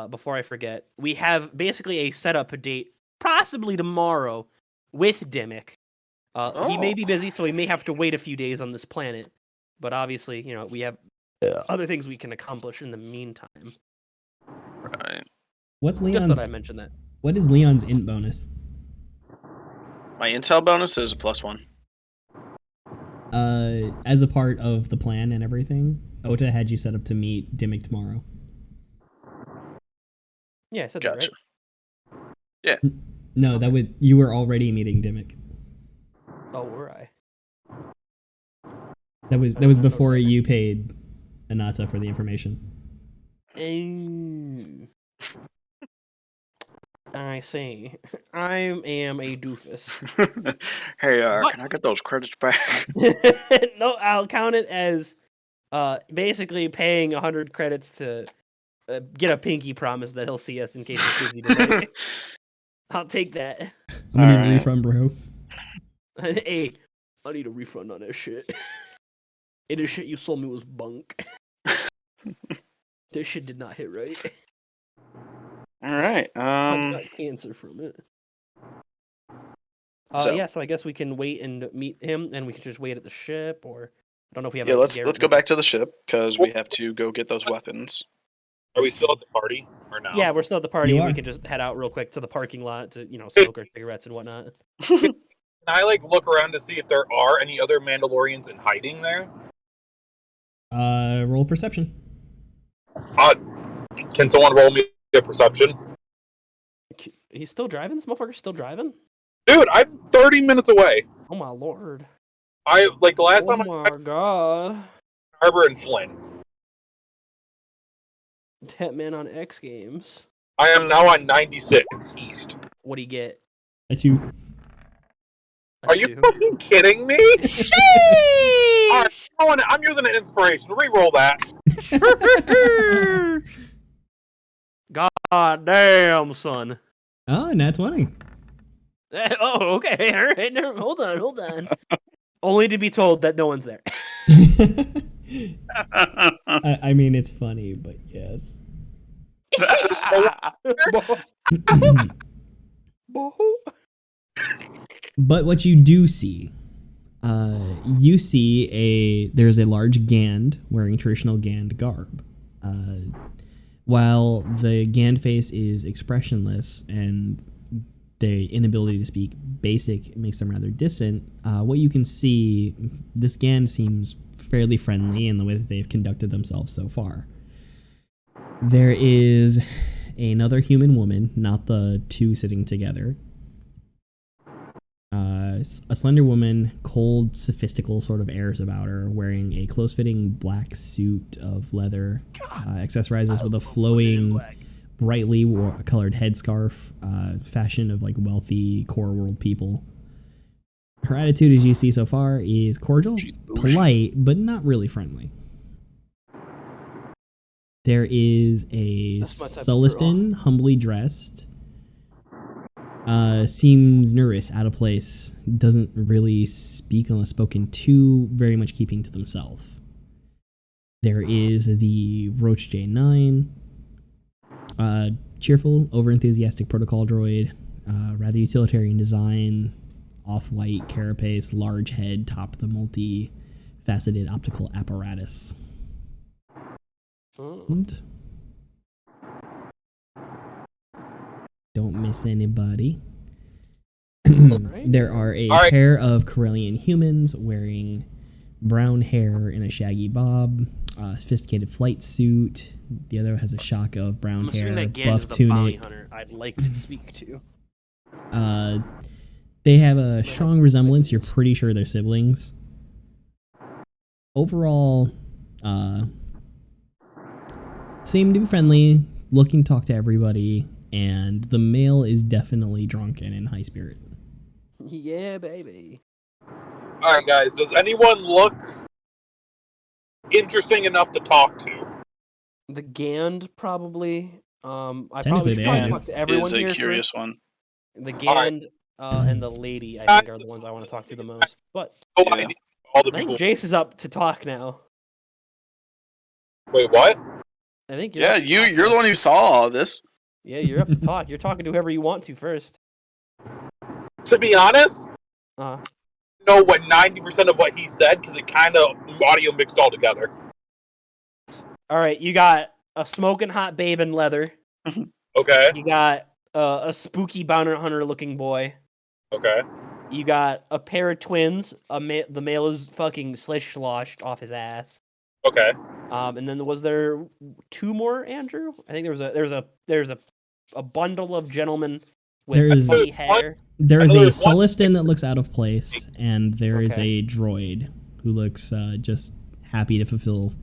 before I forget, we have basically a setup date, possibly tomorrow, with Dimmick. He may be busy, so he may have to wait a few days on this planet. But obviously, we have other things we can accomplish in the meantime. Right. What's Just Leon's? thought I mentioned that. What is Leon's int bonus? My intel bonus is a +1. As a part of the plan and everything, Ota had you set up to meet Dimmick tomorrow. Yeah, I said Gotcha. that, right? No, you were already meeting Dimmick. Oh, were I? That was before you paid Anata for the information. I see. I am a doofus. Hey, What? can I get those credits back? No, I'll count it as basically paying 100 credits to get a pinky promise that he'll see us in case he's busy tonight. I'll take that. I'm gonna need a Alright. refund, bro. Hey, I need a refund on that shit. Hey, the shit you sold me was bunk. This shit did not hit right. All right. I got cancer from it. So- Yeah, so I guess we can wait and meet him, and we can just wait at the ship, or I don't know if we have. Yeah, a let's Garrett go number. back to the ship because we have to go get those weapons. Are we still at the party or no? Yeah, we're still at the party. You And we are. can just head out real quick to the parking lot to smoke our cigarettes and whatnot. Can I look around to see if there are any other Mandalorians in hiding there? Roll perception. Can someone roll me a perception? He's still driving. This motherfucker's still driving. Dude, I'm 30 minutes away. Oh my lord. I the last Oh time I my god. Harbor and Flynn. Hitman on X Games. I am now on 96 East. What do you get? A 2. Are you fucking kidding me? Alright, I'm using an inspiration. Reroll that. God damn, son. Oh, nat 20. Oh, okay. All right. Hold on. Only to be told that no one's there. I mean, it's funny, but yes. But what you do see, you see there's a large Gand wearing traditional Gand garb. While the Gand face is expressionless and the inability to speak basic makes them rather distant, what you can see, this Gand seems fairly friendly in the way that they've conducted themselves so far. There is another human woman, not the two sitting together. A slender woman, cold, sophistical sort of airs about her, wearing a close-fitting black suit of leather, accessorizes with a flowing, brightly colored headscarf, fashion of like wealthy core world people. Her attitude, as you see so far, is cordial, polite, but not really friendly. There is a That's my type of girl. Sullustan, humbly dressed, seems nervous, out of place, doesn't really speak unless spoken to, very much keeping to themselves. There is the Roach J9, cheerful, overenthusiastic protocol droid, rather utilitarian design, off-white carapace, large head topped the multi-faceted optical apparatus. And don't miss anybody. There are a Alright. pair of Corellian humans wearing brown hair in a shaggy bob, sophisticated flight suit. The other has a shock of brown I'm assuming hair, that Gand buff is the bounty tunic. hunter I'd like to speak to. They have a strong resemblance. You're pretty sure they're siblings. Overall, seem to be friendly, looking to talk to everybody, and the male is definitely drunk and in high spirit. Yeah, baby. All right, guys. Does anyone look interesting enough to talk to? The Gand probably. I Technically probably should they probably are. talk to everyone Is a here curious first. one. The All right. Gand and the lady, I think, are the ones I want to talk to the most. But Oh, Yeah. I need all the I think people. Jace is up to talk now. Wait, what? I think you're Yeah, up to talk you're now. the one who saw all this. Yeah, you're up to talk. You're talking to whoever you want to first. To be honest, Uh, know what 90% of what he said because it kind of audio mixed all together. all right, you got a smoking hot babe in leather. Okay. You got a spooky bounty hunter looking boy. Okay. You got a pair of twins. The male is fucking sloshed off his ass. Okay. And then was there two more, Andrew? I think there's a bundle of gentlemen with There's- funny hair. There I is know a there's one- Sullustan that looks out of place, and there is Okay. a droid who looks just happy to fulfill.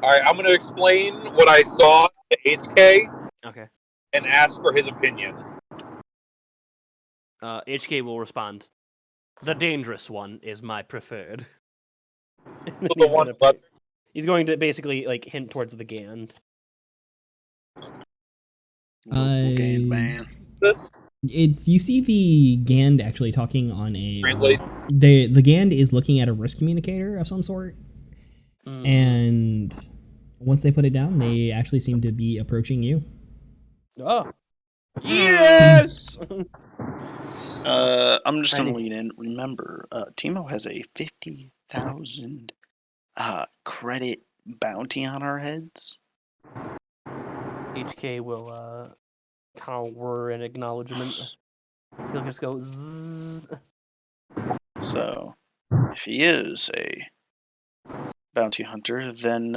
All right. I'm going to explain what I saw to HK Okay. and ask for his opinion. HK will respond. The dangerous one is my preferred. So the one left. He's going to basically like hint towards the Gand. Game ban. This You see the Gand actually talking on a translate. the Gand is looking at a wrist communicator of some sort, Mm. and once they put it down, they actually seem to be approaching you. Oh. Yes. I'm just gonna Tiny. lean in. Remember, Timo has a 50,000 credit bounty on our heads. HK will kind of whir in acknowledgement. He'll just go zzz. So, if he is a bounty hunter, then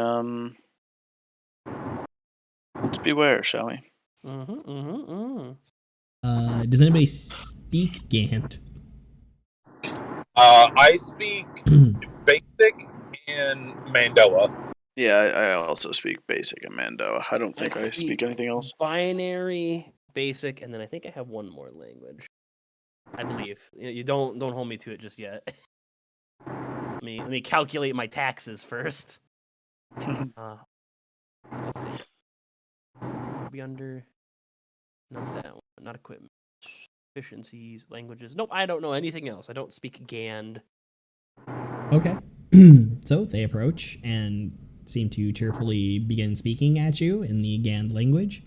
let's beware, shall we? Does anybody speak Gand? I speak basic and Mandela. Yeah, I also speak basic and Mando. I don't think I speak anything else. Binary, basic, and then I think I have one more language. I believe. You don't hold me to it just yet. Let me calculate my taxes first. Let's see. Be under not that one, not equipment. Efficiencies, languages. Nope, I don't know anything else. I don't speak Gand. Okay. So they approach and seem to cheerfully begin speaking at you in the Gand language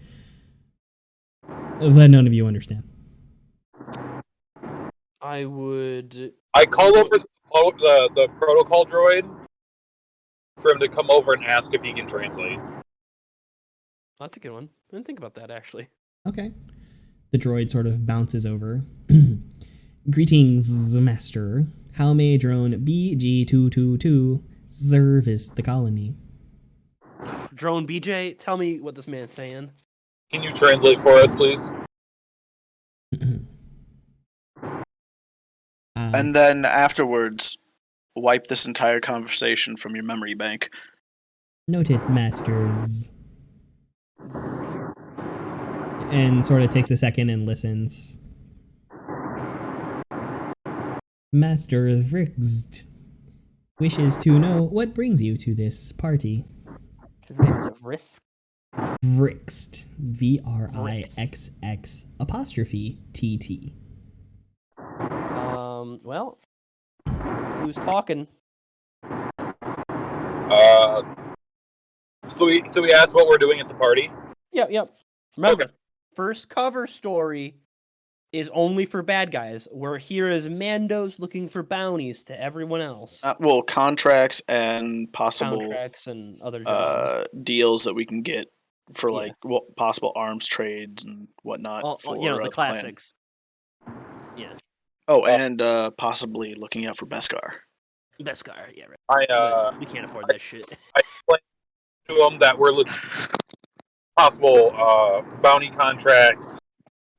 that none of you understand. I would. I call over the protocol droid for him to come over and ask if he can translate. That's a good one. I didn't think about that actually. Okay. The droid sort of bounces over. Greetings, Master. How may drone BG222 service the colony? Drone BJ, tell me what this man's saying. Can you translate for us, please? And then afterwards, wipe this entire conversation from your memory bank. Noted, Masters. And sort of takes a second and listens. Master Vrixed wishes to know what brings you to this party. His name is Vrisk. Vrixed. Vrixx apostrophe TT. Well, who's talking? So we asked what we're doing at the party. Yep. Remember, Okay. first cover story is only for bad guys. We're here as Mandos looking for bounties to everyone else. Well, contracts and possible Contracts and other jobs. deals that we can get for Yeah. like possible arms trades and whatnot. For You know, the the clan. classics. Yeah. Oh, and possibly looking out for Beskar. Beskar, yeah, right. I We can't afford that shit. explained to him that we're looking for possible bounty contracts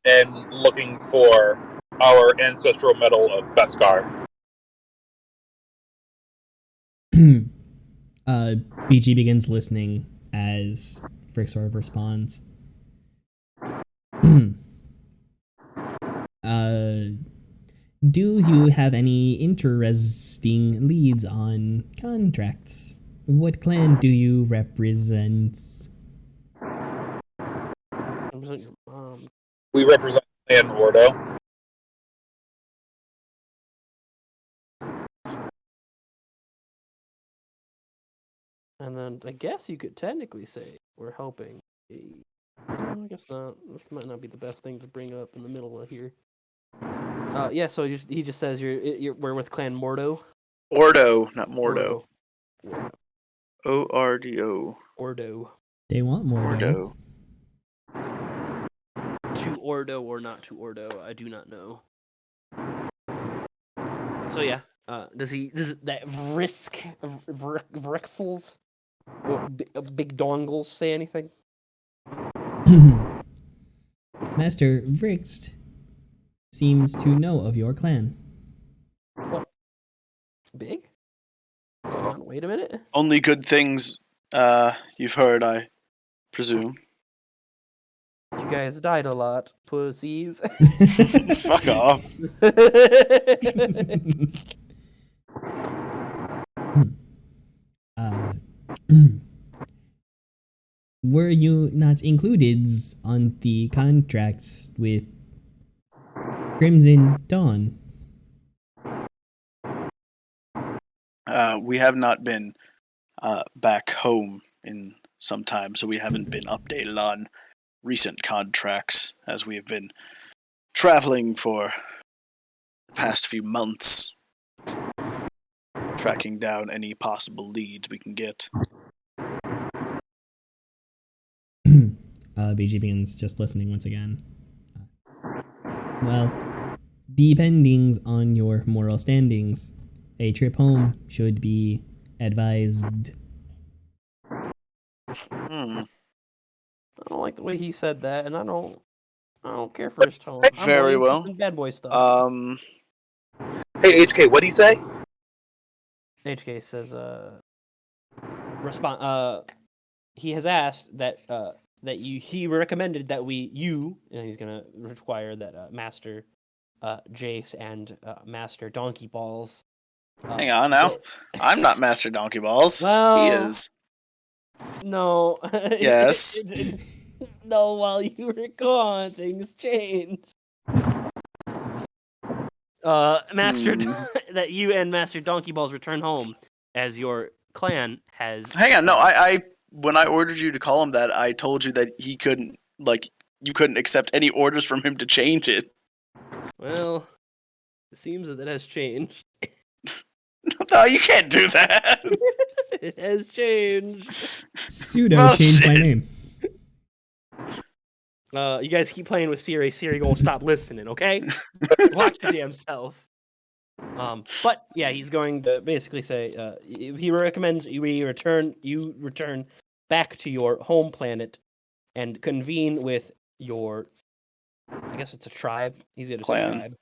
and looking for our ancestral metal of Beskar. BG begins listening as Frick sort of responds. Do you have any interesting leads on contracts? What clan do you represent? Represent your mom. We represent Clan Ordo. And then I guess you could technically say we're helping. I guess not. This might not be the best thing to bring up in the middle of here. Yeah. So he just says we're with Clan Mordo. Ordo, not Mordo. Mordo. ORDO. Ordo. They want more. Ordo. To Ordo or not to Ordo, I do not know. So yeah, does that Vrixels or big dongles say anything? Master Vrixt seems to know of your clan. What? Big? Hold on, wait a minute. Only good things you've heard, I presume. You guys died a lot, pussies. Fuck off. Were you not included on the contracts with Crimson Dawn? We have not been back home in some time, so we haven't been updated on recent contracts as we have been traveling for the past few months, tracking down any possible leads we can get. BG begins just listening once again. Well, depending on your moral standings, a trip home should be advised. I don't like the way he said that, and I don't care for his tone. Very well. Bad boy stuff. Hey, HK, what'd he say? HK says, he has asked that he recommended that and he's gonna require that Master Jace and Master Donkey Balls. Hang on now. I'm not Master Donkey Balls. Well, He is. No. Yes. No, while you were gone, things changed. Master, that you and Master Donkey Balls return home as your clan has. Hang on, no, I when I ordered you to call him that, I told you that he couldn't, like, you couldn't accept any orders from him to change it. Well, it seems that it has changed. No, you can't do that. It has changed. Pseudo Bullshit. changed my name. You guys keep playing with Siri. Siri gonna stop listening, okay? Watch your damn self. But yeah, he's going to basically say he recommends you return back to your home planet and convene with your. I guess it's a tribe. He's gonna say Clan. tribe.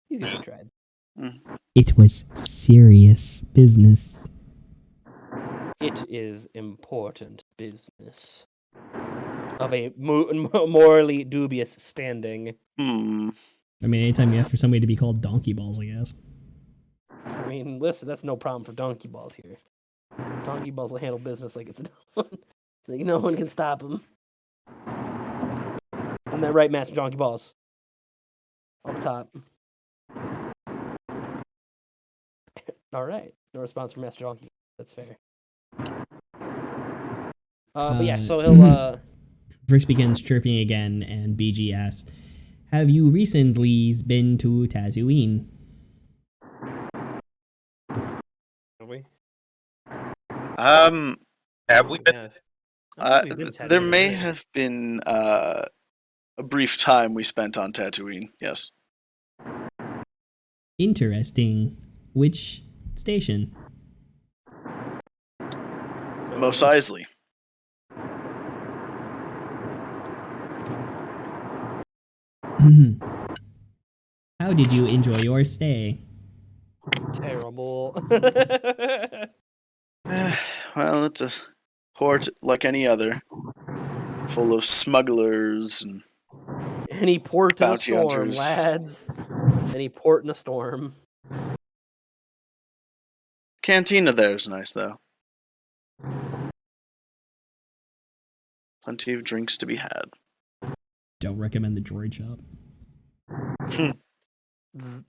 He's gonna say tribe. It was serious business. It is important business of a morally dubious standing. I mean, anytime you ask for somebody to be called Donkey Balls, I guess. I mean, listen, that's no problem for Donkey Balls here. Donkey Balls will handle business like it's done. Like no one can stop him. Isn't that right, Master Donkey Balls? Up top. All right. No response from Master Donkey. That's fair. But yeah, so he'll Vrix begins chirping again, and BG asks, "Have you recently been to Tatooine?" Have we? Have we been? Yeah. I think we've been There Tatooine, may right? have been a brief time we spent on Tatooine. Yes. Interesting. Which station? Mos Eisley. How did you enjoy your stay? Terrible. Well, it's a port like any other, full of smugglers and Any port in a Bounty storm, hunters. lads. Any port in a storm. cantina there is nice though. Plenty of drinks to be had. Don't recommend the droid shop. Zzz.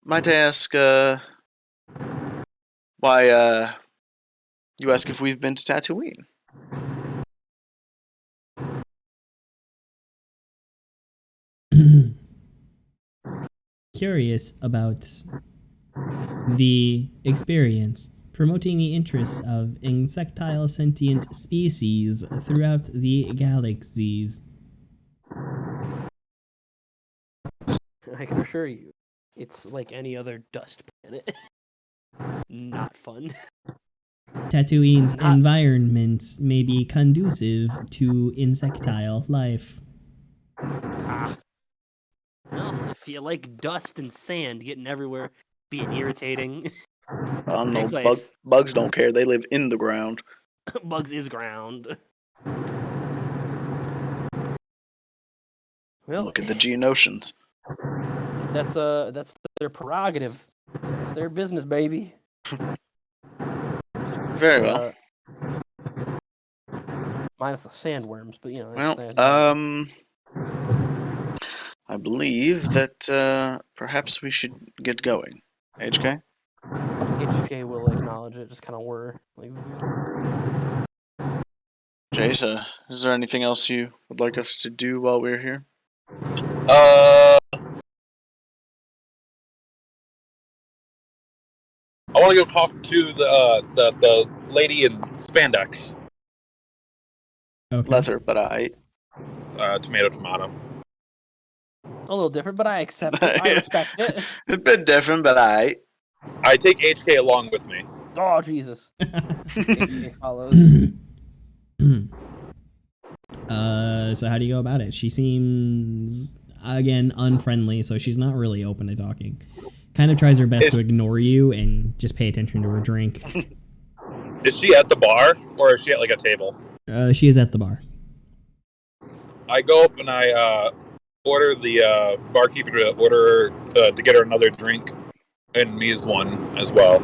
Might I ask, why, you ask if we've been to Tatooine? Curious about the experience promoting the interests of insectile sentient species throughout the galaxies. I can assure you, it's like any other dust planet. Not fun. Tatooine's environment may be conducive to insectile life. Ah. Well, if you like dust and sand getting everywhere, being irritating, I don't know. Big place. Bugs don't care. They live in the ground. bugs is ground. Well, Look at the Geonosians. that's their prerogative. It's their business, baby. Very well. Minus the sandworms, but you know. Well, I believe that perhaps we should get going. HK? HK will acknowledge it. Just kind of whir. Like, Jace, is there anything else you would like us to do while we're here? I want to go talk to the lady in spandex. Okay. Leather, but I. Tomato. a little different, but I accept it. I respect it. A bit different, but I. I take HK along with me. Oh Jesus! HK follows. So how do you go about it? She seems, again, unfriendly, so she's not really open to talking. Kind of tries her best to ignore you and just pay attention to her drink. Is she at the bar, or is she at like a table? She is at the bar. I go up and I order the barkeeper to order to get her another drink, and me as one as well.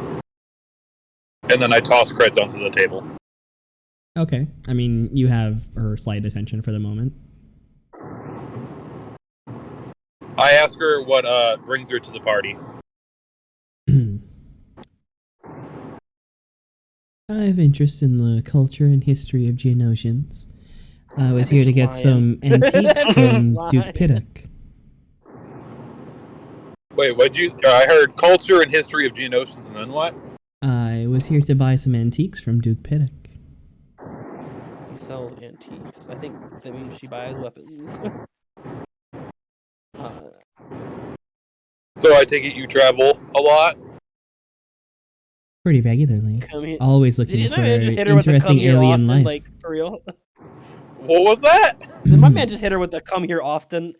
And then I toss creds onto the table. Okay. I mean, you have her slight attention for the moment. I ask her what brings her to the party. I have interest in the culture and history of Geonosians. I was here to get some antiques from Duke Piddock. Wait, I heard culture and history of Geonosians, and then what? I was here to buy some antiques from Duke Piddock. He sells antiques. I think that means she buys weapons. So I take it you travel a lot? Pretty regularly. Come here. Always Did looking you for know man just hit her with the interesting come here alien often, life. like for real? What was that? Did my man just hit her with the come here often?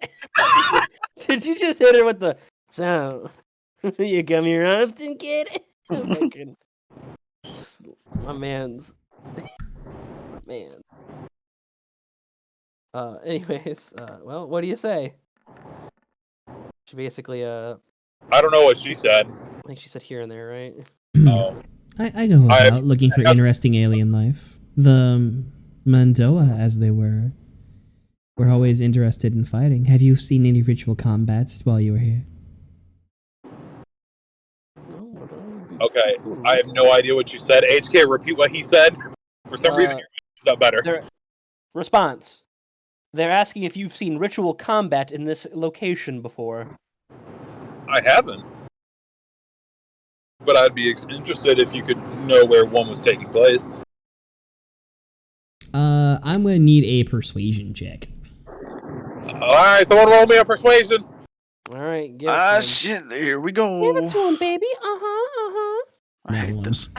Did you just hit her with the so you come here often, kid? Fucking my man's my man. Anyways, well, what do you say? She basically I don't know what she said. I think she said here and there, right? Oh. I go about looking for interesting alien life. The Mandoa, as they were always interested in fighting. Have you seen any ritual combats while you were here? No, Okay, I have no idea what you said. HK, repeat what he said. For some reason, your is up better. Response. They're asking if you've seen ritual combat in this location before. I haven't. But I'd be interested if you could know where one was taking place. I'm gonna need a persuasion check. Alright, someone roll me a persuasion. Alright, give it to him. Shit, here we go. Give it to him, baby. I That hate one. this.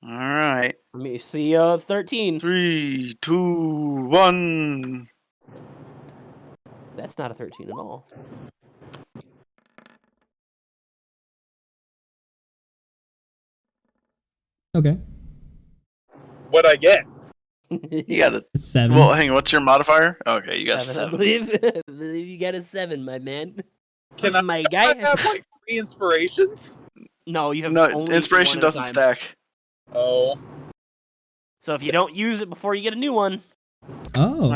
Alright. Let me see, 13. 3, 2, 1. That's not a 13 at all. Okay. What'd I get? You got a 7. well. Hang on. What's your modifier? Okay, you got a 7, I 7. believe. I believe you got a 7, my man. Can I, my I guy? have like 3 inspirations? No, you have No, only inspiration one at a doesn't time. stack. Oh. So if you don't use it before you get a new one, Oh.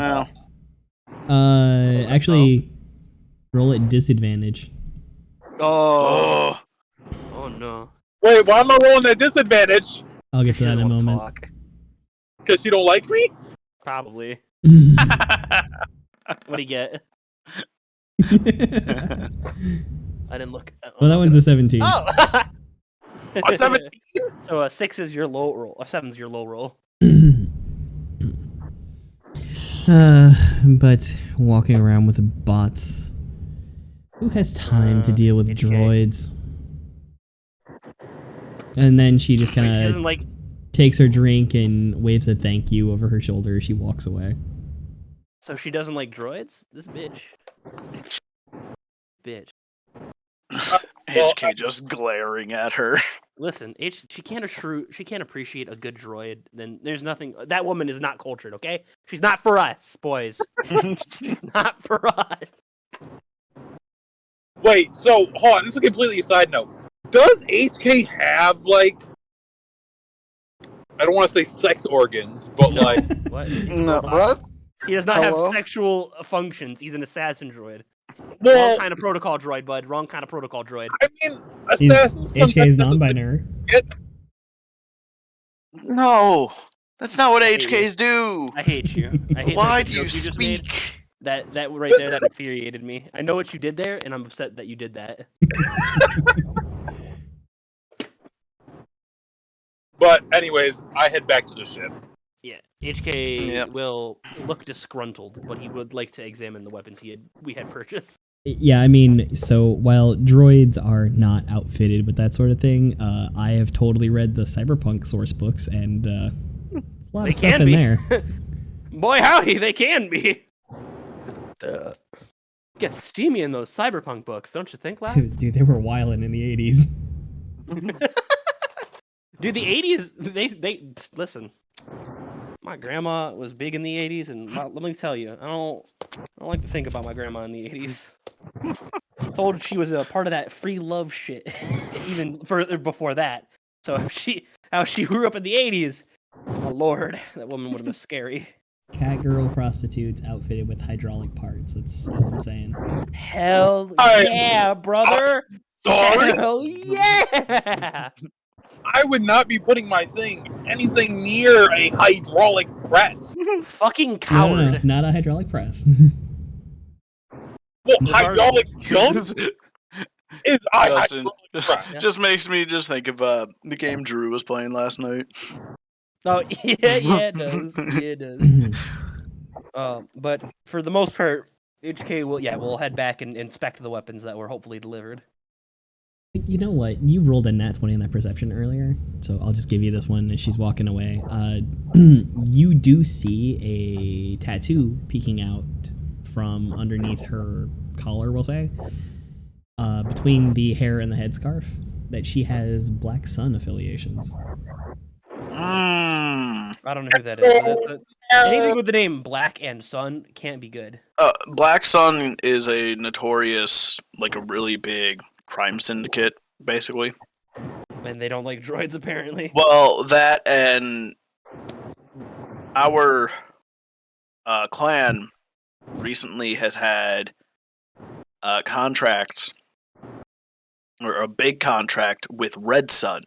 Well, Actually, roll at disadvantage. oh oh, no. Wait, why am I rolling at disadvantage? I'll get to She that in a doesn't wanna moment. talk. Because you don't like me? Probably. oh. What do you get? I didn't look. Well, that one's a 17. Oh. A 17? So a 6 is your low roll. A 7 is your low roll. But walking around with bots, who has time to deal with HK. droids? And then she just Wait, she kind doesn't of like. takes her drink and waves a thank you over her shoulder as she walks away. So she doesn't like droids. This bitch. Bitch. HK just glaring at her. Listen, she can't appreciate a good droid. Then there's nothing. That woman is not cultured. Okay, she's not for us, boys. She's not for us. Wait, so, hold on, this is a completely side note. Does HK have, like, I don't want to say sex organs, but, No. like, What? No, what? He does not Hello? have sexual functions. He's an assassin droid. Wrong well, kind of protocol droid, bud. Wrong kind of protocol droid. I mean, assassins HK is sometimes- non-binary. No, that's not what I hate HKs do. I hate you. I hate Why the do you joke just made. speak? That right there, that infuriated me. I know what you did there, and I'm upset that you did that. But, anyways, I head back to the ship. Yeah, HK Yep. will look disgruntled, but he would like to examine the weapons we had purchased. Yeah, I mean, so while droids are not outfitted with that sort of thing, I have totally read the Cyberpunk source books, and there's a lot They of stuff can in be. there. Boy, howdy, they can be. Get steamy in those cyberpunk books, don't you think, lad? Dude, they were wildin' in the 80s. Dude, the 80s, they listen. My grandma was big in the 80s, and let me tell you, I don't like to think about my grandma in the 80s. Told she was a part of that free love shit, even further before that. So how she grew up in the 80s, my lord, that woman would have been scary. Cat girl prostitutes outfitted with hydraulic parts. That's all I'm saying. Hell I- yeah, brother! Sorry, Hell yeah! I would not be putting my thing anything near a hydraulic press. Fucking No, coward. not a hydraulic press. Well, Those hydraulic jump is a Justin, hydraulic press. just makes me just think of the game Drew was playing last night. Oh yeah, it does. Yeah, it does. But for the most part, HK we'll head back and inspect the weapons that were hopefully delivered. You know what? You rolled a nat 20 on that perception earlier, so I'll just give you this one as she's walking away. You do see a tattoo peeking out from underneath her collar, we'll say, between the hair and the headscarf, that she has Black Sun affiliations. Mm. I don't know who that is. But anything with the name Black and Sun can't be good. Black Sun is a notorious, like a really big crime syndicate, basically. And they don't like droids, apparently. Well, that and our clan recently has had a contract, or a big contract with Red Sun.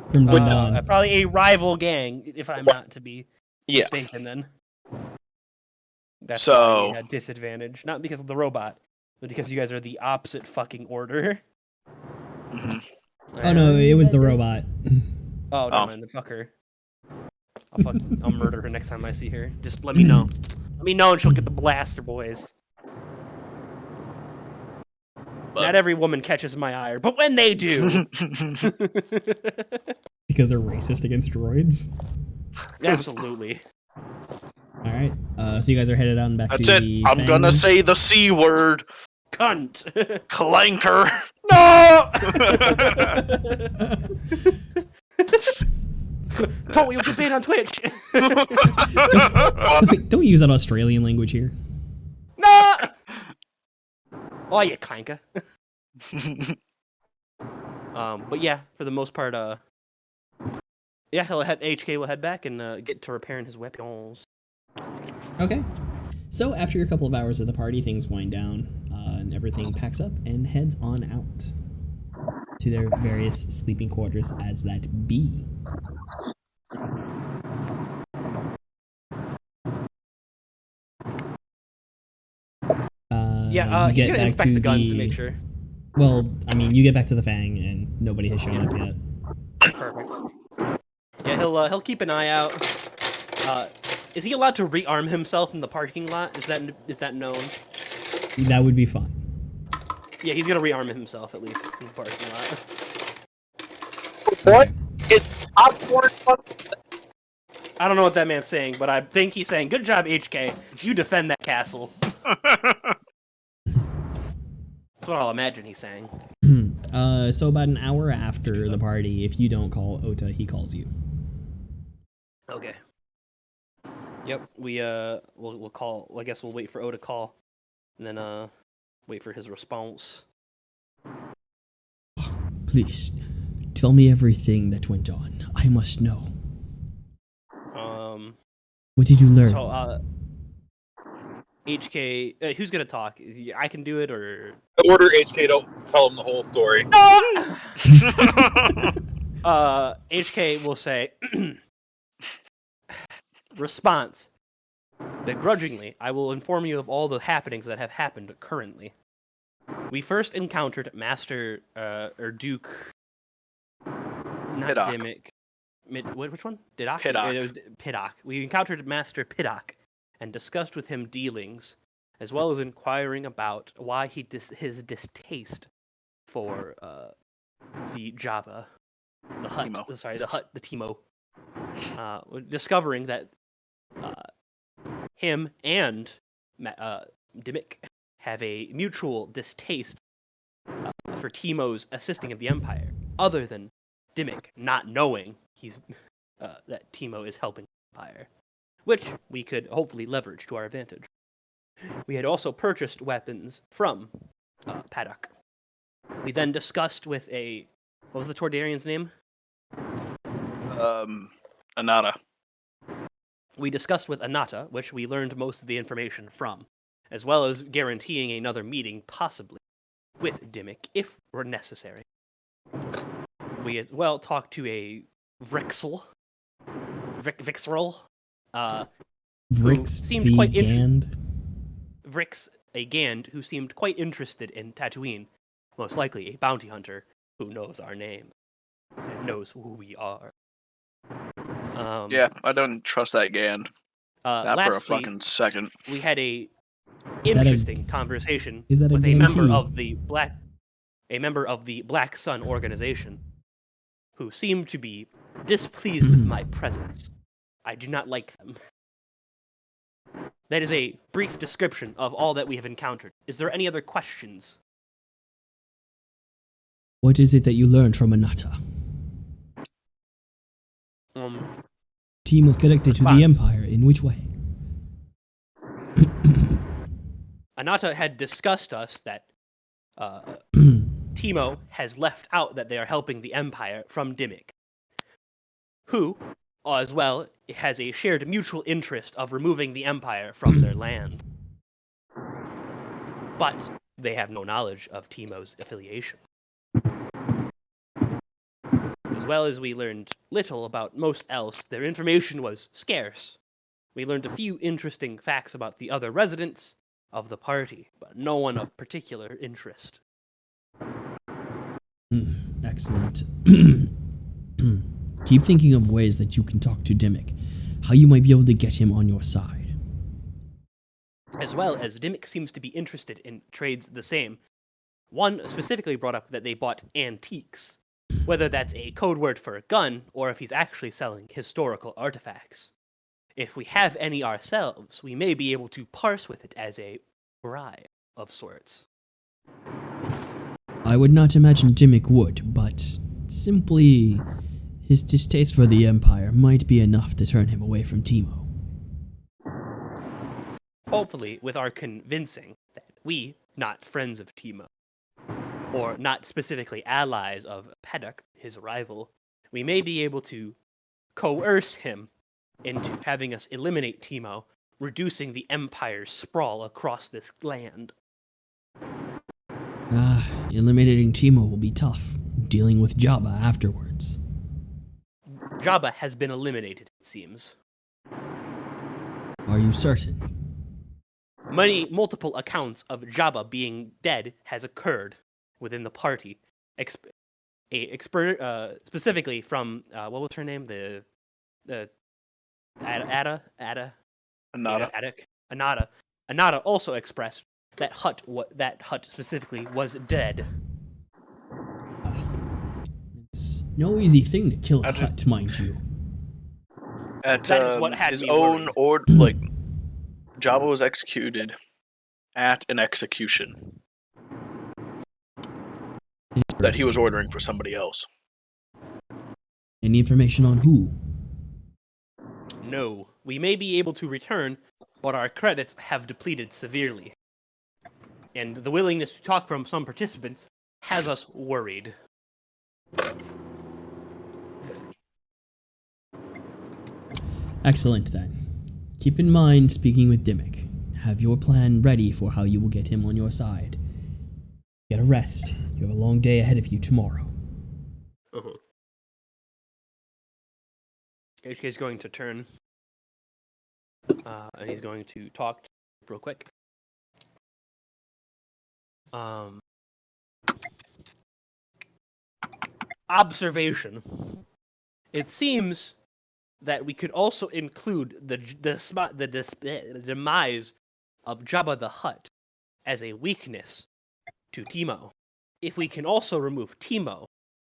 Crimson Dawn. Probably a rival gang, if I'm not to be Yeah. mistaken. Then that's So- why we had disadvantage, not because of the robot, but because you guys are the opposite fucking order. hmm Oh no, it was the robot. Oh, Oh. never mind, the fucker. I'll murder her next time I see her. Just let me know. Let me know, and she'll get the blaster, boys. Not every woman catches my ire, but when they do, Because they're racist against droids. absolutely. All right. So you guys are headed on back That's to it. the. I'm gonna Fang. say the C word. Cunt. Clanker. No. Totally, you'll get banned on Twitch. Don't use that Australian language here. No. Oh, you clanker. But yeah, for the most part, yeah, HK will head back and get to repairing his weapons. Okay. So after a couple of hours of the party, things wind down, and everything packs up and heads on out to their various sleeping quarters as that be. Yeah, you he's get gonna back inspect to the guns to make sure. Well, I mean, you get back to the Fang and nobody has shown up yet. Perfect. Yeah, he'll keep an eye out. Is he allowed to rearm himself in the parking lot? Is that known? That would be fine. Yeah, he's gonna rearm himself at least in the parking lot. What? It's popcorn. I don't know what that man's saying, but I think he's saying, "Good job, HK. You defend that castle." That's what I'll imagine he's saying. So about an hour after the party, if you don't call Ota, he calls you. Okay. Yep. We'll call. I guess we'll wait for O to call, and then wait for his response. Please, tell me everything that went on. I must know. What did you learn? So HK, who's gonna talk? I can do it, or Order HK to tell him the whole story. HK will say, response. Begrudgingly, I will inform you of all the happenings that have happened currently. We first encountered Master, or Duke, not Piddock. Dimmick. Which one? Diddock? Piddock. It was Piddock. We encountered Master Piddock and discussed with him dealings, as well as inquiring about why his distaste for the Java, the Hutt. Teemo. Sorry, the Hutt, the Teemo. Discovering that him and Dimmick have a mutual distaste for Teemo's assisting of the Empire, other than Dimmick not knowing that Teemo is helping the Empire, which we could hopefully leverage to our advantage. We had also purchased weapons from Paddock. We then discussed with what was the Tordarian's name? Anata. we discussed with Anata, which we learned most of the information from, as well as guaranteeing another meeting, possibly, with Dimmick, if were necessary. We as well talked to a Vrixel, Vixrel, Vrix seemed the quite Gand. Vrix, a Gand who seemed quite interested in Tatooine, most likely a bounty hunter who knows our name and knows who we are. Yeah, I don't trust that Gand. Not for a Lastly, fucking second. we had a Is that a- interesting conversation is that a with a member guarantee? of the Black Sun organization, who seemed to be displeased with my presence. I do not like them. That is a brief description of all that we have encountered. Is there any other questions? What is it that you learned from Anata? Team was connected to the Response. Empire. In which way? Anata had discussed us that Timo has left out that they are helping the Empire from Dimmick, who, as well, has a shared mutual interest of removing the Empire from their land. But they have no knowledge of Timo's affiliation. As well as we learned little about most else, their information was scarce. We learned a few interesting facts about the other residents of the party, but no one of particular interest. Excellent. Keep thinking of ways that you can talk to Dimmick, how you might be able to get him on your side. As well as Dimmick seems to be interested in trades the same. One specifically brought up that they bought antiques, whether that's a code word for a gun or if he's actually selling historical artifacts. If we have any ourselves, we may be able to parse with it as a bribe of sorts. I would not imagine Dimmick would, but simply his distaste for the Empire might be enough to turn him away from Timo. Hopefully, with our convincing that we, not friends of Timo, or not specifically allies of Pedek, his rival, we may be able to coerce him into having us eliminate Timo, reducing the Empire's sprawl across this land. Eliminating Timo will be tough. Dealing with Jabba afterwards. Jabba has been eliminated, it seems. Are you certain? Multiple accounts of Jabba being dead has occurred within the party. Specifically from what was her name? The Ada. Anata. Anata also expressed that that hut specifically was dead. It's no easy thing to kill a I did- hut, mind you. At That is what had his me own worried. Jabba was executed at an execution that he was ordering for somebody else. Any information on who? No, we may be able to return, but our credits have depleted severely. And the willingness to talk from some participants has us worried. Excellent then. Keep in mind speaking with Dimmick. Have your plan ready for how you will get him on your side. Get a rest. You have a long day ahead of you tomorrow. HK is going to turn, and he's going to talk real quick. Observation. It seems that we could also include the demise of Jabba the Hutt as a weakness to Timo. If we can also remove Timo,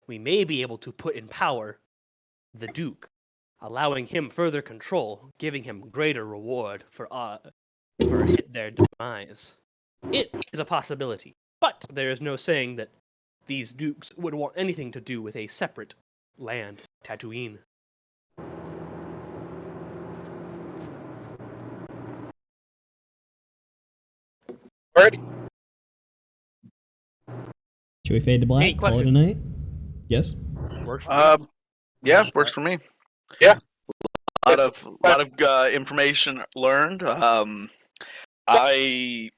we may be able to put in power the Duke, allowing him further control, giving him greater reward for their demise. It is a possibility, but there is no saying that these dukes would want anything to do with a separate land, Tatooine. Alrighty. Should we fade to black? Hey, Call it a question. night? Yes? Works for me. Yeah, works for me. Yeah. lot of information learned. I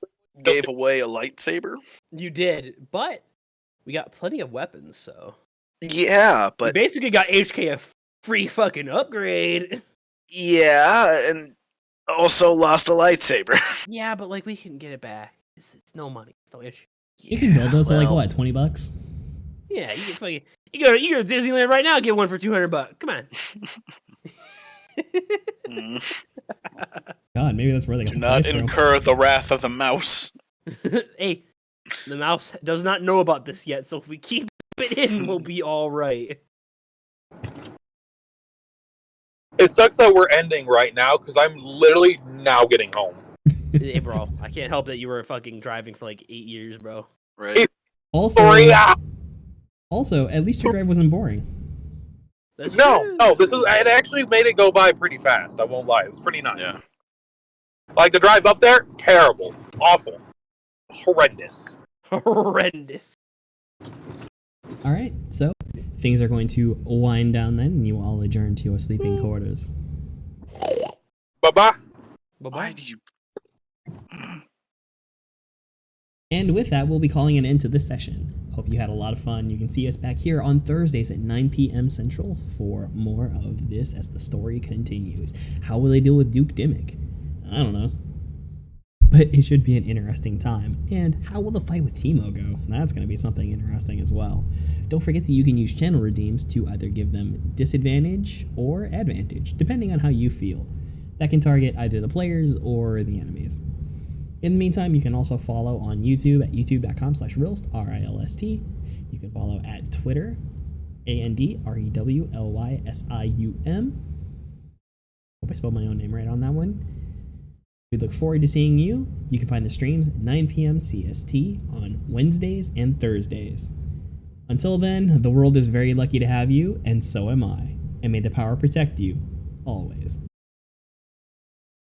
gave away a lightsaber. You did, but we got plenty of weapons, so Yeah, we but basically got HK a free fucking upgrade. yeah, and also lost a lightsaber. Yeah, but like we can get it back. It's no money. It's no issue. You can build those for like well, what, $20? Yeah, you can fucking you go to Disneyland right now. Get one for $200. Come on. mm, God, maybe that's where they got do the not price from. incur the wrath of the mouse. Hey, the mouse does not know about this yet, so if we keep it in, we'll be all right. It sucks that we're ending right now because I'm literally now getting home. Hey, bro, I can't help that you were fucking driving for like 8 years, bro. Right? Also, at least your drive wasn't boring. That's No, true. it actually made it go by pretty fast. I won't lie. It was pretty nice. Yeah. Like the drive up there, terrible. Awful. Horrendous. Horrendous. All right, so things are going to wind down then, and you all adjourn to your sleeping quarters. Bye-bye. Why Bye-bye. do you? And with that, we'll be calling an end to this session. Hope you had a lot of fun. You can see us back here on Thursdays at 9 p.m. Central for more of this as the story continues. How will they deal with Duke Dimmick? I don't know. But it should be an interesting time. And how will the fight with Teemo go? That's going to be something interesting as well. Don't forget that you can use channel redeems to either give them disadvantage or advantage, depending on how you feel. That can target either the players or the enemies. In the meantime, you can also follow on YouTube at youtube.com/Rilst, R-I-L-S-T. You can follow at Twitter, ANDREWLYSIUM. Hope I spelled my own name right on that one. We look forward to seeing you. You can find the streams at 9 p.m. CST on Wednesdays and Thursdays. Until then, the world is very lucky to have you, and so am I. And may the power protect you, always.